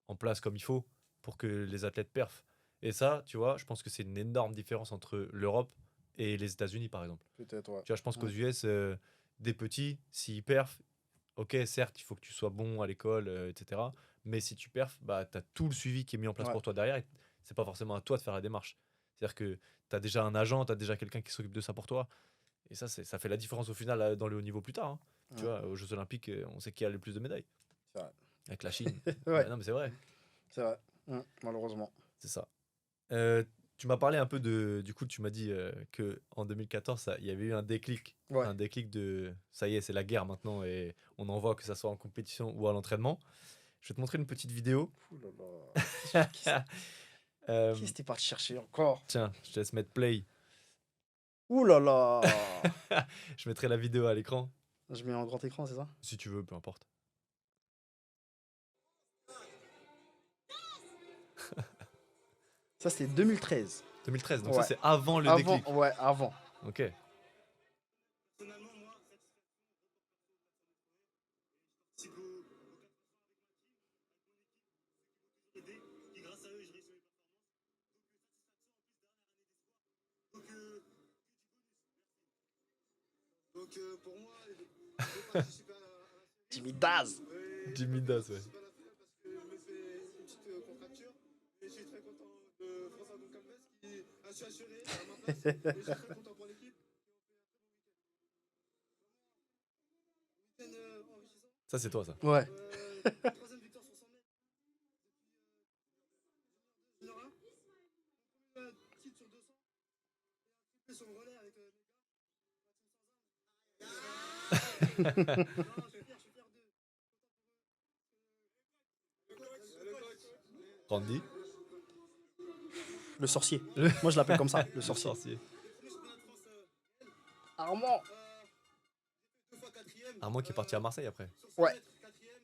en place comme il faut pour que les athlètes perfent. Et ça, tu vois, je pense que c'est une énorme différence entre l'Europe et les États-Unis, par exemple. peut-être, ouais. Tu vois, je pense qu'aux Mm. US, des petits, s'ils perfent, ok, certes, il faut que tu sois bon à l'école, etc. Mais si tu perfs, bah, tu as tout le suivi qui est mis en place Ouais, pour toi derrière. Et c'est pas forcément à toi de faire la démarche. C'est-à-dire que tu as déjà un agent, tu as déjà quelqu'un qui s'occupe de ça pour toi. Et ça, ça fait la différence au final dans le haut niveau plus tard, hein. Tu mm, vois, aux Jeux Olympiques, on sait qui a le plus de médailles. c'est vrai. Avec la Chine. Ouais, Bah, non, mais c'est vrai, c'est vrai. Malheureusement. c'est ça. Euh, Tu m'as parlé un peu de. Du coup, tu m'as dit que en 2014, il y avait eu un déclic. Ouais. Un déclic de. Ça y est, c'est la guerre maintenant et on en voit que ça soit en compétition ou à l'entraînement. Je vais te montrer une petite vidéo. Ouh là là. Euh, Qu'est-ce que t'es parti chercher encore? Tiens, je te laisse mettre play. Ouh là là. Je mettrai la vidéo à l'écran, Je mets en grand écran, c'est ça? si tu veux, peu importe. Ça, c'était 2013. 2013, donc ça Ouais. c'est avant le Avant, déclic. ouais, avant. Ok. Donc pour moi, je participe à Jimmy Daz. Jimmy Das, ouais. pas la finale parce que je me fais une petite contracture. Et je suis très content de François Goncalves qui a su assurer à ma place. Et je suis très content pour l'équipe. Week-end enrichissant. Ça c'est toi, ça. Ouais. Troisième victoire sur 100 mètres. Junior 1. Titre sur 200. Et sur le relais avec les gars. Non, je suis fier d'eux. Le coach. Randy. Le sorcier. Le, Moi, je l'appelle comme ça, le le sorcier. sorcier. Armand. Deux fois quatrième. Armand qui est parti à Marseille après. Sur 100 Ouais. mètres, quatrième.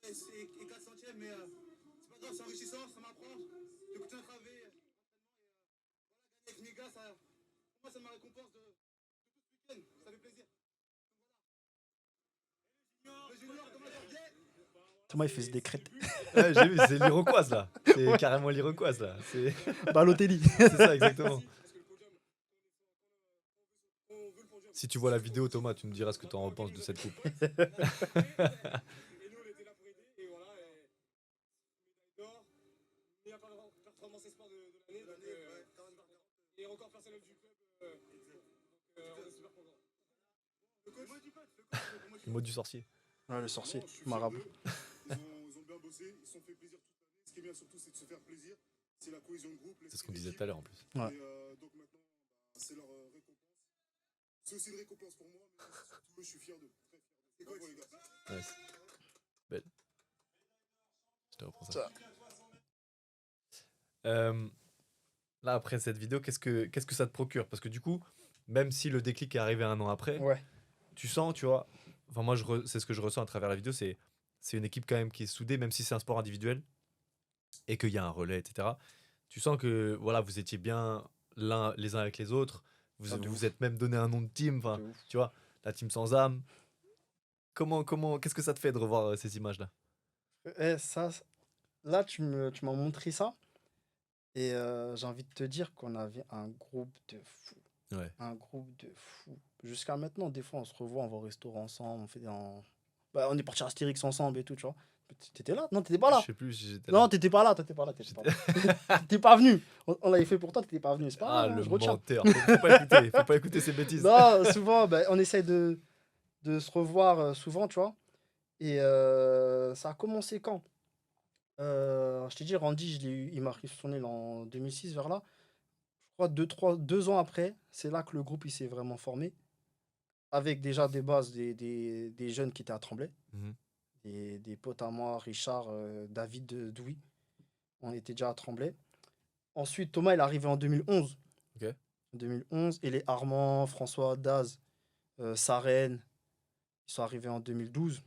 Et 4 centièmes, mais c'est pas grave, c'est enrichissant, ça m'apprend. Je continue à travailler. Gagner avec mes gars, pour moi, ça me récompense de tout ce week-end. Ça fait plaisir. Le junior, Thomas Jordier. Thomas, il fait des crêtes. Ouais, j'ai vu, c'est l'Iroquoise là. C'est carrément l'Iroquoise là. Balotelli. C'est ça, exactement. Si tu vois la vidéo, Thomas, tu me diras ce que tu en penses de cette coupe. Et nous, on était là pour aider. Et voilà. Et médaille d'or. Il n'y a pas de performance espoir de l'année. Et encore personnel du club. Donc, on est super content. Le coach, Le mot du sorcier. Ouais, le sorcier. Marabout. Ils ont bien bossé, ils se sont fait plaisir toute l'année. Ce qui est bien surtout, c'est de se faire plaisir. C'est la cohésion de groupe. C'est ce qu'on disait tout à l'heure en plus. Ouais. Et donc maintenant, c'est leur récompense. C'est aussi une récompense pour moi, mais surtout, je suis fier d'eux. Très fier d'eux. C'est quoi, les gars? Ouais, belle. Je te reprends ça. Ça. Là, après cette vidéo, qu'est-ce que ça te procure? Parce que du coup, même si le déclic est arrivé un an après, Ouais. tu sens, tu vois, enfin moi, c'est ce que je ressens à travers la vidéo, c'est une équipe quand même qui est soudée, même si c'est un sport individuel et qu'il y a un relais, etc. Tu sens que voilà, vous étiez bien les uns avec les autres, vous Ah, de vous ouf. êtes même donné un nom de team, enfin, De ouf. tu vois, la team sans âme. Qu'est-ce que ça te fait de revoir ces images-là? Ça, là, tu m'as montré ça. Et j'ai envie de te dire qu'on avait un groupe de fous. Ouais. Un groupe de fous. Jusqu'à maintenant, des fois, on se revoit, on va au restaurant ensemble, Bah, on est parti à Astérix ensemble et tout, tu vois. T'étais là? Non, t'étais pas Je là. sais plus si j'étais Non, là. t'étais pas là, toi, t'étais pas là, t'étais pas J'étais- là. T'étais pas venu. On l'avait fait pour toi, t'étais pas venu. C'est pas Ah, grave, hein, le je retiens. menteur. Faut pas écouter ces bêtises. Non, souvent, bah, on essaye de se revoir souvent, tu vois. Et ça a commencé quand? Je t'ai dit, Randy, il m'a sonné en 2006, vers là. Je crois 2 ans après, c'est là que le groupe il s'est vraiment formé. Avec déjà des bases des jeunes qui étaient à Tremblay. Mhm. Des potes à moi, Richard, David, Douy. On était déjà à Tremblay. Ensuite, Thomas, il est arrivé en 2011. Ok. 2011. Et les Armand, François, Daz, Saren, ils sont arrivés en 2012.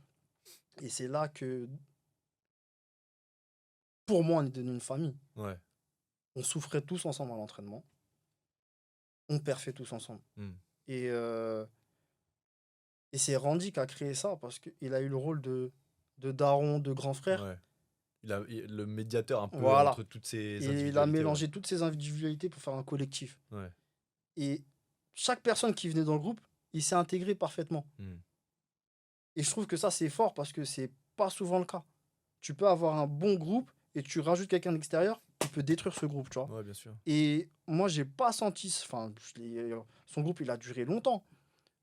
Et c'est là que, pour moi, on est devenu une famille. Ouais. On souffrait tous ensemble à l'entraînement. On perfait tous ensemble. Hmm. Et, euh, et c'est Randy qui a créé ça parce qu'il a eu le rôle de daron, de grand frère. Ouais. Le médiateur un peu Voilà. entre toutes ces Et il a individualités. mélangé toutes ces individualités pour faire un collectif. Ouais. Et chaque personne qui venait dans le groupe, il s'est intégré parfaitement. Hmm. Et je trouve que ça, c'est fort parce que c'est pas souvent le cas. Tu peux avoir un bon groupe et tu rajoutes quelqu'un d'extérieur qui peut détruire ce groupe, tu vois. Ouais, bien sûr. Et moi, j'ai pas senti. Enfin, son groupe, il a duré longtemps.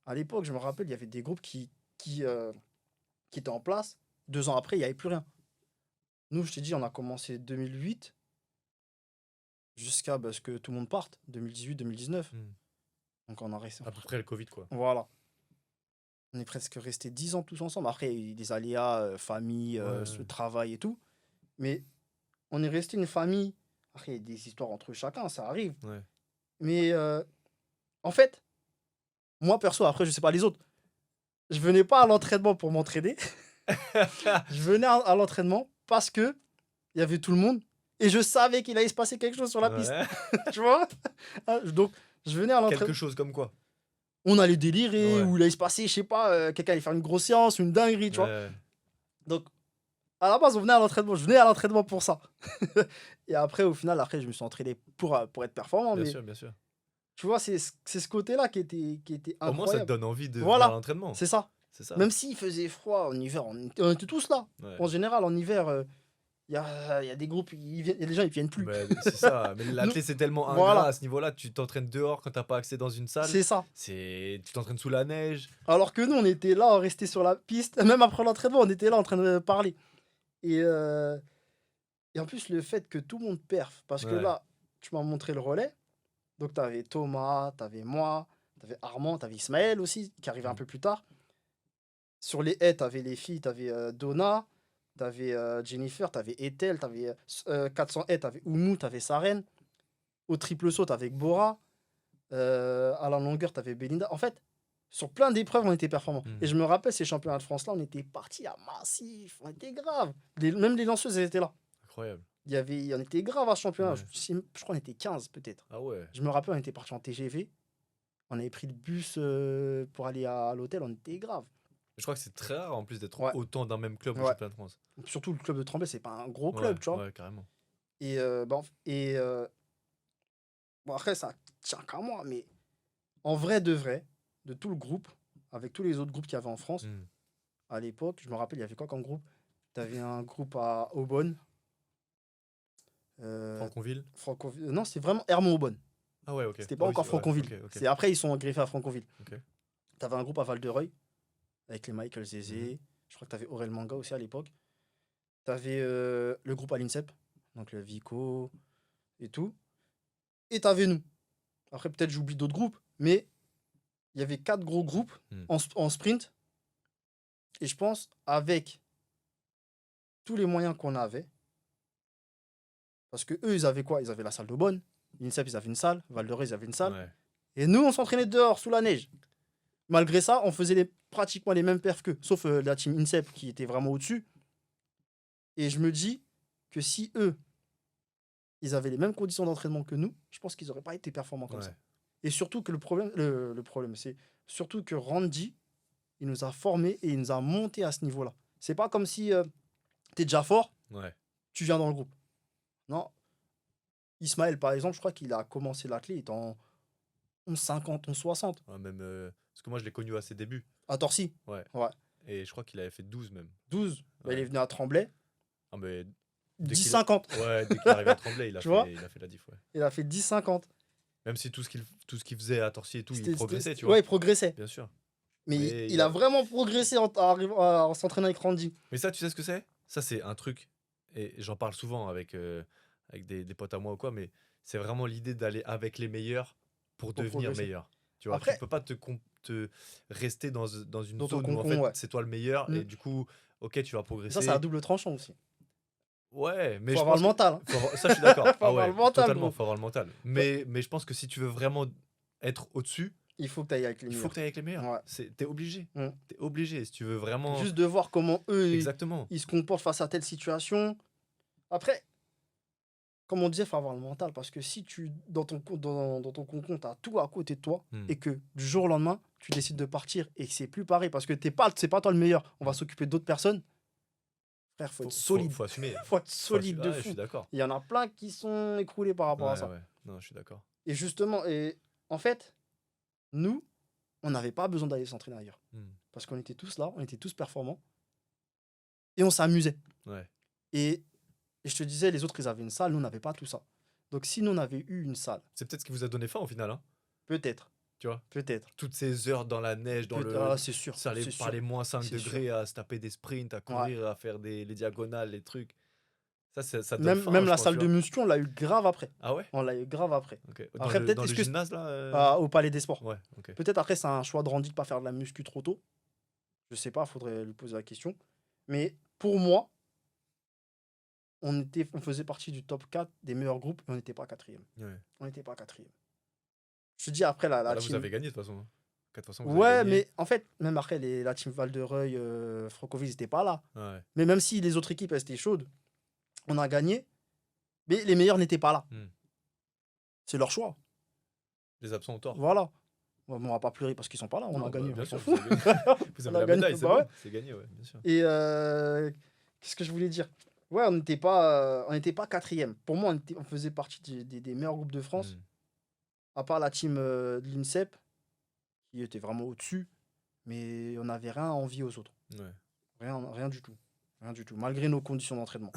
À l'époque, je me rappelle, il y avait des groupes qui étaient en place. 2 ans après, il n'y avait plus rien. Nous, je t'ai dit, on a commencé 2008 jusqu'à ce que tout le monde parte, 2018-2019. Hmm. Donc, on a resté. À peu près le Covid, quoi. Voilà. On est presque restés 10 ans tous ensemble. Après, il y a eu des aléas, famille, Ouais. travail et tout. Mais on est resté une famille. Après, il y a des histoires entre chacun, ça arrive. Ouais. Mais en fait, moi perso, après, je sais pas les autres, je venais pas à l'entraînement pour m'entraîner. Je venais à l'entraînement parce que il y avait tout le monde et je savais qu'il allait se passer quelque chose sur la piste. Ouais. Tu vois? Donc, je venais à Quelque l'entraînement. chose comme quoi? On allait délirer Ouais. ou il allait se passer, je sais pas, quelqu'un allait faire une grosse séance, une dinguerie, tu vois. Ouais. Donc, à la base, on venait à l'entraînement. Je venais à l'entraînement pour ça. Et après, au final, après, je me suis entraîné pour être performant. Bien Mais sûr, bien sûr. tu vois, c'est ce côté-là qui était Au moins, ça te incroyable. donne envie de Voilà. venir à l'entraînement. C'est ça. C'est ça. Même s'il faisait froid en hiver, on était tous là. Ouais. En général, en hiver, il y a des groupes, il y a des gens, ils viennent plus. Bah, c'est ça. Mais l'athlète, c'est tellement ingrat Voilà. à ce niveau-là. Tu t'entraînes dehors quand t'as pas accès dans une salle. C'est ça. Tu t'entraînes sous la neige. Alors que nous, on était là, on restait sur la piste. Même après l'entraînement, on était là en train de parler. Et en plus, le fait que tout le monde perf, parce que Ouais. là, tu m'as montré le relais. Donc, tu avais Thomas, tu avais moi, tu avais Armand, tu avais Ismaël aussi, qui arrivait un peu plus tard. Sur les haies, tu avais les filles, tu avais Donna, tu avais Jennifer, tu avais Ethel, tu avais 400 haies, tu avais Oumou, tu avais Saren. Au triple saut, tu avais Bora. À la longueur, tu avais Belinda. En fait, sur plein d'épreuves, on était performants. Mm. Et je me rappelle, ces championnats de France-là, on était partis à massif, on était grave. Même les lanceuses, elles étaient là. Incroyable. On était grave à ce championnat. Ouais. Je crois qu'on était 15 peut-être. Ah ouais. Je me rappelle, on était partis en TGV. On avait pris le bus pour aller à l'hôtel, on était grave. Je crois que c'est très rare en plus d'être Ouais. autant dans le même club au Ouais. championnat de France. Surtout le club de Tremblay, c'est pas un gros club, Ouais, tu vois. ouais, carrément. Et, bon, après, ça tient qu'à moi, mais en vrai, de tout le groupe, avec tous les autres groupes qu'il y avait en France, Mm. à l'époque, je me rappelle, il y avait quoi comme groupe? T'avais un groupe à Aubonne. Franconville. Non, c'était vraiment Hermont-Aubonne. Ah ouais, ok. C'était pas Ah oui, encore ouais, Franconville. ok, ok. C'est après, ils sont greffés à Franconville. Ok. T'avais un groupe à Val-de-Reuil, avec les Michael Zézé. Mhm. Je crois que t'avais Aurel Manga aussi à l'époque. T'avais le groupe à l'INSEP, donc le Vico et tout. Et t'avais nous. Après, peut-être j'oublie d'autres groupes, mais il y avait 4 gros groupes Mm. en sprint. Et je pense, avec tous les moyens qu'on avait, parce que eux, ils avaient quoi? Ils avaient la salle d'Aubonne. L'INSEP, ils avaient une salle. Val-de-Reuil, ils avaient une salle. Ouais. Et nous, on s'entraînait dehors, sous la neige. Malgré ça, on faisait pratiquement les mêmes perfs qu'eux, sauf la team INSEP qui était vraiment au-dessus. Et je me dis que si eux, ils avaient les mêmes conditions d'entraînement que nous, je pense qu'ils n'auraient pas été performants comme Ouais. ça. Et surtout que le problème, c'est surtout que Randy, il nous a formés et il nous a montés à ce niveau-là. C'est pas comme si tu es déjà fort, Ouais. tu viens dans le groupe. Non. Ismaël, par exemple, je crois qu'il a commencé l'athlète, il était en 11,50, 11,60. Ouais, même, parce que moi, je l'ai connu à ses débuts. À Torcy. Ouais. Ouais. Et je crois qu'il avait fait 12 même. 12. Bah, Ouais. il est venu à Tremblay. Ah, mais dès qu'il- 10,50. Ouais, dès qu'il arrive à Tremblay, il a Tu vois fait la diff. Ouais. Il a fait 10,50. Même si tout ce qu'il faisait à Torcy et tout, il C'était- progressait, c'était- tu vois. Ouais, il progressait. Bien sûr. Mais Mais il a vraiment progressé en s'entraînant avec Randy. Mais ça, tu sais ce que c'est? Ça, c'est un truc, et j'en parle souvent avec des potes à moi ou quoi, mais c'est vraiment l'idée d'aller avec les meilleurs pour devenir progresser. meilleur. Tu vois, Après- tu peux pas te rester dans une Dans ton zone où en cocon, fait ouais. c'est toi le meilleur Mm. et du coup, ok, tu vas progresser. Ça, c'est à double tranchant aussi. Ouais, mais Faut je avoir pense le mental. ça, je suis d'accord. Faut Ah avoir ouais, le mental, totalement, gros. faut avoir le mental. Mais je pense que si tu veux vraiment être au-dessus, Il faut que tu ailles avec les il faut meilleurs. que tu ailles avec les meilleurs. Ouais. T'es obligé. Mm. T'es obligé. Si tu veux vraiment. Juste de voir comment eux, Exactement. ils se comportent face à telle situation. Après, comme on disait, il faut avoir le mental. Parce que si dans dans ton cocon, tu as tout à côté de toi et que du jour au lendemain, tu décides de partir et que c'est plus pareil parce que c'est pas toi le meilleur, on va s'occuper d'autres personnes, frère, faut être solide. Faut assumer. Faut être solide de Ouais, je suis fou. d'accord. Il y en a plein qui sont écroulés par rapport à Ouais, ça. ouais. Non, je suis d'accord. Et justement, en fait, nous, on n'avait pas besoin d'aller s'entraîner ailleurs. Parce qu'on était tous là, on était tous performants et on s'amusait. Ouais. Et je te disais, les autres, ils avaient une salle, nous, on n'avait pas tout ça. Donc, si nous, on avait eu une salle, C'est peut-être ce qui vous a donné faim au final, hein, peut-être, tu vois. peut-être. Toutes ces heures dans la neige, Ah, c'est sûr, ça allait c'est par sûr. les moins 5 C'est degrés à se taper des sprints, à courir, à faire les diagonales, les trucs. Ça donne faim, Même je la pense, salle tu de vois. muscu, on l'a eu grave après. Ah ouais? On l'a eu grave après. Ok. Après, peut-être, Dans le est-ce que gymnase, là au Palais des Sports. Ouais, ok. Peut-être après, c'est un choix de Randy de pas faire de la muscu trop tôt. Je sais pas, faudrait lui poser la question. Mais pour moi, on faisait partie du top 4 des meilleurs groupes et on n'était pas quatrième. Ouais. On n'était pas quatrième. Je te dis, après, la Là, vous team. avez gagné de toute façon. 4%, vous avez Ouais, gagné. mais en fait, même après, la team Val de Reuil, Francovis, ils n'étaient pas là. Ouais. Mais même si les autres équipes, elles étaient chaudes, on a gagné. Mais les meilleurs n'étaient pas là. C'est leur choix. Les absents ont tort. Voilà. Bon, on va pas pleurer parce qu'ils sont pas là. On Non, a gagné. bien on s'en sûr, fout. vous On avez a la gagné, médaille, c'est bah bon. ouais. C'est gagné, ouais, bien sûr. Et qu'est-ce que je voulais dire? Ouais, on n'était pas quatrième. Pour moi, on faisait partie des meilleurs groupes de France, à part la team de l'INSEP, qui était vraiment au-dessus, mais on n'avait rien à envier aux autres. Ouais. Rien du tout. Rien du tout, malgré nos conditions d'entraînement.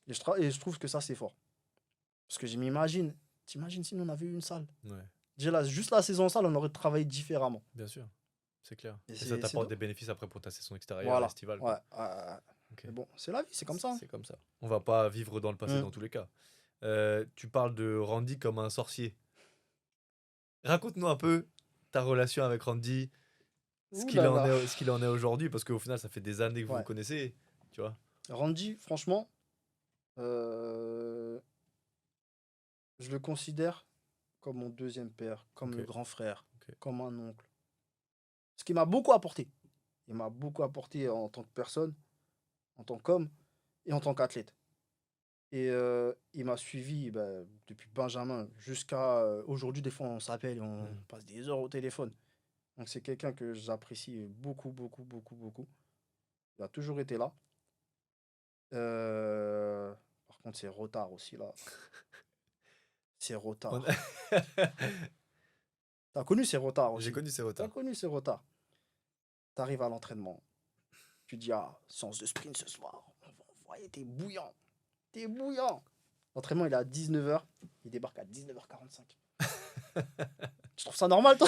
Et je trouve que ça, c'est fort. Parce que t'imagines si nous, on avait eu une salle. Ouais. Déjà, juste la saison en salle, on aurait travaillé différemment. Bien sûr, c'est clair. Et Et c'est- ça c'est t'apporte do- des bénéfices après pour ta saison extérieure, Voilà. estivale. Ouais, quoi. Ok. mais bon, c'est la vie, c'est comme ça. C'est comme ça. On va pas vivre dans le passé dans tous les cas. Tu parles de Randy comme un sorcier. Raconte-nous un peu ta relation avec Randy, ce Ouh qu'il là en là. est, ce qu'il en est aujourd'hui, parce qu'au final, ça fait des années que vous Ouais. vous connaissez, tu vois. Randy, franchement, je le considère comme mon deuxième père, comme Ok. le grand frère, Ok. comme un oncle. Ce qui m'a beaucoup apporté. Il m'a beaucoup apporté en tant que personne, en tant qu'homme et en tant qu'athlète. Et il m'a suivi depuis Benjamin jusqu'à aujourd'hui. Des fois, on s'appelle et on passe des heures au téléphone. Donc, c'est quelqu'un que j'apprécie beaucoup, beaucoup, beaucoup, beaucoup. Il a toujours été là. Par contre, c'est retard aussi, là. C'est retard. On- T'as connu ces retards aussi. J'ai connu ces T'as retards. connu ces retards. T'arrives à l'entraînement. Tu dis, ah, séance de sprint ce soir. On va envoyer, t'es bouillant. T'es bouillant. L'entraînement, il est à 19h. Il débarque à 19h45. Tu trouves ça normal, toi?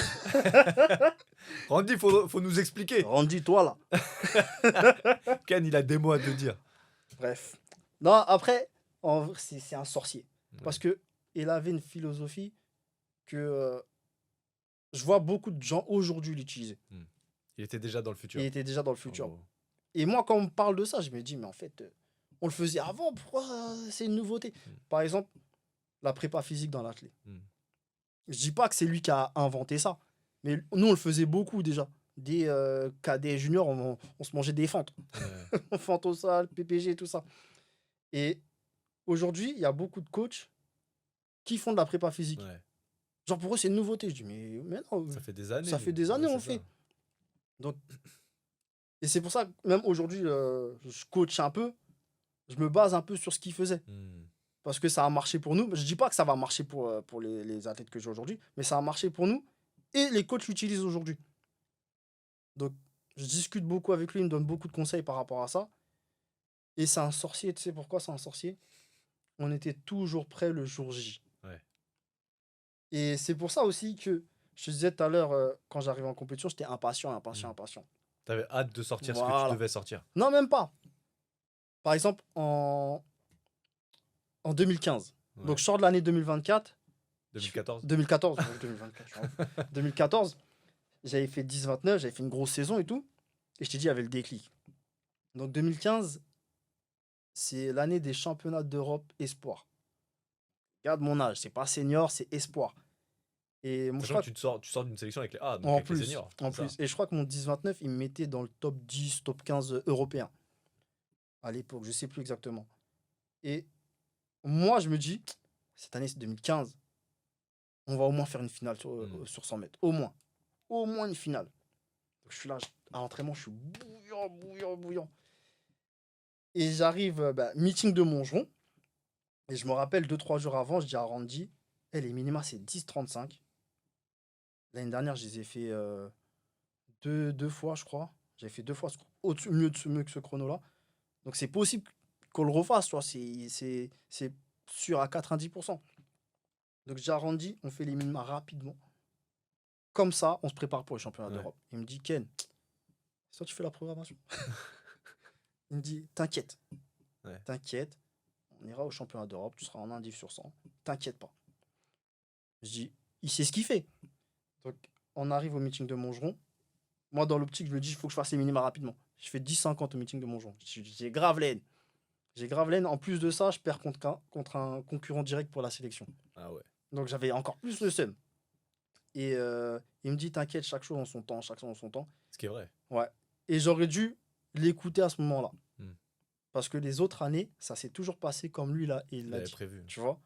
Randy, faut nous expliquer. Randy-toi, là. Ken, il a des mots à te dire. Bref. Non, après, en vrai, c'est un sorcier. Ouais. Parce que il avait une philosophie que je vois beaucoup de gens aujourd'hui l'utiliser. Il était déjà dans le futur. Il était déjà dans le futur. Oh. Et moi, quand on me parle de ça, je me dis, mais en fait, on le faisait avant, pourquoi c'est une nouveauté? Par exemple, la prépa physique dans l'athlète. Je dis pas que c'est lui qui a inventé ça, mais nous, on le faisait beaucoup déjà. Des cadets juniors, on se mangeait des fentes. Ouais. Fentes au sol, PPG, tout ça. Et aujourd'hui, il y a beaucoup de coachs qui font de la prépa physique. Ouais. Genre, pour eux, c'est une nouveauté. Je dis, mais non, Ça fait des années. ça fait des années, Ouais, on c'est fait. ça. Donc, et c'est pour ça que même aujourd'hui, je coach un peu, je me base un peu sur ce qu'ils faisaient. Parce que ça a marché pour nous. Je dis pas que ça va marcher pour les athlètes que j'ai aujourd'hui, mais ça a marché pour nous et les coachs l'utilisent aujourd'hui. Donc, je discute beaucoup avec lui, il me donne beaucoup de conseils par rapport à ça. Et c'est un sorcier, tu sais pourquoi c'est un sorcier? On était toujours prêts le jour J. Ouais. Et c'est pour ça aussi que, je te disais tout à l'heure, quand j'arrivais en compétition, j'étais impatient. T'avais hâte de sortir ce que Voilà. tu devais sortir. Non, même pas. Par exemple, en 2015. Ouais. Donc, je sors de l'année 2024. 2014. 2014. 2014, j'avais fait 10-29, j'avais fait une grosse saison et tout. Et je t'ai dit, il y avait le déclic. Donc, 2015, c'est l'année des championnats d'Europe espoir. Regarde mon âge, c'est pas senior, c'est espoir. Et moi, je Sachant crois que tu sors d'une sélection avec les A, donc en avec les plus, seniors. en c'est ça. plus. Et je crois que mon 10-29, il me mettait dans le top 10, top 15 européen. À l'époque, je sais plus exactement. Et Moi, je me dis, cette année, c'est 2015, on va au moins faire une finale sur 100 mètres. Au moins. Au moins une finale. Donc, je suis là, à l'entraînement, je suis bouillant, bouillant, bouillant. Et j'arrive, meeting de Montgeron. Et je me rappelle, 2-3 jours avant, je dis à Randy, les minima, c'est 10,35. L'année dernière, je les ai fait deux fois, je crois. J'avais fait 2 fois mieux que ce chrono-là. Donc, c'est possible qu'on le refasse, tu vois. C'est sûr à 90%. Donc, j'ai arrondi, on fait les minima rapidement. Comme ça, on se prépare pour les championnats Ouais. d'Europe. Il me dit, Ken, c'est toi, tu fais la programmation. Il me dit, t'inquiète. Ouais. T'inquiète. On ira au championnat d'Europe. Tu seras en indiv sur 100. T'inquiète pas. Je dis, il sait ce qu'il fait. Donc, on arrive au meeting de Montgeron. Moi, dans l'optique, je me dis, il faut que je fasse les minima rapidement. Je fais 10,50 au meeting de Montgeron. J'ai grave laine. J'ai grave laine. En plus de ça, je perds contre un concurrent direct pour la sélection. Ah ouais. Donc, j'avais encore plus le seum. Et il me dit, t'inquiète, chaque chose en son temps, chaque chose en son temps. Ce qui est vrai. Ouais. Et j'aurais dû l'écouter à ce moment-là. Hmm. Parce que les autres années, ça s'est toujours passé comme lui, là, et il Il l'a avait dit. prévu. Tu vois.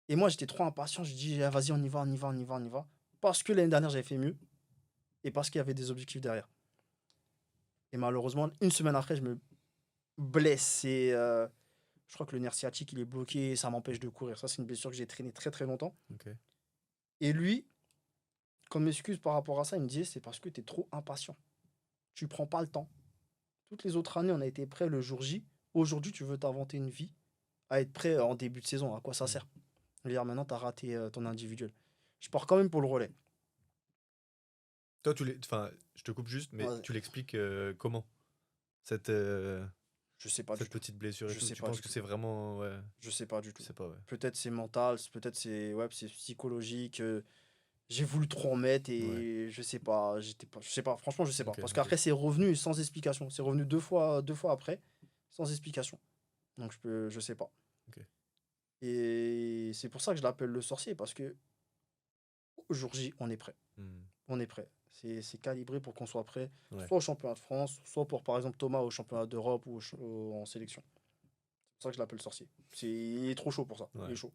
Et moi, j'étais trop impatient. Je dis, ah, vas-y, on y va, on y va, on y va, on y va. Parce que l'année dernière, j'avais fait mieux. Et parce qu'il y avait des objectifs derrière. Et malheureusement, une semaine après, je me blesse. Et je crois que le nerf sciatique, il est bloqué. Et ça m'empêche de courir. Ça, c'est une blessure que j'ai traînée très, très longtemps. Ok. Et lui, comme excuse par rapport à ça, il me disait, c'est parce que tu es trop impatient. Tu prends pas le temps. Toutes les autres années, on a été prêts le jour J. Aujourd'hui, tu veux t'inventer une vie à être prêt en début de saison. À quoi ça sert? Dire maintenant, tu as raté ton individuel. Je pars quand même pour le relais. Toi, enfin, je te coupe juste, mais Ouais. tu l'expliques comment cette, Je sais pas du cette tout. petite blessure et Je tout. sais Tu pas penses du que tout. c'est vraiment. Ouais, Je sais pas du je tout. sais pas, ouais. Peut-être c'est mental, peut-être c'est psychologique. J'ai voulu trop en mettre Ouais. et je sais pas. Je sais pas. Franchement, je sais pas. Ok, Parce ok. qu'après, c'est revenu sans explication. C'est revenu deux fois après, sans explication. Donc je sais pas. Ok. Et c'est pour ça que je l'appelle le sorcier parce que au jour J, on est prêt. Hmm. On est prêt. C'est calibré pour qu'on soit prêt, Ouais. soit au championnat de France, soit pour par exemple Thomas au championnat d'Europe ou en sélection. C'est pour ça que je l'appelle sorcier. Il est trop chaud pour ça. Il Ouais. est chaud.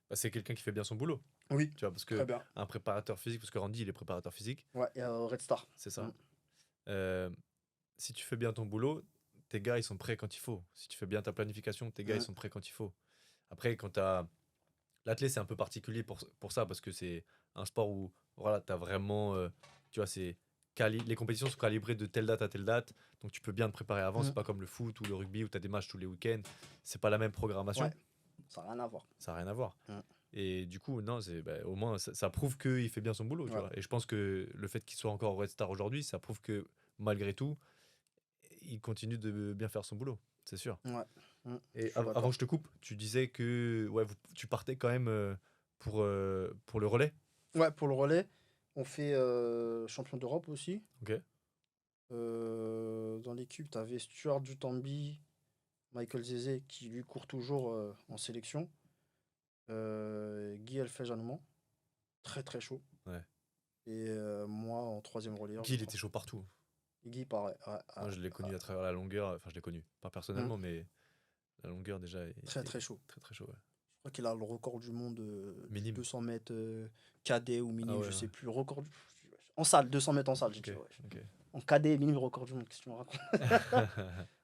Bah, c'est quelqu'un qui fait bien son boulot. Oui, Tu vois, parce très que bien. un préparateur physique, parce que Randy, il est préparateur physique, Ouais, et Red Star. c'est ça. Mm. Euh, si tu fais bien ton boulot, tes gars, ils sont prêts quand il faut. Si tu fais bien ta planification, tes gars, ils sont prêts quand il faut. Après, quand tu as. L'athlète, c'est un peu particulier pour ça, parce que c'est un sport où voilà, tu as vraiment. Tu vois, les compétitions sont calibrées de telle date à telle date, donc tu peux bien te préparer avant. Mm. C'est pas comme le foot ou le rugby où tu as des matchs tous les week-ends. C'est pas la même programmation. Ouais, ça n'a rien à voir. Ça n'a rien à voir. Mm. Et du coup, non, au moins, ça prouve qu'il fait bien son boulot. Tu Ouais. vois. Et je pense que le fait qu'il soit encore au Red Star aujourd'hui, ça prouve que malgré tout, il continue de bien faire son boulot. C'est sûr. Ouais. Mm. Je Et suis d'accord. avant que je te coupe, tu disais que ouais, tu partais quand même pour le relais. Ouais, pour le relais, on fait champion d'Europe aussi. Ok. Dans l'équipe, tu avais Stuart Dutambi, Michael Zezé qui lui court toujours en sélection. Guy Elfej-Allemand, très très chaud. Ouais. Et moi en troisième relayeur. Guy, il était chaud partout. Guy, pareil. Ouais, Moi, je l'ai connu à travers la longueur. Enfin, je l'ai connu. Pas personnellement, mais la longueur déjà très était très chaud. très très chaud. Ouais. Je crois qu'il a le record du monde du Minime. 200 mètres cadet ou minime, Ah ouais, je ouais. sais plus. Record en salle, 200 mètres en salle, j'ai Ok. dit. Ouais. Ok. En cadet, minime record du monde, qu'est-ce que tu me racontes?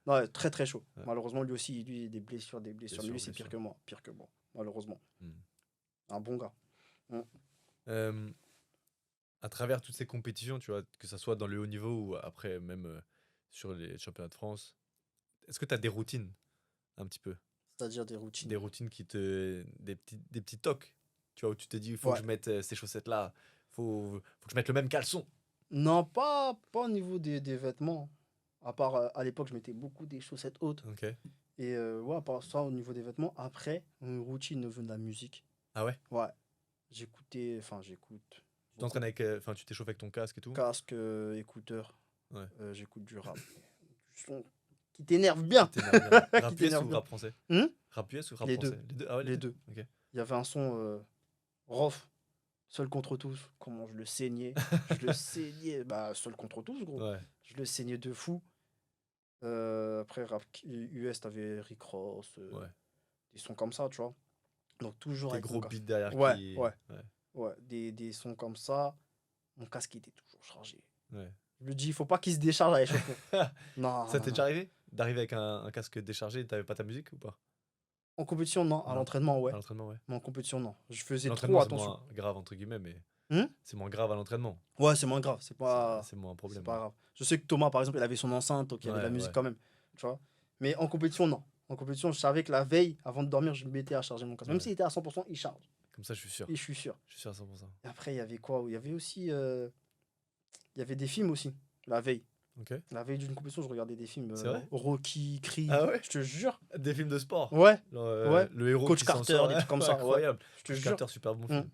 Non, ouais, très très chaud. Ouais. Malheureusement, lui aussi, lui, des blessures. Mais Blessure, lui, c'est pire blessure. que moi. Pire que moi, malheureusement. Hmm. Un bon gars. À travers toutes ces compétitions, tu vois, que ce soit dans le haut niveau ou après même sur les championnats de France, est-ce que tu as des routines un petit peu? C'est-à-dire des routines. Des routines des petits tocs, tu vois, où tu te dis, il faut que Ouais. je mette ces chaussettes-là, faut que je mette le même caleçon. Non, pas au niveau des vêtements. À part, à l'époque, je mettais beaucoup des chaussettes hautes. Ok. Et ouais, à part ça, au niveau des vêtements. Après, une routine au niveau de la musique. Ah ouais? Ouais. J'écoute. Tu t'entraînes avec, enfin, tu t'échauffes avec ton casque et tout? Casque, écouteur. Ouais. J'écoute du rap. Du son qui t'énerve bien. T'énerves bien. Qui Rap US t'énerve ou bien. rap français? Rap US ou rap Les français? deux. Les deux. Ah ouais, Les deux. Ok. Il y avait un son Rof, Seul contre tous. Comment je le saignais. Je le saignais. Bah, Seul contre tous, gros. Ouais. Je le saignais de fou. Après, rap US, t'avais Rick Ross. Ouais. des sons comme ça, tu vois. Donc toujours Des avec mon gros casque. beats derrière Ouais, qui. ouais, Ouais. ouais, des sons comme ça. Mon casque était toujours chargé. Ouais. Je me dis, il faut pas qu'il se décharge à l'échauffement. Non, Ça non, t'est déjà non. arrivé d'arriver avec un casque déchargé et t'avais pas ta musique ou pas? En compétition, non. À Non. l'entraînement, À ouais. l'entraînement, ouais. Mais en compétition, non. Je faisais L'entraînement, trop c'est attention. moins grave, entre guillemets, mais Hmm. c'est moins grave à l'entraînement. Ouais, c'est moins grave. C'est moins un C'est problème. pas Ouais, grave. Je sais que Thomas, par exemple, il avait son enceinte, donc il y avait de la ouais. musique Ouais. quand même. Tu vois. Mais en compétition, non. En compétition, je savais que la veille, avant de dormir, je me mettais à charger mon casque. Même Ouais. s'il était à 100%, il charge. Comme ça, je suis sûr. Et je suis sûr. Je suis sûr à 100%. Et après, il y avait quoi? Il y avait aussi. Il y avait des films aussi, la veille. Ok. La veille d'une compétition, je regardais des films. C'est vrai? Rocky, Creed. Ah ouais? Je te jure. Des films de sport. Ouais. Genre, Ouais. le héros Coach qui s'en Carter, sort. des trucs comme ça. Ouais. Incroyable. Je te Coach jure. Carter, super bon Hmm. film.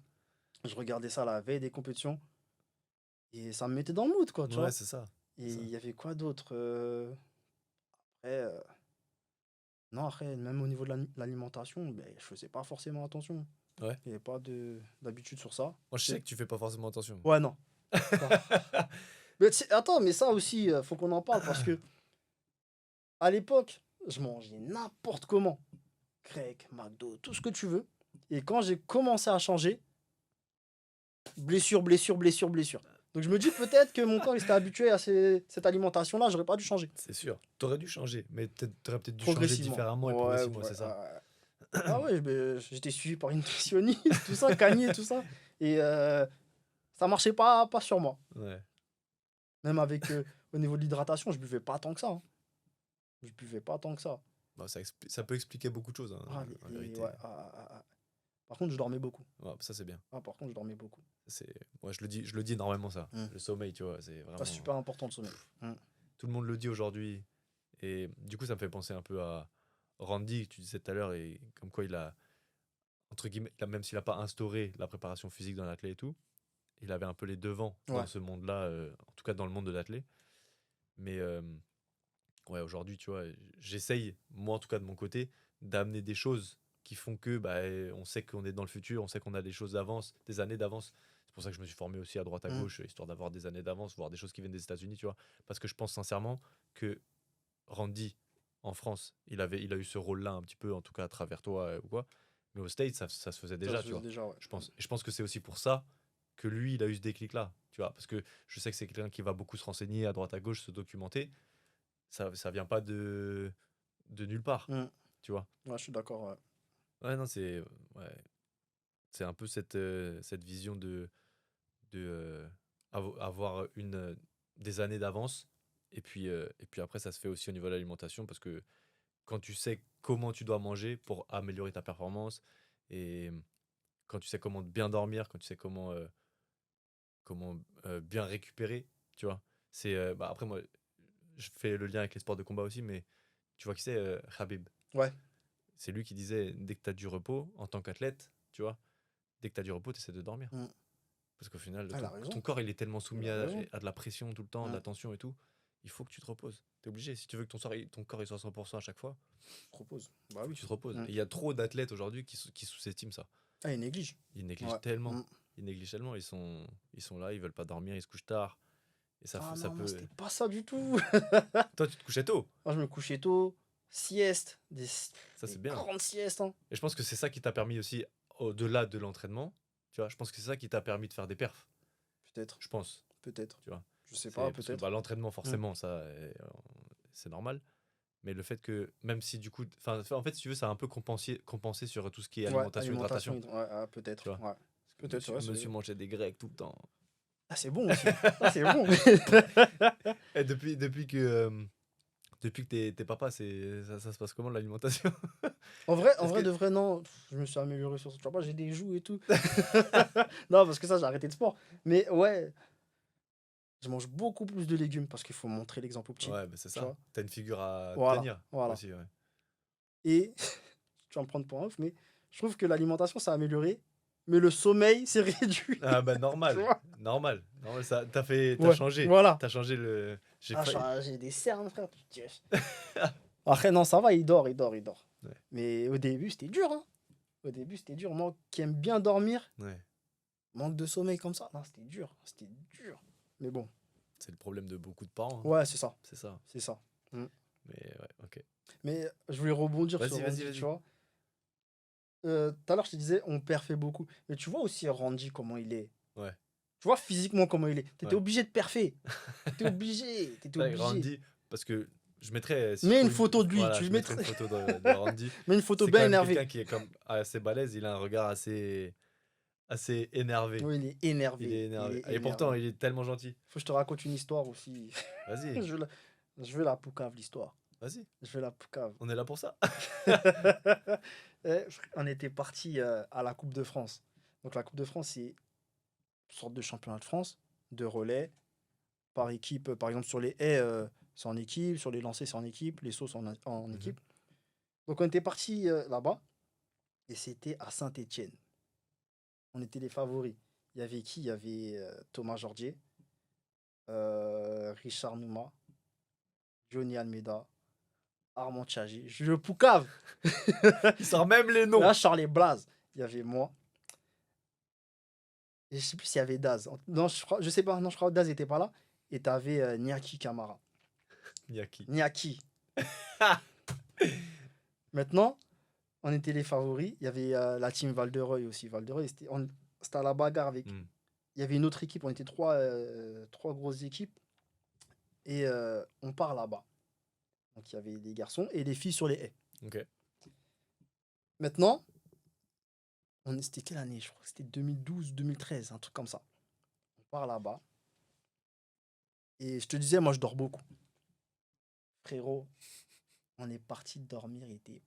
Je regardais ça la veille des compétitions. Et ça me mettait dans le mood, quoi, tu vois. Ouais, c'est ça. Et ça. il y avait quoi d'autre Après, non, après, même au niveau de l'alimentation, ben, je faisais pas forcément attention. Ouais. Il n'y avait pas d'habitude sur ça. Moi, je sais que tu fais pas forcément attention. Ouais, non. Mais attends, mais ça aussi, faut qu'on en parle parce que à l'époque, je mangeais n'importe comment. Grec, McDo, tout ce que tu veux. Et quand j'ai commencé à changer, blessure, blessure, blessure, blessure. Donc je me dis peut-être que mon corps il s'était habitué à cette alimentation-là, j'aurais pas dû changer. C'est sûr. T'aurais dû changer, mais t'aurais peut-être dû changer Progressivement. différemment et Ouais, progressivement, ouais, c'est ça. Ah ouais, j'étais suivi par une nutritionniste, tout ça, Kanye, tout ça. Et ça marchait pas sur moi. Ouais. Même avec au niveau de l'hydratation, je buvais pas tant que ça. Hein. Je buvais pas tant que ça. Bah, ça peut expliquer beaucoup de choses, hein, Ah, en vérité. ouais, Par contre, je dormais beaucoup. Ouais, ça, c'est bien. Ah, par contre, je dormais beaucoup. Moi, je le dis énormément, ça. Mm. Le sommeil, tu vois, c'est C'est vraiment. super important le sommeil. Tout le monde le dit aujourd'hui. Et du coup, ça me fait penser un peu à Randy, que tu disais tout à l'heure, et comme quoi il a, entre guillemets, même s'il n'a pas instauré la préparation physique dans l'athlète et tout, il avait un peu les devants dans Ouais. ce monde-là, en tout cas dans le monde de l'athlète. Mais ouais, aujourd'hui, tu vois, j'essaye, moi en tout cas de mon côté, d'amener des choses qui font que bah, on sait qu'on est dans le futur, on sait qu'on a des choses d'avance, des années d'avance. C'est pour ça que je me suis formé aussi à droite à gauche, histoire d'avoir des années d'avance, voir des choses qui viennent des États-Unis, tu vois. Parce que je pense sincèrement que Randy, en France, il a eu ce rôle-là un petit peu, en tout cas à travers toi ou quoi. Mais au States, ça se faisait déjà, tu vois. Déjà, ouais. Je pense. Et je pense que c'est aussi pour ça que lui, il a eu ce déclic-là, tu vois. Parce que je sais que c'est quelqu'un qui va beaucoup se renseigner à droite à gauche, se documenter. Ça vient pas de nulle part, tu vois. Ouais, je suis d'accord, ouais. Ouais, non, c'est un peu cette vision de avoir des années d'avance. Et puis après, ça se fait aussi au niveau de l'alimentation parce que quand tu sais comment tu dois manger pour améliorer ta performance et quand tu sais comment bien dormir, quand tu sais comment bien récupérer, tu vois. Bah après, moi, je fais le lien avec les sports de combat aussi, mais tu vois qui c'est, Khabib. Ouais. C'est lui qui disait, dès que tu as du repos, en tant qu'athlète, tu vois, dès que tu as du repos, tu essaies de dormir. Parce qu'au final, Ah, il a raison. ton corps, il est tellement soumis Il a raison. à de la pression tout le temps, de la tension et tout. Il faut que tu te reposes. Tu es obligé. Si tu veux que ton corps il soit à 100% à chaque fois, Je propose. Bah faut oui. que tu te reposes. Et il y a trop d'athlètes aujourd'hui qui sous-estiment ça. Ah, il néglige. Ils négligent Ouais. tellement. Ils négligent tellement. Ils sont là, ils veulent pas dormir, ils se couchent tard. Et ça, Ah ça non, peut. moi, c'était pas ça du tout. Toi, tu te couchais tôt. Moi, je me couchais tôt, sieste, Ça, c'est des bien. grandes siestes. Hein. Et je pense que c'est ça qui t'a permis aussi, au-delà de l'entraînement, tu vois, je pense que c'est ça qui t'a permis de faire des perfs. Peut-être. Je pense. Peut-être. Tu vois. Je sais C'est pas, parce que, peut-être. bah, l'entraînement, forcément, ça, c'est normal. Mais le fait que, même si du coup, en fait, si tu veux, ça a un peu compensé sur tout ce qui est alimentation, hydratation. Ouais, peut-être. Tu vois. Ouais. Parce que Peut-être, ouais, monsieur mangeait des grecs tout le temps. Ah, c'est bon aussi. Ah, c'est bon. Et depuis que t'es papa, ça se passe comment l'alimentation? En vrai, Est-ce que- de vrai, non. Je me suis amélioré sur ce. Tu vois pas, j'ai des joues et tout. Non, parce que ça, j'ai arrêté de sport. Mais ouais, je mange beaucoup plus de légumes parce qu'il faut montrer l'exemple au petit. Ouais, bah c'est tu ça. vois. T'as une figure à Voilà, tenir voilà. aussi, ouais. Et tu vas me prendre pour un ouf, mais je trouve que l'alimentation, ça a amélioré. Mais le sommeil, c'est réduit. Ah bah normal, Tu vois. normal, ça, t'as Ouais, changé, voilà. t'as changé le. J'ai Ah, failli- j'ai des cernes, frère. Après, non, ça va, il dort. Ouais. Mais au début, c'était dur. Hein. Au début, c'était dur. Moi qui aime bien dormir, Ouais, manque de sommeil comme ça. Non, c'était dur. Mais bon, c'est le problème de beaucoup de parents, hein. ouais, c'est ça. C'est ça. C'est ça. Mais ouais, ok. Mais je voulais rebondir Vas-y, sur vas-y, Randy, vas-y. tu vois. tout à l'heure, je te disais, on perfait beaucoup. Mais tu vois aussi Randy, comment il est. Ouais. Tu vois physiquement comment il est. T'étais Ouais. obligé de perfer. T'étais obligé. T'étais Ouais, obligé. Randy, parce que je mettrais. Si je Mets une trouve photo de lui. voilà, Tu je mettrais une mettrais... photo de Randy. Mets une photo C'est quand bien même énervée. quelqu'un qui est comme assez balèze. Il a un regard assez énervé. Oui, il est énervé. Il est énervé. Il est Et pourtant, énervé. il est tellement gentil. Faut que je te raconte une histoire aussi. Vas-y, Je veux la poucave, l'histoire. vas-y. Je veux la poucave. On est là pour ça. On était parti à la Coupe de France. Donc la Coupe de France, c'est une sorte de championnat de France, de relais, par équipe. Par exemple, sur les haies, c'est en équipe, sur les lancers, c'est en équipe, les sauts, c'est en Mhm. équipe. Donc on était parti là-bas, et c'était à Saint-Étienne. On était les favoris. Il y avait qui? Il y avait Thomas Jordier, Richard Nouma, Johnny Almeida, Armand Tchagi. Je poucave. Il sort même les noms. Là, Charles Blaze. Il y avait moi. Et je sais plus s'il y avait Daz. Non, je sais pas. Non, je crois que Daz n'était pas là. Et tu avais Niaki Kamara. Yaki. Niaki. Maintenant, on était les favoris. Il y avait la team Val-de-Reuil aussi. Val-de-Reuil, c'était à la bagarre avec. Mm. Il y avait une autre équipe. On était trois grosses équipes. Et on part là-bas. Donc, il y avait des garçons et des filles sur les haies. Ok. Maintenant, c'était quelle année? Je crois que c'était 2012, 2013, un truc comme ça. On part là-bas. Et je te disais, moi, je dors beaucoup. Frérot, on est parti dormir, il était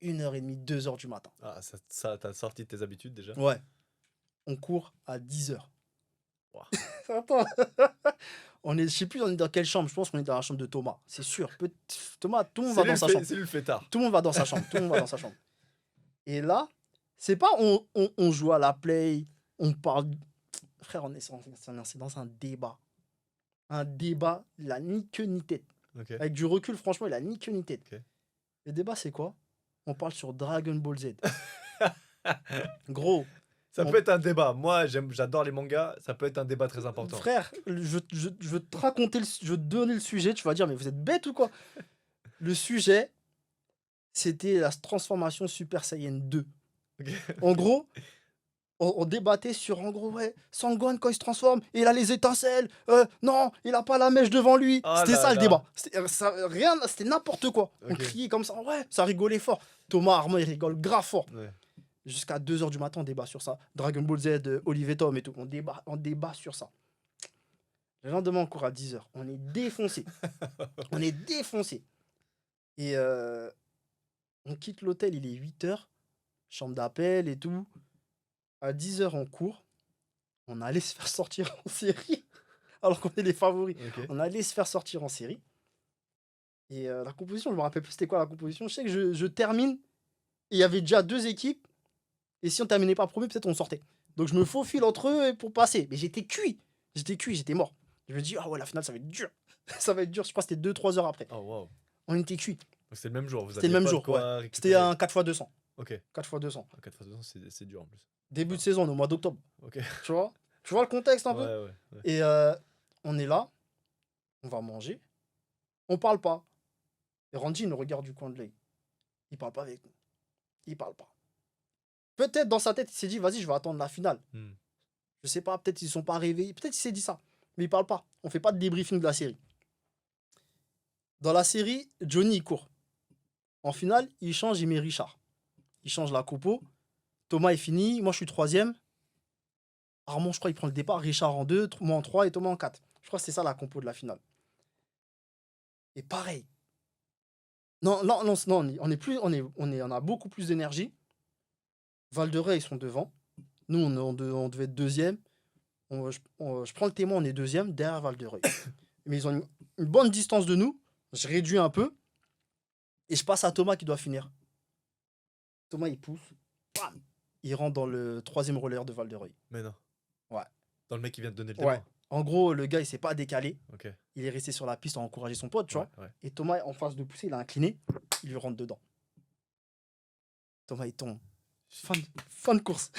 1h30, 2h du matin. Ah, ça t'as sorti de tes habitudes déjà. Ouais. On court à 10h. Ouah. Attends. Je sais plus, on est dans quelle chambre. Je pense qu'on est dans la chambre de Thomas. C'est sûr. Thomas, tout le monde va dans sa chambre. C'est lui le fêtard. Tout le monde va dans sa chambre. Tout le monde va dans sa chambre. Et là, c'est pas on joue à la play, on parle. Frère, on est dans un débat. Un débat, il a ni queue ni tête. Ok. Avec du recul, franchement, il a ni queue ni tête. Ok. Le débat, c'est quoi? On parle sur Dragon Ball Z. Gros, Ça On- peut être un débat. Moi, j'adore les mangas. Ça peut être un débat très important. frère, je veux te raconter, je veux te donner le sujet. Tu vas dire, mais vous êtes bête ou quoi? Le sujet, c'était la transformation Super Saiyan 2. Ok. En gros, on débattait sur, en gros, ouais, Sangohan, quand il se transforme, il a les étincelles. Non, il a pas la mèche devant lui. Oh C'était là ça le là. débat. C'était n'importe quoi. On Ok. criait comme ça, ouais, ça rigolait fort. Thomas Armand, il rigole grave fort. Ouais. Jusqu'à 2h du matin, on débat sur ça. Dragon Ball Z, Olivier Tom et tout. On débat sur ça. Le lendemain, on court à 10h. On est défoncé. On est défoncé. Et on quitte l'hôtel, il est 8h. Chambre d'appel et tout. À 10h, on court. On allait se faire sortir en série. Alors qu'on est les favoris. Ok. On allait se faire sortir en série. Et la composition, je me rappelle plus c'était quoi la composition. Je sais que je termine. Et il y avait déjà 2 équipes. Et si on terminait pas premier, peut-être on sortait. Donc je me faufile entre eux pour passer. Mais j'étais cuit. J'étais mort. Je me dis, ah ouais, la finale, ça va être dur. Ça va être dur. Je crois que c'était 2-3 heures après. Oh wow. On était cuit. Donc c'est le même jour. Vous C'était le aviez même pas de jour, quoi ouais. récupérer. C'était un 4x200. Ok. 4x200. 4x200, c'est dur en plus. Début de saison, on est au mois d'octobre. Ok. Tu vois? Tu vois le contexte un peu? Ouais. Et on est là. On va manger. On parle pas. Et Randy, il nous regarde du coin de l'œil. Il parle pas avec nous. Il parle pas. Peut-être dans sa tête, il s'est dit, vas-y, je vais attendre la finale. Hmm. Je sais pas, peut-être ils sont pas réveillés. Peut-être il s'est dit ça. Mais il parle pas. On fait pas de débriefing de la série. Dans la série, Johnny, il court. En finale, il change, il met Richard. Il change la compo. Thomas est fini. Moi, je suis 3e. Armand, je crois, il prend le départ. Richard en 2, moi en 3 et Thomas en 4. Je crois que c'est ça la compo de la finale. Et pareil. Non, on a beaucoup plus d'énergie. Val-de-Reuil, ils sont devant. Nous, on devait être 2e. Je prends le témoin, on est 2e derrière Val-de-Reuil. Mais ils ont une bonne distance de nous. Je réduis un peu. Et je passe à Thomas qui doit finir. Thomas, il pousse. Bam, il rentre dans le 3e relayeur de Val-de-Reuil. Mais non. Ouais. Dans le mec qui vient de donner le Ouais. débat. En gros, le gars, il s'est pas décalé. Ok. Il est resté sur la piste à encourager son pote, tu vois. Ouais. Et Thomas, en face de pousser, il a incliné. Il lui rentre dedans. Thomas, il tombe. Fin de course.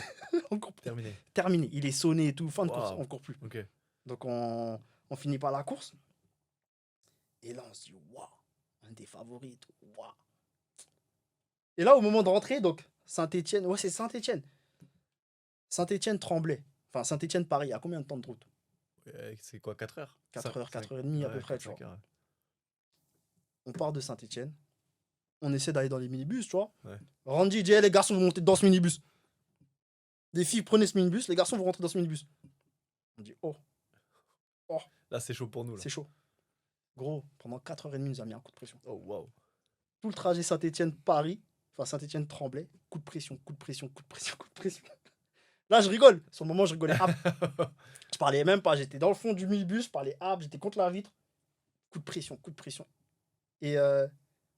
On court plus. Terminé. Terminé. Il est sonné et tout. Fin de Wow. course. On court plus. Ok. Donc, on finit par la course. Et là, on se dit, waouh, un des favoris et tout. Waouh. Et là, au moment de rentrer, donc, Saint-Étienne. Ouais, c'est Saint-Étienne. Saint-Étienne-Tremblay. Enfin, Saint-Étienne-Paris. Il y a combien de temps de route? C'est quoi, 4 heures? 4 heures, 4 heures et demie à peu près, tu vois. 5 heures. On part de Saint-Étienne. On essaie d'aller dans les minibus, tu vois. Ouais. Randy dit, les garçons, vous montez dans ce minibus. Les filles, prenez ce minibus. Les garçons, vous rentrez dans ce minibus. On dit, oh, Là, c'est chaud pour nous. Là. c'est chaud. Gros, pendant 4h30, il nous a mis un coup de pression. Oh, waouh. Tout le trajet Saint-Étienne-Paris, enfin Saint-Étienne-Tremblay, coup de pression, coup de pression, coup de pression, coup de pression. Là, je rigole. Sur le moment, je rigolais. Je parlais même pas. J'étais dans le fond du minibus, je parlais j'étais contre la vitre. Coup de pression, coup de pression. Et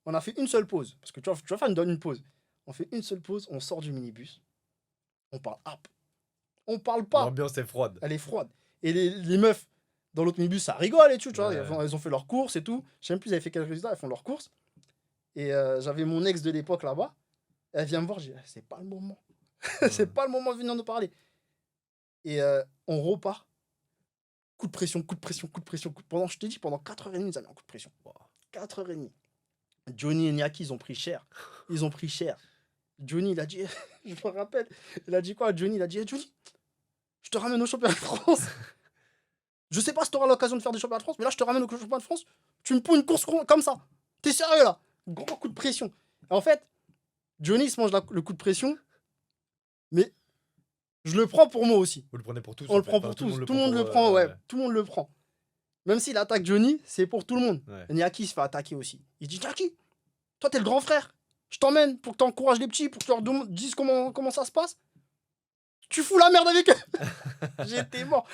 on a fait une seule pause. Parce que tu vas faire une pause. On fait une seule pause, on sort du minibus. On parle On parle pas. L'ambiance est froide. Elle est froide. Et les meufs dans l'autre minibus, ça rigole et tout. Tu vois, Ouais. elles ont fait leurs courses et tout. Je sais même plus, ils avaient fait quel résultat. Elles font leurs courses. Et j'avais mon ex de l'époque là-bas. Elle vient me voir. Je dis, c'est pas le moment. C'est pas le moment de venir nous parler. Et on repart. Coup de pression, coup de pression, coup de pression. Pendant, je te dis, pendant 4h30, ils avaient un coup de pression. 4h30. Johnny et Niaki, ils ont pris cher. Ils ont pris cher. Johnny, il a dit, je me rappelle, il a dit quoi? Johnny, il a dit, hey, Johnny, je te ramène au championnat de France. Je sais pas si tu auras l'occasion de faire des championnats de France, mais là, je te ramène au championnat de France. Tu me poses une course comme ça. T'es sérieux là? Gros coup de pression. Et en fait, Johnny il se mange le coup de pression, mais je le prends pour moi aussi. Vous le prenez pour tous. On le prend pour tous. Tout le monde le prend, ouais. Tout le monde le prend. Même s'il attaque Johnny, c'est pour tout le monde. Ouais. Et Niaki se fait attaquer aussi. Il dit, Niaki, toi, t'es le grand frère. Je t'emmène pour que t'encourages les petits, pour que tu leur dises comment ça se passe. Tu fous la merde avec eux. J'étais mort.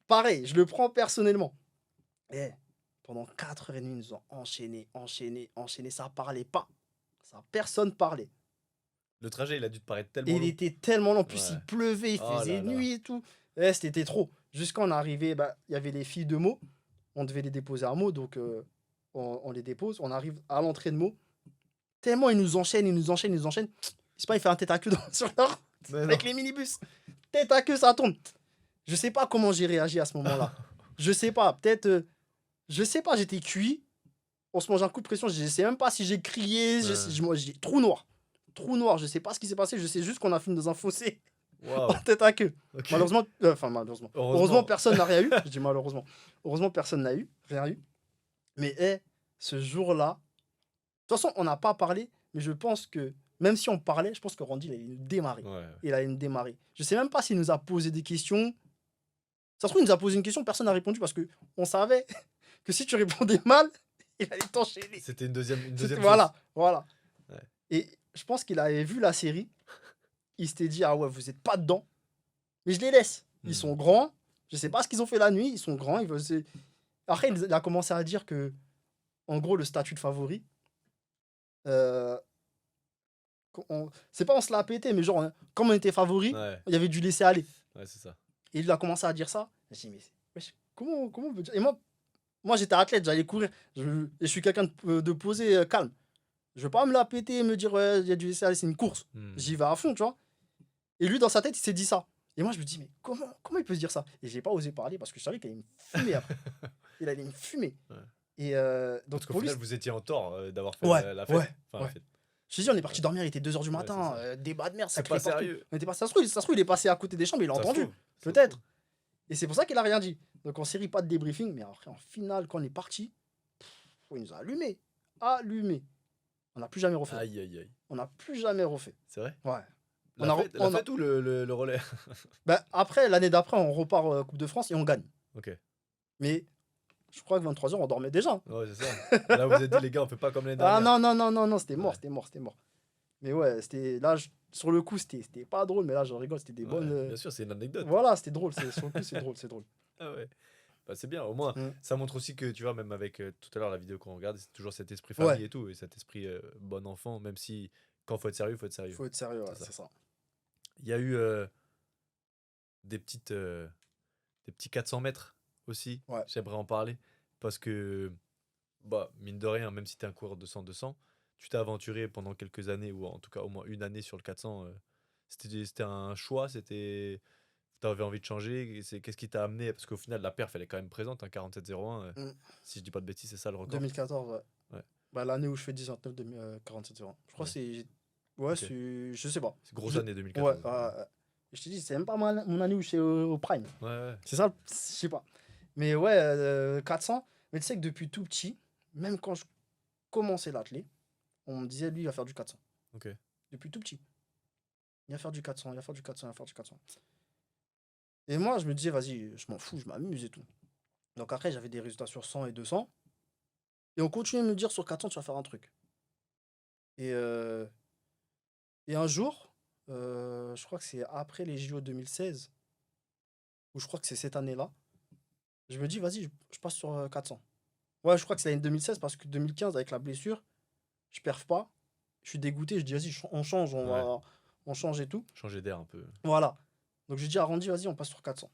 Pareil, je le prends personnellement. Et pendant 4h30, ils nous ont enchaîné. Ça parlait pas. Personne parlait. Le trajet, il a dû te paraître tellement Et il long. était tellement long. En plus, Ouais. il pleuvait, il Oh faisait là là. nuit et tout. Ouais, c'était trop. Jusqu'à on est arrivé, il y avait les filles de Meaux. On devait les déposer à Meaux, donc on les dépose. On arrive à l'entrée de Meaux. Tellement ils nous enchaînent. Il se pas, il fait un tête à queue sur leur Mais avec non. les minibus. Tête à queue, ça tombe. Je sais pas comment j'ai réagi à ce moment-là. Je sais pas. Peut-être. Je sais pas, j'étais cuit. On se mange un coup de pression. Je sais même pas si j'ai crié. J'ai trou noir. Trou noir. Je sais pas ce qui s'est passé. Je sais juste qu'on a fini dans un fossé. Waouh. En tête à queue. Ok. Malheureusement. Malheureusement. Heureusement, personne n'a rien eu. Je dis malheureusement. Heureusement, personne n'a eu. Rien eu. Mais ce jour-là. De toute façon, on n'a pas parlé. Mais je pense que. Même si on parlait, je pense que Randy, il allait nous démarrer. Ouais. Il allait nous démarrer. Je sais même pas s'il nous a posé des questions. Ça se trouve, il nous a posé une question, personne n'a répondu parce qu'on savait que si tu répondais mal, il allait t'enchaîner. C'était une deuxième Voilà. Ouais. Et je pense qu'il avait vu la série. Il s'était dit, ah ouais, vous n'êtes pas dedans. Mais je les laisse. Ils sont grands. Je sais pas ce qu'ils ont fait la nuit. Ils sont grands. Après, il a commencé à dire que, en gros, le statut de favori, c'est pas on se l'a pété, mais genre, comme on était favori, Ouais. il y avait dû laisser aller. Ouais, c'est ça. Et il a commencé à dire ça. Je dis, mais wesh, comment on peut dire? Et moi j'étais athlète, j'allais courir. Et je suis quelqu'un de posé, calme. Je veux pas me la péter et me dire, ouais, il y a du laisser aller, c'est une course. J'y vais à fond, tu vois. Et lui, dans sa tête, il s'est dit ça. Et moi, je me dis, mais comment il peut se dire ça? Et j'ai pas osé parler parce que je savais qu'il allait me fumer après. Il allait me fumer. Ouais. Et donc, Parce qu'au pour lui, final, vous étiez en tort d'avoir fait Ouais, la fête. ouais, Enfin, la ouais. fête. je te dis, on est parti dormir, il était 2h du Ouais, matin, c'est ça. débat de merde, ça C'est pas criait partout. sérieux. On était pas, ça se trouve, il est passé à côté des chambres, il a Ça se entendu. trouve. Ça se Peut-être. trouve. Et c'est pour ça qu'il a rien dit. Donc en série, pas de débriefing, mais après en finale, quand on est parti, il nous a allumé. On n'a plus jamais refait. Aïe, aïe, aïe. On n'a plus jamais refait. C'est vrai? Ouais. La On a- fête, on a- la fête ou le relais? Après, l'année d'après, on repart Coupe de France et on gagne. Ok. Mais je crois que 23h, on dormait déjà. Ouais, c'est ça. Là, vous vous êtes dit, les gars, on fait pas comme l'année dernière. Ah non, c'était mort, Ouais. c'était mort. Mais ouais, là, sur le coup, c'était pas drôle, mais là, je rigole, c'était des Ouais, bonnes. Bien sûr, c'est une anecdote. Voilà, c'était drôle. Sur le coup, c'est drôle. Ah ouais. Bah, c'est bien, au moins, Mm. ça montre aussi que, tu vois, même avec tout à l'heure la vidéo qu'on regarde, c'est toujours cet esprit famille et tout, et cet esprit bon enfant, même si quand faut être sérieux, faut être sérieux. Faut être sérieux, ouais, C'est ça. c'est ça. Il y a eu des petits 400 mètres aussi, Ouais. j'aimerais en parler, parce que, bah, mine de rien, même si tu es un coureur de 100-200, tu t'es aventuré pendant quelques années, ou en tout cas au moins une année sur le 400, c'était un choix, tu avais envie de changer, qu'est-ce qui t'a amené, parce qu'au final, la perf, elle est quand même présente, 47,01, Mm. si je dis pas de bêtises, c'est ça le record. 2014, ouais. Ouais. Bah, l'année où je fais 19,9 47 heures. Je crois Ouais. que c'est. Ouais, Ok. je sais pas. C'est grosse Je- année Ouais, 2014. je te dis, c'est même pas mon année où je suis au prime. Ouais. C'est ça, je sais pas. Mais ouais, 400. Mais tu sais que depuis tout petit, même quand je commençais l'athlé, on me disait, lui, il va faire du 400. Ok. Depuis tout petit. Il va faire du 400, il va faire du 400, il va faire du 400. Et moi, je me disais, vas-y, je m'en fous, je m'amuse et tout. Donc après, j'avais des résultats sur 100 et 200. Et on continuait de me dire, sur 400, tu vas faire un truc. Et, euh, et un jour, je crois que c'est après les JO 2016, ou je crois que c'est cette année-là, je me dis, vas-y, je passe sur 400. Ouais, je crois que c'est l'année 2016 parce que 2015, avec la blessure, je perf pas. Je suis dégoûté, je dis, vas-y, on change, Ouais. on change et tout. Changer d'air un peu. Donc Voilà. Donc j'ai dit à Randy, vas-y, on passe sur 400.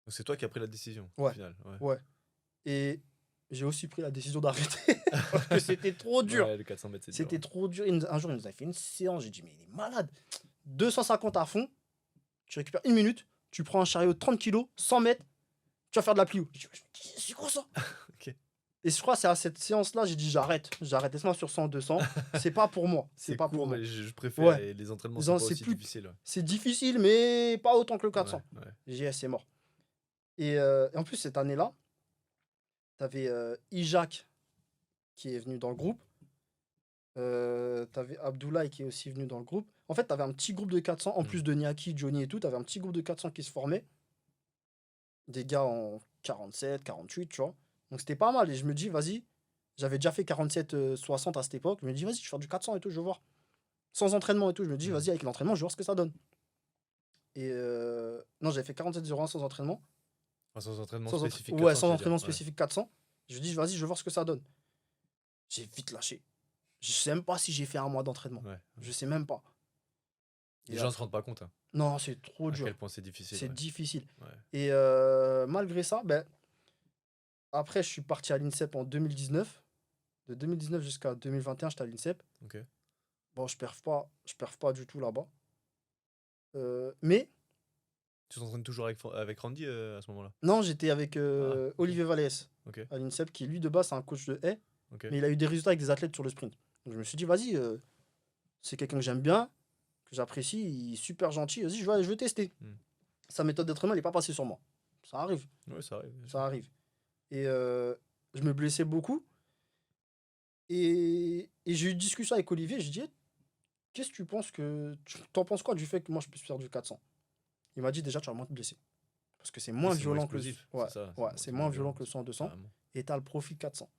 c'est toi qui as pris la décision, au Ouais, final. Ouais. ouais. Et j'ai aussi pris la décision d'arrêter parce que c'était trop dur. Ouais, le 400 mètres, c'est dur. C'était Ouais. trop dur. Un jour, il nous a fait une séance. J'ai dit, mais il est malade. 250 à fond. Tu récupères une minute. Tu prends un chariot de 30 kilos, 100 mètres. Tu vas faire de la plio. J'ai dit, c'est quoi ça? Ok. Et je crois que c'est à cette séance-là, j'ai dit, j'arrête. J'arrête. Laisse-moi sur 100, 200. C'est pas pour moi. C'est C'est pas pour court moi. et je préfère. Ouais. Et les entraînements Genre, sont pas c'est aussi plus- difficiles. Ouais. C'est difficile, mais pas autant que le 400. Ouais. J'ai dit, c'est mort. Et en plus, cette année-là, t'avais Ijac qui est venu dans le groupe. T'avais Abdoulaye qui est aussi venu dans le groupe. En fait, t'avais un petit groupe de 400, en plus de Niaki, Johnny et tout, t'avais un petit groupe de 400 qui se formait. Des gars en 47, 48, tu vois. Donc c'était pas mal. Et je me dis, vas-y, j'avais déjà fait 47, 60 à cette époque. Je me dis, vas-y, je vais faire du 400 et tout, je vais voir. Sans entraînement et tout, je me dis, vas-y, avec l'entraînement, je vais voir ce que ça donne. Et non, j'avais fait 47,01 sans entraînement. Enfin, sans entraînement Sans spécifique. ouais, 400, sans tu veux entraînement dire. Ouais. spécifique 400. Je me dis, vas-y, je vais voir ce que ça donne. J'ai vite lâché. Je sais même pas si j'ai fait un mois d'entraînement. Ouais. Je sais même pas. Les Et gens se rendent pas compte hein, non, c'est trop à dur. quel point c'est difficile. C'est Ouais. difficile. Ouais. Et malgré ça, ben, après, je suis parti à l'INSEP en 2019. De 2019 jusqu'à 2021, j'étais à l'INSEP. Ok. Bon, je perf pas du tout là-bas. Mais Tu t'entraînes toujours avec Randy à ce moment-là? non, j'étais avec ok. Olivier Vallès Ok. à l'INSEP, qui lui de base, c'est un coach de haie, Ok. mais il a eu des résultats avec des athlètes sur le sprint. Donc je me suis dit, vas-y, c'est quelqu'un que j'aime bien, que j'apprécie, il est super gentil, vas-y, je vais tester. Hmm. Sa méthode d'entraînement, elle n'est pas passée sur moi. Ça arrive, Ouais, ça arrive. bien sûr. ça arrive. Et je me blessais beaucoup. Et j'ai eu une discussion avec Olivier, je lui ai dit, eh, qu'est-ce que tu penses que. T'en penses quoi du fait que moi je puisse faire du 400? Il m'a dit, déjà, tu vas moins te blesser. Parce que c'est moins Oui, c'est moins violent que le. explosif. Ouais, C'est ça. ouais, c'est moins violent que le 100-200. Carrément. Et t'as le profil 400.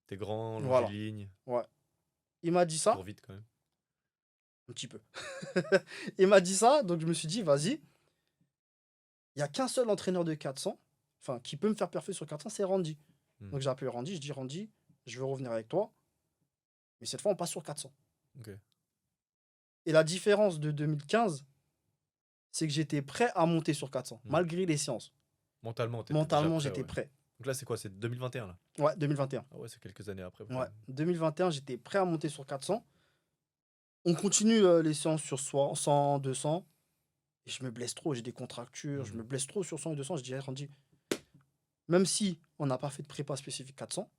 T'es grand, Voilà. longiligne. Ouais. Il m'a dit ça, Cours vite quand même. un petit peu. Il m'a dit ça, donc je me suis dit, vas-y, il n'y a qu'un seul entraîneur de 400, enfin, qui peut me faire perfer sur 400, c'est Randy. Hmm. Donc j'ai appelé Randy, je dis, Randy, je veux revenir avec toi, mais cette fois, on passe sur 400. Ok. Et la différence de 2015, c'est que j'étais prêt à monter sur 400, Hmm. malgré les séances. Mentalement, t'étais Mentalement, déjà prêt, j'étais ouais. prêt. Donc là, c'est quoi? C'est 2021 là? Ouais, 2021. Ah ouais, c'est quelques années après. Ouais, 2021, j'étais prêt à monter sur 400. On continue les séances sur 100, 200. Et je me blesse trop, j'ai des contractures, je me blesse trop sur 100 et 200. Je dis, hey, Randy, même si on n'a pas fait de prépa spécifique 400,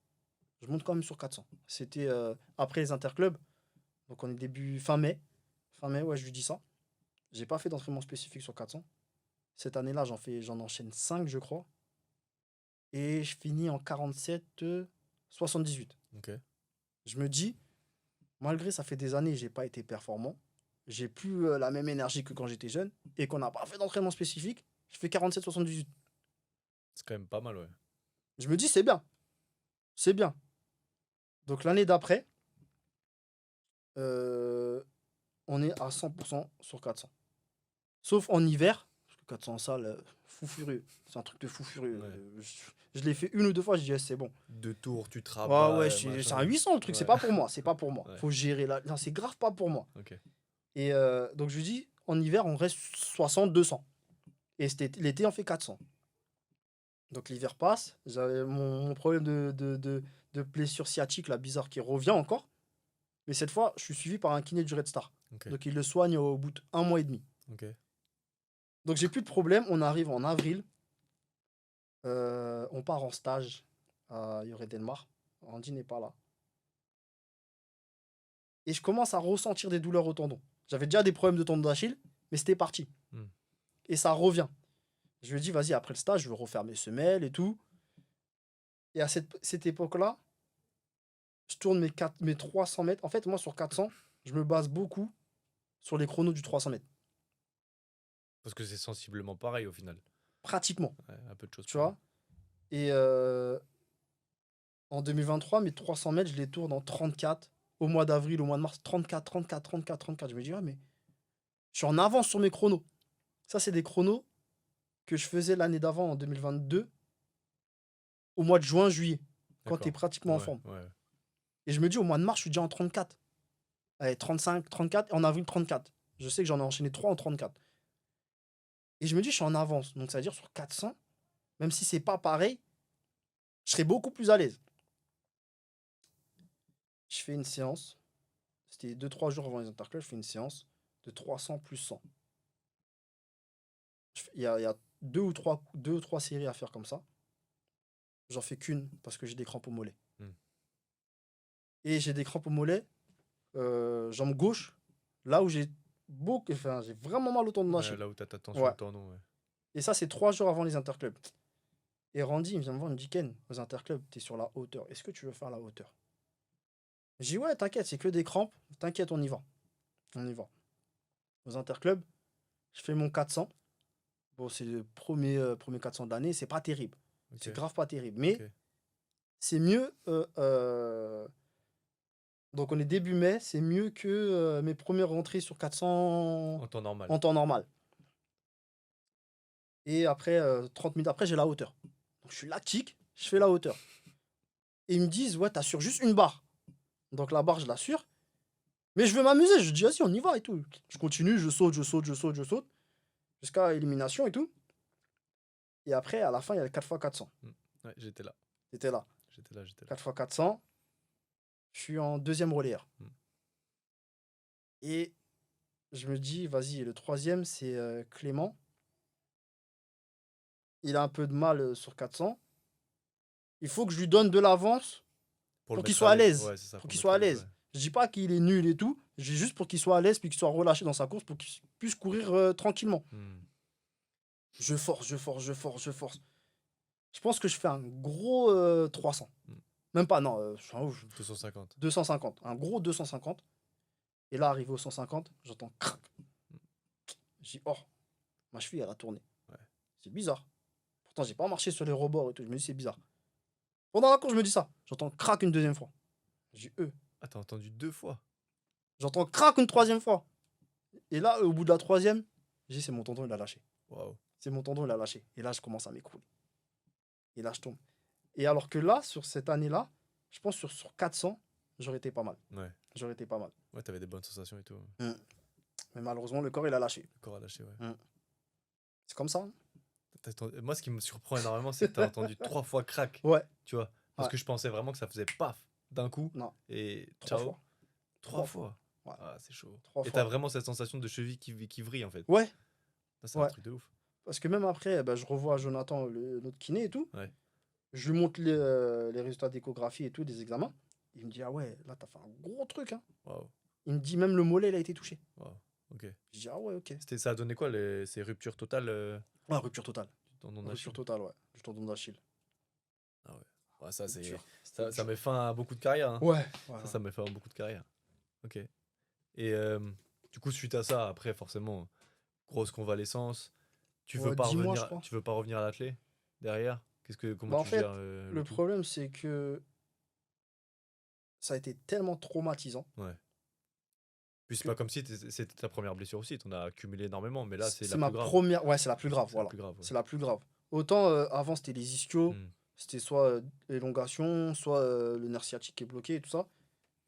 je monte quand même sur 400. C'était après les interclubs. Donc on est début fin mai. Fin mai, ouais, je lui dis ça. J'ai pas fait d'entraînement spécifique sur 400. Cette année-là, j'en enchaîne 5, je crois. Et je finis en 47, 78. Ok. Je me dis, malgré ça fait des années, j'ai pas été performant. J'ai plus la même énergie que quand j'étais jeune. Et qu'on n'a pas fait d'entraînement spécifique. Je fais 47, 78. C'est quand même pas mal, ouais. Je me dis, c'est bien. C'est bien. Donc l'année d'après, on est à 100% sur 400. Sauf en hiver, parce que 400 salles, fou furieux. C'est un truc de fou furieux. Ouais. Je l'ai fait une ou deux fois, je dis, c'est bon. 2 tours, tu Ouais, travailles. ouais, c'est un 800 le truc, c'est Ouais. pas pour moi, c'est pas pour moi. Ouais. Faut gérer là. Non, c'est grave pas pour moi. Ok. Et donc je lui dis, en hiver, on reste 60, 200. Et l'été, on fait 400. Donc l'hiver passe, j'avais mon problème de blessure sciatique, là, bizarre, qui revient encore. Mais cette fois, je suis suivi par un kiné du Red Star. Ok. Donc il le soigne au bout d'1 mois et demi. Ok. Donc j'ai plus de problème, on arrive en avril. On part en stage à Yoré Delmar. Randy n'est pas là. Et je commence à ressentir des douleurs au tendon. J'avais déjà des problèmes de tendon d'Achille, mais c'était parti. Hmm. Et ça revient. Je lui dis, vas-y, après le stage, je veux refaire mes semelles et tout. Et à cette époque-là, je tourne mes 300 mètres. En fait, moi, sur 400, je me base beaucoup sur les chronos du 300 mètres. Parce que c'est sensiblement pareil au final. Pratiquement, Ouais, un peu de choses. tu vois. Et en 2023, mes 300 mètres, je les tourne en 34. Au mois d'avril, au mois de mars, 34, 34, 34, 34. Je me dis, ouais, mais je suis en avance sur mes chronos. Ça, c'est des chronos que je faisais l'année d'avant, en 2022, au mois de juin, juillet, quand tu es D'accord. pratiquement en Ouais, forme. ouais. Et je me dis, au mois de mars, je suis déjà en 34. Allez, 35, 34, et en avril, 34. Je sais que j'en ai enchaîné 3 en 34. Et je me dis, je suis en avance. Donc, ça veut dire sur 400, même si c'est pas pareil, je serais beaucoup plus à l'aise. Je fais une séance. C'était 2-3 jours avant les interclubs. Je fais une séance de 300 plus 100. Il y a deux ou trois séries à faire comme ça. J'en fais qu'une parce que j'ai des crampes au mollet. Hmm. Et j'ai des crampes au mollet, jambe gauche, là où j'ai j'ai vraiment mal au tendon Ouais, d'Achille. là où t'as ta tension Ouais. au tendon. Ouais. Et ça, c'est 3 jours avant les interclubs. Et Randy, il vient me voir, il me dit, Ken, aux interclubs, t'es sur la hauteur. Est-ce que tu veux faire la hauteur? Je dis, ouais, t'inquiète, c'est que des crampes. T'inquiète, on y va. On y va. Aux interclubs, je fais mon 400. Bon, c'est le premier 400 de l'année. C'est pas terrible. Ok. C'est grave pas terrible. Mais Ok. c'est mieux. Donc, on est début mai. C'est mieux que mes premières rentrées sur 400 En temps normal. en temps normal. Et après, 30 minutes après, j'ai la hauteur. Donc, je suis lactique. Je fais la hauteur. Et ils me disent, ouais, t'assures juste une barre. Donc, la barre, je l'assure. Mais je veux m'amuser. Je dis, vas-y, on y va et tout. Je continue, je saute. Jusqu'à élimination et tout. Et après, à la fin, il y a le 4x400. Ouais, j'étais là. J'étais là. J'étais là. 4x400. Je suis en deuxième relayeur. Mm. Et je me dis, vas-y, le troisième, c'est Clément. Il a un peu de mal sur 400. Il faut que je lui donne de l'avance Pour pour le qu'il mettre soit à l'aise. Ouais, c'est ça. Pour le qu'il mettre soit à l'aise. ouais. Je dis pas qu'il est nul et tout. Je dis juste pour qu'il soit à l'aise puis qu'il soit relâché dans sa course pour qu'il puisse courir tranquillement. Hmm. Je force. Je pense que je fais un gros 300. Mm. Même pas, non. 250. 250. Un gros 250. Et là, arrivé au 150, j'entends crac. Je dis, oh, ma cheville, elle a tourné. Ouais. C'est bizarre. Pourtant, j'ai pas marché sur les rebords et tout. Je me dis, c'est bizarre. Pendant la course, je me dis ça. J'entends crac une deuxième fois. Je dis, Ah, t'as entendu 2 fois. J'entends crac une troisième fois. Et là, au bout de la troisième, je dis, c'est mon tendon, il a lâché. Waouh. C'est mon tendon, il a lâché. Et là, je commence à m'écrouler. Et là, je tombe. Et alors que là, sur cette année-là, je pense sur 400, j'aurais été pas mal. Ouais. J'aurais été pas mal. Ouais, t'avais des bonnes sensations et tout. Mais malheureusement, le corps, il a lâché. Le corps a lâché, ouais. C'est comme ça. Hein. Moi, ce qui me surprend énormément, c'est que t'as entendu 3 fois crack. Ouais. Tu vois. Parce Ouais. que je pensais vraiment que ça faisait paf d'un coup. Non. Et 3 ciao. fois. 3 fois. Ouais. Ah, c'est chaud. 3 Et fois. t'as vraiment cette sensation de cheville qui vrille en fait. Ouais. Ça, c'est Ouais. un truc de ouf. Parce que même après, je revois Jonathan, notre kiné et tout. Ouais. Je lui montre les résultats d'échographie et tout, des examens. Il me dit, ah ouais, là, t'as fait un gros truc. Hein. Waouh. Il me dit, même le mollet, il a été touché. Waouh. Ok. Je dis, ah ouais, ok. Ça a donné quoi ces ruptures totales Ouais, rupture totale. du tendon d'Achille? Rupture totale, ouais. Du tendon d'Achille. Ouais, ça, C'était c'est, dur. ça met fin à beaucoup de carrières. Hein. Ouais. Ça met fin à beaucoup de carrières. Ok. Et du coup, suite à ça, après, forcément, grosse convalescence. Tu veux Ouais, pas 10 mois, revenir, je crois. tu veux pas revenir à l'athlé derrière? Comment Bah, en tu fait, gères le tout? problème, c'est que ça a été tellement traumatisant. Ouais. Puis c'est que- pas comme si c'était ta première blessure aussi. T'en as accumulé énormément, mais là, c'est la ma plus grave. première. Ouais, c'est la plus grave. C'est la Voilà. plus grave. Ouais. C'est la plus grave. Autant avant, c'était les ischios. Hmm. C'était soit élongation, soit le nerf sciatique qui est bloqué et tout ça.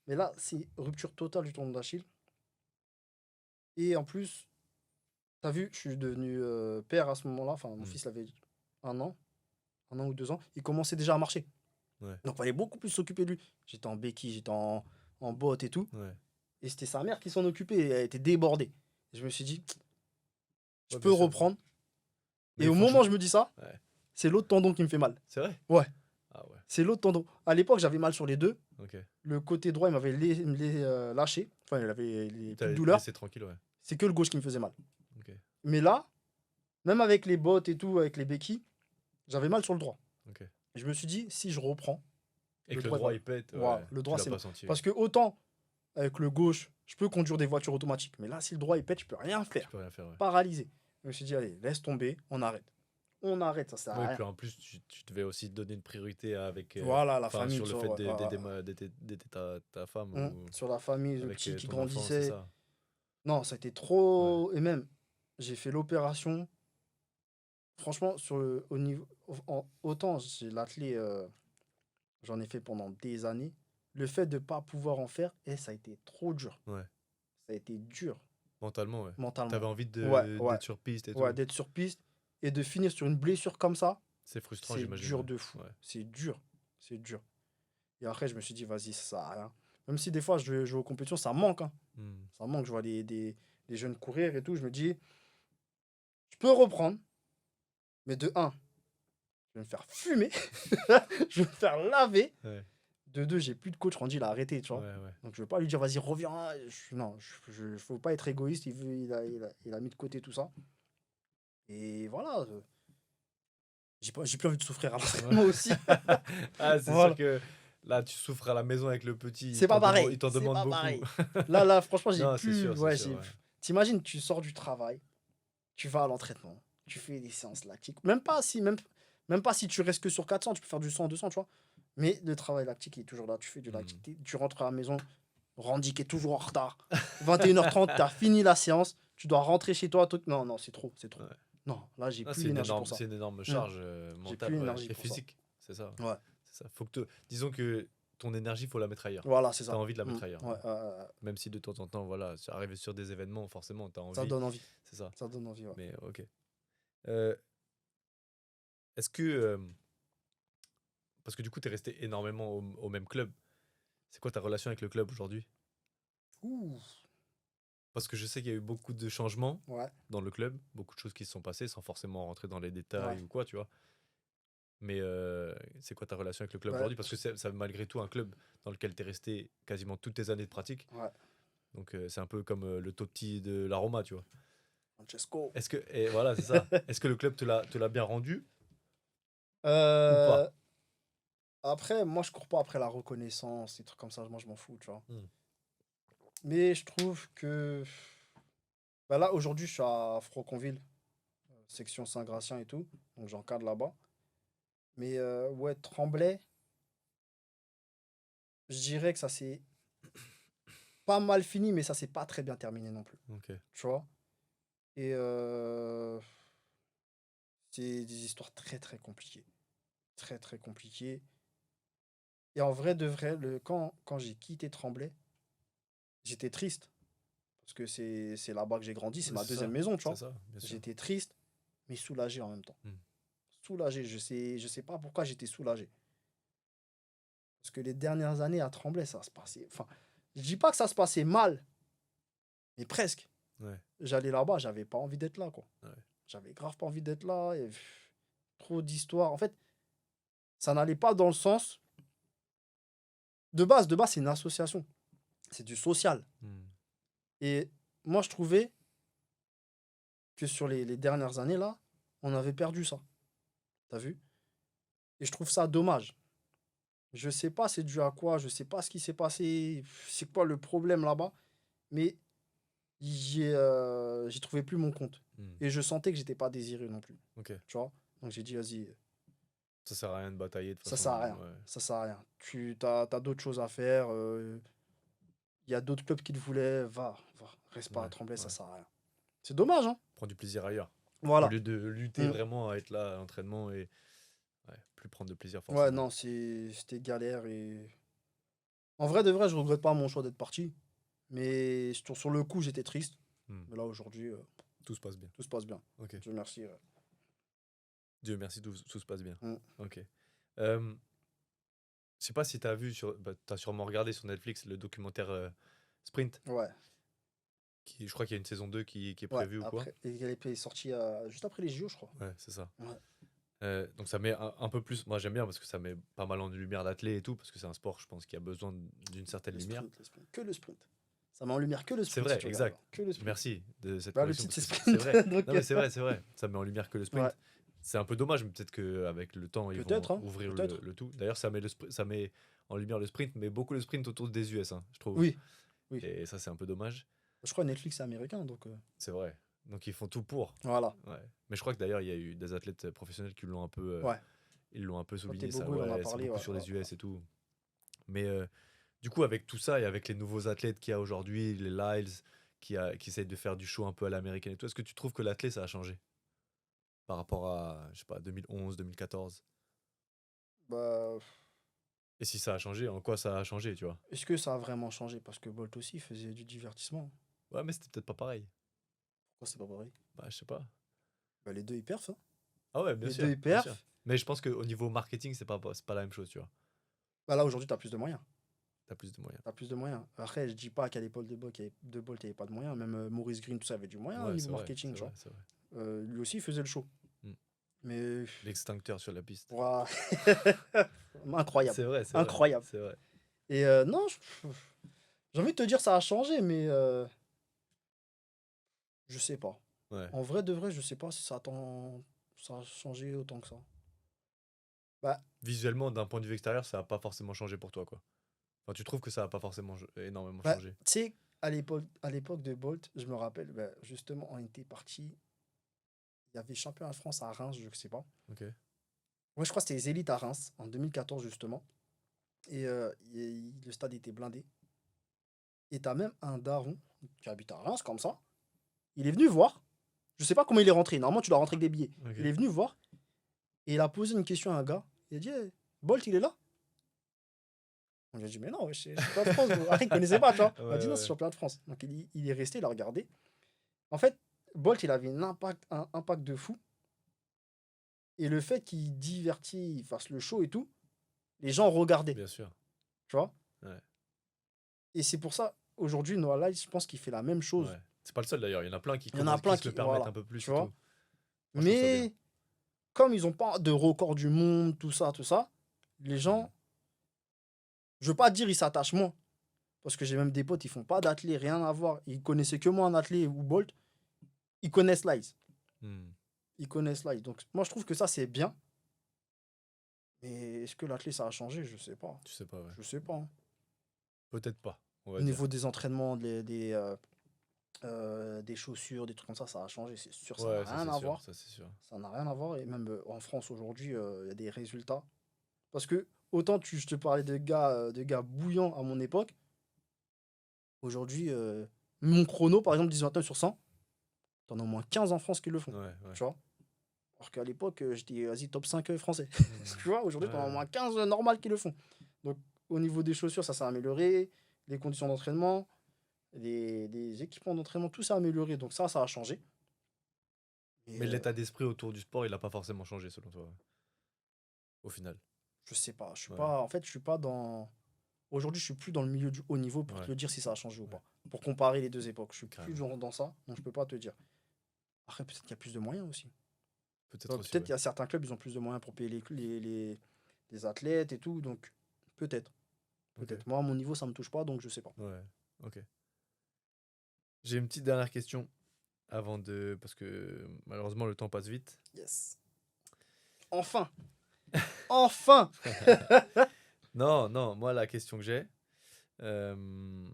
Mais là, c'est rupture totale du tendon d'Achille. Et en plus, t'as vu, je suis devenu père à ce moment-là. Enfin, mon fils avait 1 an ou 2 ans. Il commençait déjà à marcher. Ouais. Donc, il fallait beaucoup plus s'occuper de lui. J'étais en béquille, j'étais en botte et tout. Ouais. Et c'était sa mère qui s'en occupait. Et elle était débordée. Et je me suis dit, je Ouais, peux bien sûr. reprendre. Mais Et au franchement- moment où je me dis ça, Ouais. c'est l'autre tendon qui me fait mal. C'est vrai? Ouais. Ah ouais. C'est l'autre tendon. À l'époque, j'avais mal sur les deux. Ok. Le côté droit, il m'avait lâché. Enfin, il avait les T'as petites douleurs. laissé tranquille, ouais. C'est que le gauche qui me faisait mal. Ok. Mais là, même avec les bottes et tout, avec les béquilles, j'avais mal sur le droit. Ok. Et je me suis dit, si je reprends, Et le que le droit, droit, il pète, voilà, ouais, le tu droit, l'as c'est pas mort. senti. Parce que autant, avec le gauche, je peux conduire des voitures automatiques. Mais là, si le droit, il pète, je peux rien Tu faire. peux rien faire, ouais. Paralysé. Je me suis dit, allez, laisse tomber, on arrête. On arrête, ça sert à Ouais, rien. puis en plus, tu devais aussi te donner une priorité avec. Voilà, la Enfin, famille, sur tout le ça, fait ouais, ouais, ouais. d'aider ta femme ou Sur la famille, le avec petit qui ton enfant, c'est grandissait. ça. Non, ça a été Ouais. trop. Et même, j'ai fait l'opération. Franchement, au niveau, autant j'ai l'athlé, j'en ai fait pendant des années. Le fait de ne pas pouvoir en faire, ça a été trop dur. Ouais. Ça a été dur Mentalement, ouais. mentalement. T'avais envie Ouais, ouais, d'être sur piste et ouais, tout. d'être sur piste et de finir sur une blessure comme ça, C'est frustrant, c'est j'imagine. dur Ouais. de fou. Ouais. C'est dur. C'est dur. Et après, je me suis dit, vas-y, ça sert à rien. Même si des fois, je vais aux compétitions, ça manque. Hein. Hmm. Ça manque. Je vois les jeunes courir et tout. Je me dis, je peux reprendre, mais de un, je vais me faire fumer. Je vais me faire laver. Ouais. De deux, j'ai plus de coach. Randy, il a arrêté, tu vois. Ouais, ouais. Donc, je vais pas lui dire, vas-y, reviens. Non, faut pas être égoïste. Il a mis de côté tout ça. Et voilà. J'ai plus envie de souffrir à l'entraînement aussi. Ah, c'est sûr Voilà. que là, tu souffres à la maison avec le petit. C'est pas pareil. Il t'en C'est demande pas beaucoup. pareil. Là, franchement, j'ai Non, c'est plus. sûr, c'est Ouais, sûr. Ouais. T'imagines, tu sors du travail, tu vas à l'entraînement, tu fais des séances lactiques. Même pas si tu restes que sur 400, tu peux faire du 100, 200, tu vois. Mais le travail lactique il est toujours là. Tu fais du lactique. Tu rentres à la maison, Randy qui est toujours en retard. 21h30, tu as fini la séance, tu dois rentrer chez toi. Non, non, c'est trop, c'est trop. Ouais. Non, là, j'ai Ah, plus l'énergie pour ça. c'est une énorme charge J'ai mentale plus l'énergie et pour ça. physique. C'est ça. Ouais, C'est ça. Disons que ton énergie, faut la mettre ailleurs. voilà, c'est T'as ça. envie de la mettre ailleurs. Ouais, Même si de temps en temps, voilà, arriver sur des événements, forcément, t'as ça envie. donne envie. C'est ça. Ça donne envie, ouais. Mais ok. Euh, Est-ce que. Parce que du coup, t'es resté énormément au même club. C'est quoi ta relation avec le club aujourd'hui? Ouh, Parce que je sais qu'il y a eu beaucoup de changements ouais, dans le club, beaucoup de choses qui se sont passées sans forcément rentrer dans les détails ouais. ou quoi, tu vois. Mais c'est quoi ta relation avec le club Bah, aujourd'hui? Parce que c'est malgré tout un club dans lequel tu es resté quasiment toutes tes années de pratique. ouais. Donc c'est un peu comme le Totti de la Roma, tu vois. Francesco. Et voilà, c'est ça. Est-ce que le club te l'a bien rendu ou Euh, pas? Après, moi, je cours pas après la reconnaissance, des trucs comme ça. Moi, je m'en fous, tu vois. Hmm. Mais je trouve que. Bah là, aujourd'hui, je suis à Froconville, section Saint-Gratien et tout. Donc, j'encadre là-bas. Mais ouais, Tremblay, je dirais que ça s'est pas mal fini, mais ça s'est pas très bien terminé non plus. Ok. Tu vois. Et c'est des histoires très, très compliquées. Très, très compliquées. Et en vrai de vrai, quand j'ai quitté Tremblay, j'étais triste. Parce que c'est là-bas que j'ai grandi, c'est Ouais, ma c'est deuxième ça. maison, tu C'est vois. ça, bien sûr. J'étais triste, mais soulagé en même temps. Hmm. Soulagé, je sais pas pourquoi j'étais soulagé. Parce que les dernières années à Tremblay, ça se passait. Enfin, je dis pas que ça se passait mal, mais presque. Ouais. J'allais là-bas, j'avais pas envie d'être là, quoi. Ouais. J'avais grave pas envie d'être là. Et trop d'histoires. En fait, ça n'allait pas dans le sens. De base, c'est une association. C'est du social. Hmm. Et moi, je trouvais que sur les dernières années, là, on avait perdu ça. T'as vu? Et je trouve ça dommage. Je sais pas c'est dû à quoi, je sais pas ce qui s'est passé, c'est quoi le problème là-bas, mais j'ai trouvé plus mon compte. Hmm. Et je sentais que j'étais pas désiré non plus. Ok. Tu vois? Donc j'ai dit, vas-y, Ça sert à rien de batailler de toute ça façon. sert à rien. Ouais. Ça sert à rien. T'as d'autres choses à faire. Il y a d'autres clubs qui te voulaient. Va. Reste pas à Ouais, Tremblay, ça ouais. sert à rien. C'est dommage, hein? Prends du plaisir ailleurs. Au Voilà. lieu de lutter Mm. vraiment à être là à l'entraînement et plus prendre de plaisir Ouais, forcément. non, c'était galère et. En vrai, de vrai, je regrette pas mon choix d'être parti. Mais sur le coup, j'étais triste. Hmm. Mais là, aujourd'hui, Tout se passe bien. tout se passe bien. Ok. Dieu merci. Dieu merci, tout se passe bien. Mm. Ok. Je sais pas si tu as vu, t'as sûrement regardé sur Netflix le documentaire Sprint. Ouais, Je crois qu'il y a une saison 2 qui est ouais. prévue ou quoi. Après, et elle est sortie juste après les JO, je crois. Ouais, c'est ça. Ouais. Donc ça met un peu plus. Moi j'aime bien parce que ça met pas mal en lumière l'athlète et tout, parce que c'est un sport, je pense, qui a besoin d'une certaine Le lumière. sprint, le sprint. Que le sprint. Ça met en lumière que le C'est sprint si vrai, tu regardes. exact. Que le sprint. Merci de cette Bah, le correction titre, parce c'est que c'est sprint. vrai. donc, Non mais c'est vrai, c'est vrai. Ça met en lumière que le sprint. ouais. C'est un peu dommage, mais peut-être qu'avec le temps, ils vont Peut-être, hein, ouvrir peut-être. le tout. D'ailleurs, ça met en lumière le sprint, mais beaucoup le sprint autour des US, hein, je trouve. Oui, oui. Et ça, c'est un peu dommage. Je crois que Netflix est américain, donc C'est vrai. Donc ils font tout pour. voilà. Ouais. Mais je crois que d'ailleurs, il y a eu des athlètes professionnels qui l'ont un peu, Ouais. ils l'ont un peu souligné. Ça, Bogo, il en a ouais, c'est parlé. beaucoup Ouais, sur ouais, les ouais. US et tout. Mais du coup, avec tout ça et avec les nouveaux athlètes qu'il y a aujourd'hui, les Lyles qui essayent de faire du show un peu à l'américaine et tout, est-ce que tu trouves que l'athlète, ça a changé par rapport à, je sais pas, 2011, 2014? Bah, Et si ça a changé, en quoi ça a changé, tu vois? est-ce que ça a vraiment changé? Parce que Bolt aussi faisait du divertissement. Ouais, mais c'était peut-être pas pareil. Pourquoi c'est pas pareil? Bah, je sais pas. Bah, les deux, ils perfent. Hein. Ah ouais, bien Les deux, sûr, ils bien sûr. perfent. Mais je pense qu'au niveau marketing, c'est pas la même chose, tu vois. Bah, là, aujourd'hui, t'as plus de moyens. T'as plus de moyens. T'as plus de moyens. Après, je dis pas qu'à l'époque de Bolt, il n'y avait pas de moyens. Même Maurice Green, tout ça avait du moyen au Ouais, niveau c'est vrai, marketing, c'est tu vrai, vois. c'est vrai. Lui aussi, il faisait le show. Mm. Mais. L'extincteur sur la piste. Ouah. Incroyable. C'est vrai, c'est vrai, Incroyable. c'est vrai. Et non, j'ai envie de te dire ça a changé, mais je sais pas. Ouais. En vrai de vrai, je sais pas si ça a changé autant que ça. Bah, Visuellement, d'un point de vue extérieur, ça a pas forcément changé pour toi, quoi. Enfin, tu trouves que ça a pas forcément énormément bah, changé. tu sais, à l'époque de Bolt, je me rappelle, bah, justement, on était parti. Il y avait championnat de France à Reims, je sais pas. Ok. Ouais, je crois que c'était les élites à Reims, en 2014, justement. Et le stade était blindé. Et t'as même un daron qui habite à Reims, comme ça. Il est venu voir. Je sais pas comment il est rentré. Normalement, tu dois rentrer avec des billets. Ok. Il est venu voir. Et il a posé une question à un gars. Il a dit hey, Bolt, il est là. On lui a dit mais non, wesh, c'est championnat de France. Gros. Après, il connaissait pas, tu vois. On a dit non, c'est championnat de France. Donc il est resté, il a regardé. En fait, Bolt, il avait un impact de fou. Et le fait qu'il divertit, il fasse le show et tout, les gens regardaient, Bien sûr. tu vois. Ouais. Et c'est pour ça, aujourd'hui, Noah Lyles, je pense qu'il fait la même chose. Ouais. C'est pas le seul d'ailleurs. Il y en a plein qui Il y en a commencent, plein qui se le qui, permettent voilà, un peu plus tu et vois. tout. Moi, je trouve ça bien. Mais comme ils n'ont pas de record du monde, tout ça, les gens, je veux pas dire ils s'attachent moins. Parce que j'ai même des potes, ils font pas d'athlé, rien à voir. Ils connaissaient que moi en athlé ou Bolt. Ils connaissent Lyles. Hmm. Ils connaissent Lyles. Donc moi, je trouve que ça, c'est bien. Mais est-ce que l'athlé, ça a changé? Je sais pas. Tu sais pas, ouais. Je sais pas. Hein. Peut-être pas, on Au va dire. niveau des entraînements, des chaussures, des trucs comme ça a changé, c'est sûr. Ça n'a Ouais, ça rien c'est à sûr, voir. ça c'est sûr. Ça n'a rien à voir. Et même en France, aujourd'hui, il y a des résultats. Parce que autant je te parlais de gars bouillants à mon époque. Aujourd'hui, mon chrono, par exemple, 18 sur 100, t'en as au moins 15 en France qui le font. Ouais, ouais. Tu vois. Alors qu'à l'époque, j'étais vas-y, top 5 français. Hmm. Tu vois, aujourd'hui, t'en as au Ouais. moins 15 normales qui le font. Donc, au niveau des chaussures, ça s'est amélioré. Les conditions d'entraînement, les équipements d'entraînement, tout s'est amélioré. Donc, ça a changé. Et, Mais l'état d'esprit autour du sport, il a pas forcément changé selon toi, ouais. Au final. je sais pas. Je suis Ouais. pas. En fait, je suis pas dans. Aujourd'hui, je suis plus dans le milieu du haut niveau pour te Ouais. le dire si ça a changé ou Ouais. pas. Pour comparer les deux époques. Je suis plus Carrément. dans ça. Donc, je peux pas te dire. Après, peut-être qu'il y a plus de moyens aussi. Peut-être aussi, Peut-être ouais. qu'il y a certains clubs, ils ont plus de moyens pour payer les athlètes et tout. Donc, peut-être. Ok. Peut-être. Moi, à mon niveau, ça me touche pas, donc je sais pas. Ouais, ok. J'ai une petite dernière question avant de... Parce que malheureusement, le temps passe vite. Yes. Enfin. Enfin. Non, non, moi, la question que j'ai, euh,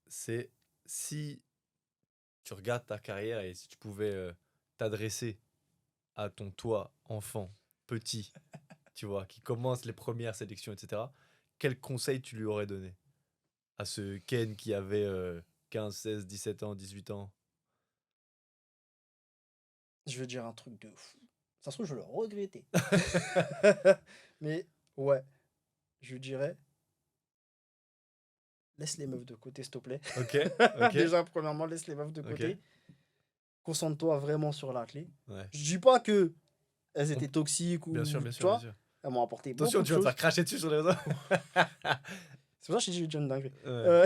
c'est si tu regardes ta carrière et si tu pouvais t'adresser à ton toi, enfant, petit, tu vois, qui commence les premières sélections, etc., quel conseil tu lui aurais donné à ce Ken qui avait 15, 16, 17 ans, 18 ans? Je vais dire un truc de fou. Ça se trouve, je vais le regretter. Mais, ouais. Je dirais, laisse les meufs de côté, s'il te plaît. Ok, ok, Déjà, premièrement, laisse les meufs de ok. côté. Concentre-toi vraiment sur la clé. Ouais. Je dis pas que elles On- étaient toxiques ou, Bien sûr, bien tu sûr, bien vois, sûr. elles m'ont apporté Attention, beaucoup de tu vas te choses. faire cracher dessus sur les réseaux. C'est pour ça que je dis John dingue. Ouais.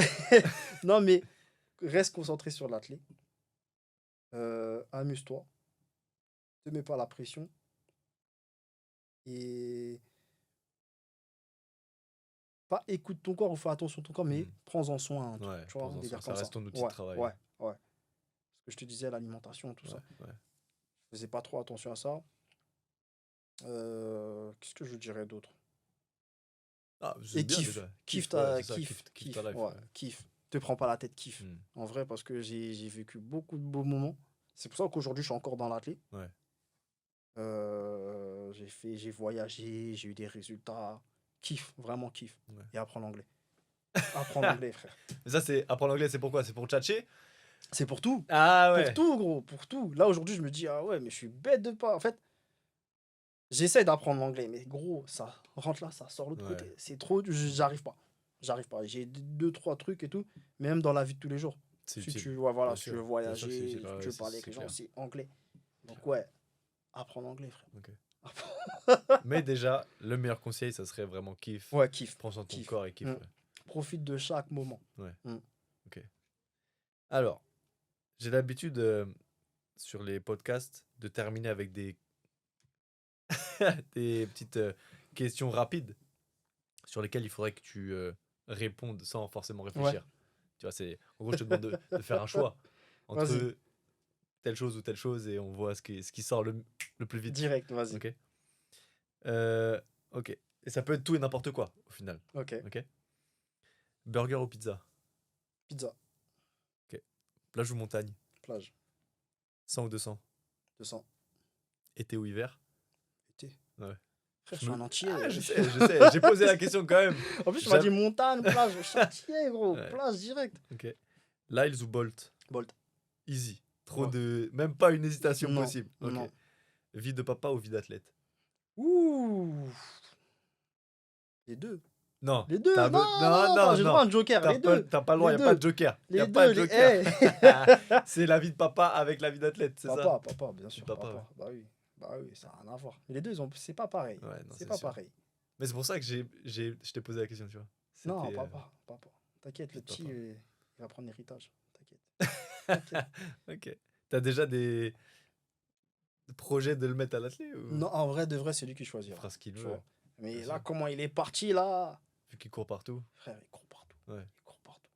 Non, mais reste concentré sur l'athlé. Amuse-toi. Ne te mets pas la pression. Et pas écoute ton corps ou fais attention à ton corps, mais Mm. prends-en soin, Ouais, tu vois, un prends-en délire soin. Ça comme ça. reste ton outil de Ouais, travail. ouais, ouais. Ce que je te disais, l'alimentation, tout Ouais, ça. ouais. Je faisais pas trop attention à ça. Qu'est-ce que je dirais d'autre? Ah, c'est Et bien kiffe. déjà. Kiffe Ouais, ta, c'est ça, kiffe, kiffe ta kiffe, life. ouais, Ouais. kiffe. Te prends pas la tête, kiffe. Mm. En vrai, parce que j'ai vécu beaucoup de beaux moments. C'est pour ça qu'aujourd'hui, je suis encore dans l'athlète. Ouais. J'ai voyagé, j'ai eu des résultats. Kiffe, vraiment kiffe. Ouais. Et apprends l'anglais. Apprends l'anglais, frère. Mais ça, c'est apprendre l'anglais, c'est pourquoi? C'est pour tchatcher? C'est pour tout. Ah Pour ouais. tout, gros, pour tout. Là, aujourd'hui, je me dis, ah ouais, mais je suis bête de pas. En fait, j'essaie d'apprendre l'anglais, mais gros, ça rentre là, ça sort l'autre Ouais. côté. C'est trop, j'arrive pas. J'arrive pas. J'ai deux, trois trucs et tout, mais même dans la vie de tous les jours. C'est Si utile. tu vois, voilà, Bien si tu sûr. veux Bien sûr que c'est voyager, utile. si Ah tu ouais, veux parler avec c'est les gens, clair. c'est anglais. Donc, ouais, apprends l'anglais, frère. Ok. Apprends- Mais déjà, le meilleur conseil, ça serait vraiment kiff. Ouais, kiffe. Prends soin de ton Kiffe. corps et kiffe. Mm. Ouais. Profite de chaque moment. Alors, j'ai l'habitude sur les podcasts de terminer avec des, des petites questions rapides sur lesquelles il faudrait que tu répondes sans forcément réfléchir. Tu vois, en gros, je te demande de faire un choix Vas-y, entre telle chose ou telle chose et on voit ce qui sort le plus vite. direct, vas-y. Ok. Ok. Et ça peut être tout et n'importe quoi au final. Ok, Ok. Burger ou pizza? pizza, Ok. Plage ou montagne? plage, 100 ou 200? 200. Été ou hiver? Été. Ouais. Frère, je suis un entier. Ah, je sais. J'ai posé la question quand même. En plus, tu m'as dit J'aime- montagne, plage, je suis entier, gros. Ouais. Plage direct. Ok. Lyles ou Bolt? Bolt. Easy. Trop Ouais. de. Même pas une hésitation Non, possible. Ok. non. Vie de papa ou vie d'athlète? Ouh. Les deux. Non. Les deux. T'as Non, be- non, non, non, j'ai non. droit à un joker. Les deux. T'as pas le droit, Les y a pas deux. de joker. Y Les a pas deux. de Les... joker. Eh. C'est la vie de papa avec la vie d'athlète, c'est ça? Papa, bien sûr. Papa, Papa. ouais. Bah oui, ça n'a rien à voir. Mais les deux, c'est pas pareil. Ouais, non, C'est c'est pas sûr. pareil. Mais c'est pour ça que je t'ai posé la question, tu vois. Non, C'était, papa. T'inquiète, le c'est petit, papa. il va prendre l'héritage. T'inquiète. Ok. T'as déjà des projets de le mettre à l'athlète ou Non, en vrai, de vrai, c'est lui qui il choisira. fera ce qu'il Tu veut, vois. Mais bien là, sûr. comment il est parti, là. Vu qu'il court partout. Frère, il court partout. Ouais. Il court partout.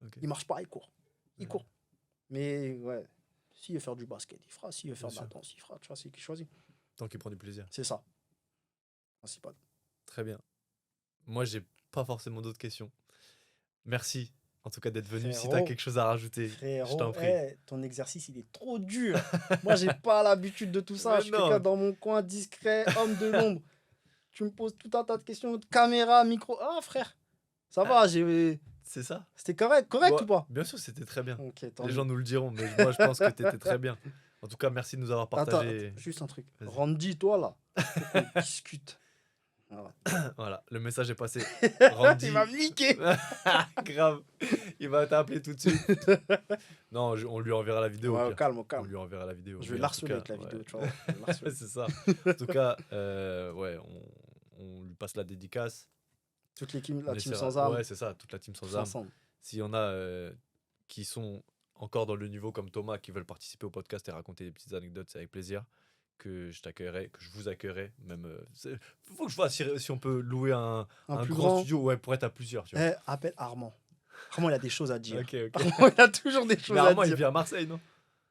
Ok. Il marche pas, il court. Il Ouais. court. Mais ouais, s'il veut faire du basket, il fera. S'il veut faire Bien de la sûr. danse, il fera. Tu vois, c'est lui qui choisit. Tant qu'il prend du plaisir. C'est ça. Principal. Très bien. Moi, j'ai pas forcément d'autres questions. Merci, en tout cas, d'être venu. Si t'as Frérot, quelque chose à rajouter, je Frérot, t'en prie. ton exercice, il est trop dur. Moi, j'ai pas l'habitude de tout ça. Mais Je suis quelqu'un non. dans mon coin, discret, homme de l'ombre. Tu me poses tout un tas de questions, caméra, micro. Ah, frère, ça va, C'est ça. c'était correct Bon, ou pas? bien sûr, c'était très bien. Ok, tant Les mieux. gens nous le diront, mais moi, je pense que t'étais très bien. En tout cas, merci de nous avoir Attends, partagé. juste un truc. Vas-y. Randy, toi, là, faut qu'on discute. Voilà. Voilà, le message est passé. Il Randy. va me niquer. Grave. Il va t'appeler tout de suite. Non, on lui enverra la vidéo. au Ouais, au pire. calme, au On calme. lui enverra la vidéo. Je vais Mais en tout l'harceler cas, avec la ouais. vidéo, tu vois. Je vais l'harceler. C'est ça. En tout cas, ouais, on lui passe la dédicace. Toute l'équipe, On la team essaiera- sans âme, Ouais, c'est ça, toute la team sans tous âme. ensemble. S'il y en a qui sont encore dans le niveau comme Thomas, qui veulent participer au podcast et raconter des petites anecdotes, c'est avec plaisir que je t'accueillerai, que je vous accueillerai. Même, faut que je vois si on peut louer un Un plus grand grand. studio, ouais, pour être à plusieurs. Tu vois. Appelle Armand. Armand, il a des choses à dire. Ok, ok. Armand, il a toujours des choses Mais à Armand, il dire. vit à Marseille, non?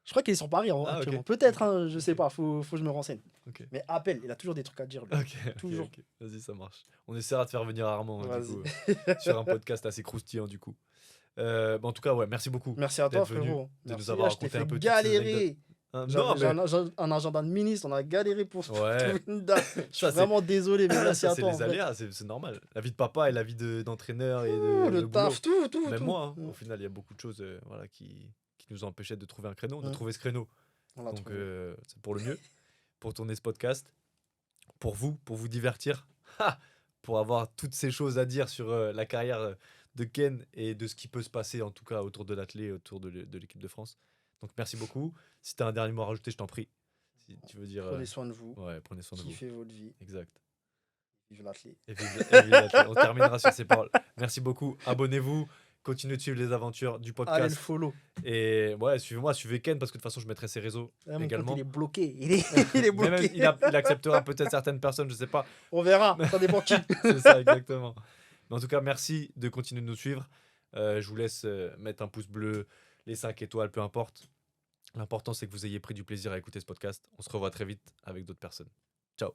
Je crois qu'il est sur Paris Ah, actuellement. ok. Peut-être, hein, Ok. je sais pas, faut que je me renseigne. Ok. Mais appelle, il a toujours des trucs à dire. Lui. Ok, ok, Toujours. ok. Vas-y, ça marche. On essaiera de faire venir Armand, hein, du Vas-y. coup, sur un podcast assez croustillant, du coup. En tout cas, ouais, merci beaucoup Merci à toi, d'être venu, frérot. de Merci, nous avoir je t'ai raconté un fait peu toutes ces anecdotes. galérer. Hein, J'avais- non, J'ai mais un agenda de ministre, on a galéré pour ouais, trouver une date. Je suis ça, c'est vraiment désolé, mais merci ça, à c'est toi. en les vrai. aléas, c'est normal. La vie de papa et la vie d'entraîneur et Ouh, de le boulot. taf, tout. Même moi, hein, Mm. au final, il y a beaucoup de choses voilà, qui nous empêchaient de trouver un créneau, de Mm. trouver ce créneau. On l'a Donc, trouvé. c'est pour le mieux, pour tourner ce podcast, pour vous divertir, pour avoir toutes ces choses à dire sur la carrière de Ken et de ce qui peut se passer, en tout cas, autour de l'athlé, autour de l'équipe de France. Donc, merci beaucoup. Si tu as un dernier mot à rajouter, je t'en prie. Si tu veux dire. Prenez soin de vous. Ouais, prenez soin de vous. Kiffez votre vie. Exact. Vive l'athlète. Et vive l'athlète. On terminera sur ces paroles. Merci beaucoup. Abonnez-vous. continuez de suivre les aventures du Allez le podcast. follow. Et ouais, suivez-moi, suivez Ken parce que de toute façon, je mettrai ses réseaux Mon compte, également. il est bloqué. Il est Mais même, bloqué. il acceptera peut-être certaines personnes, je sais pas. On verra. Ça dépend qui. C'est ça, exactement. Mais en tout cas, merci de continuer de nous suivre. Je vous laisse mettre un pouce bleu, les 5 étoiles, peu importe. L'important, c'est que vous ayez pris du plaisir à écouter ce podcast. On se revoit très vite avec d'autres personnes. Ciao.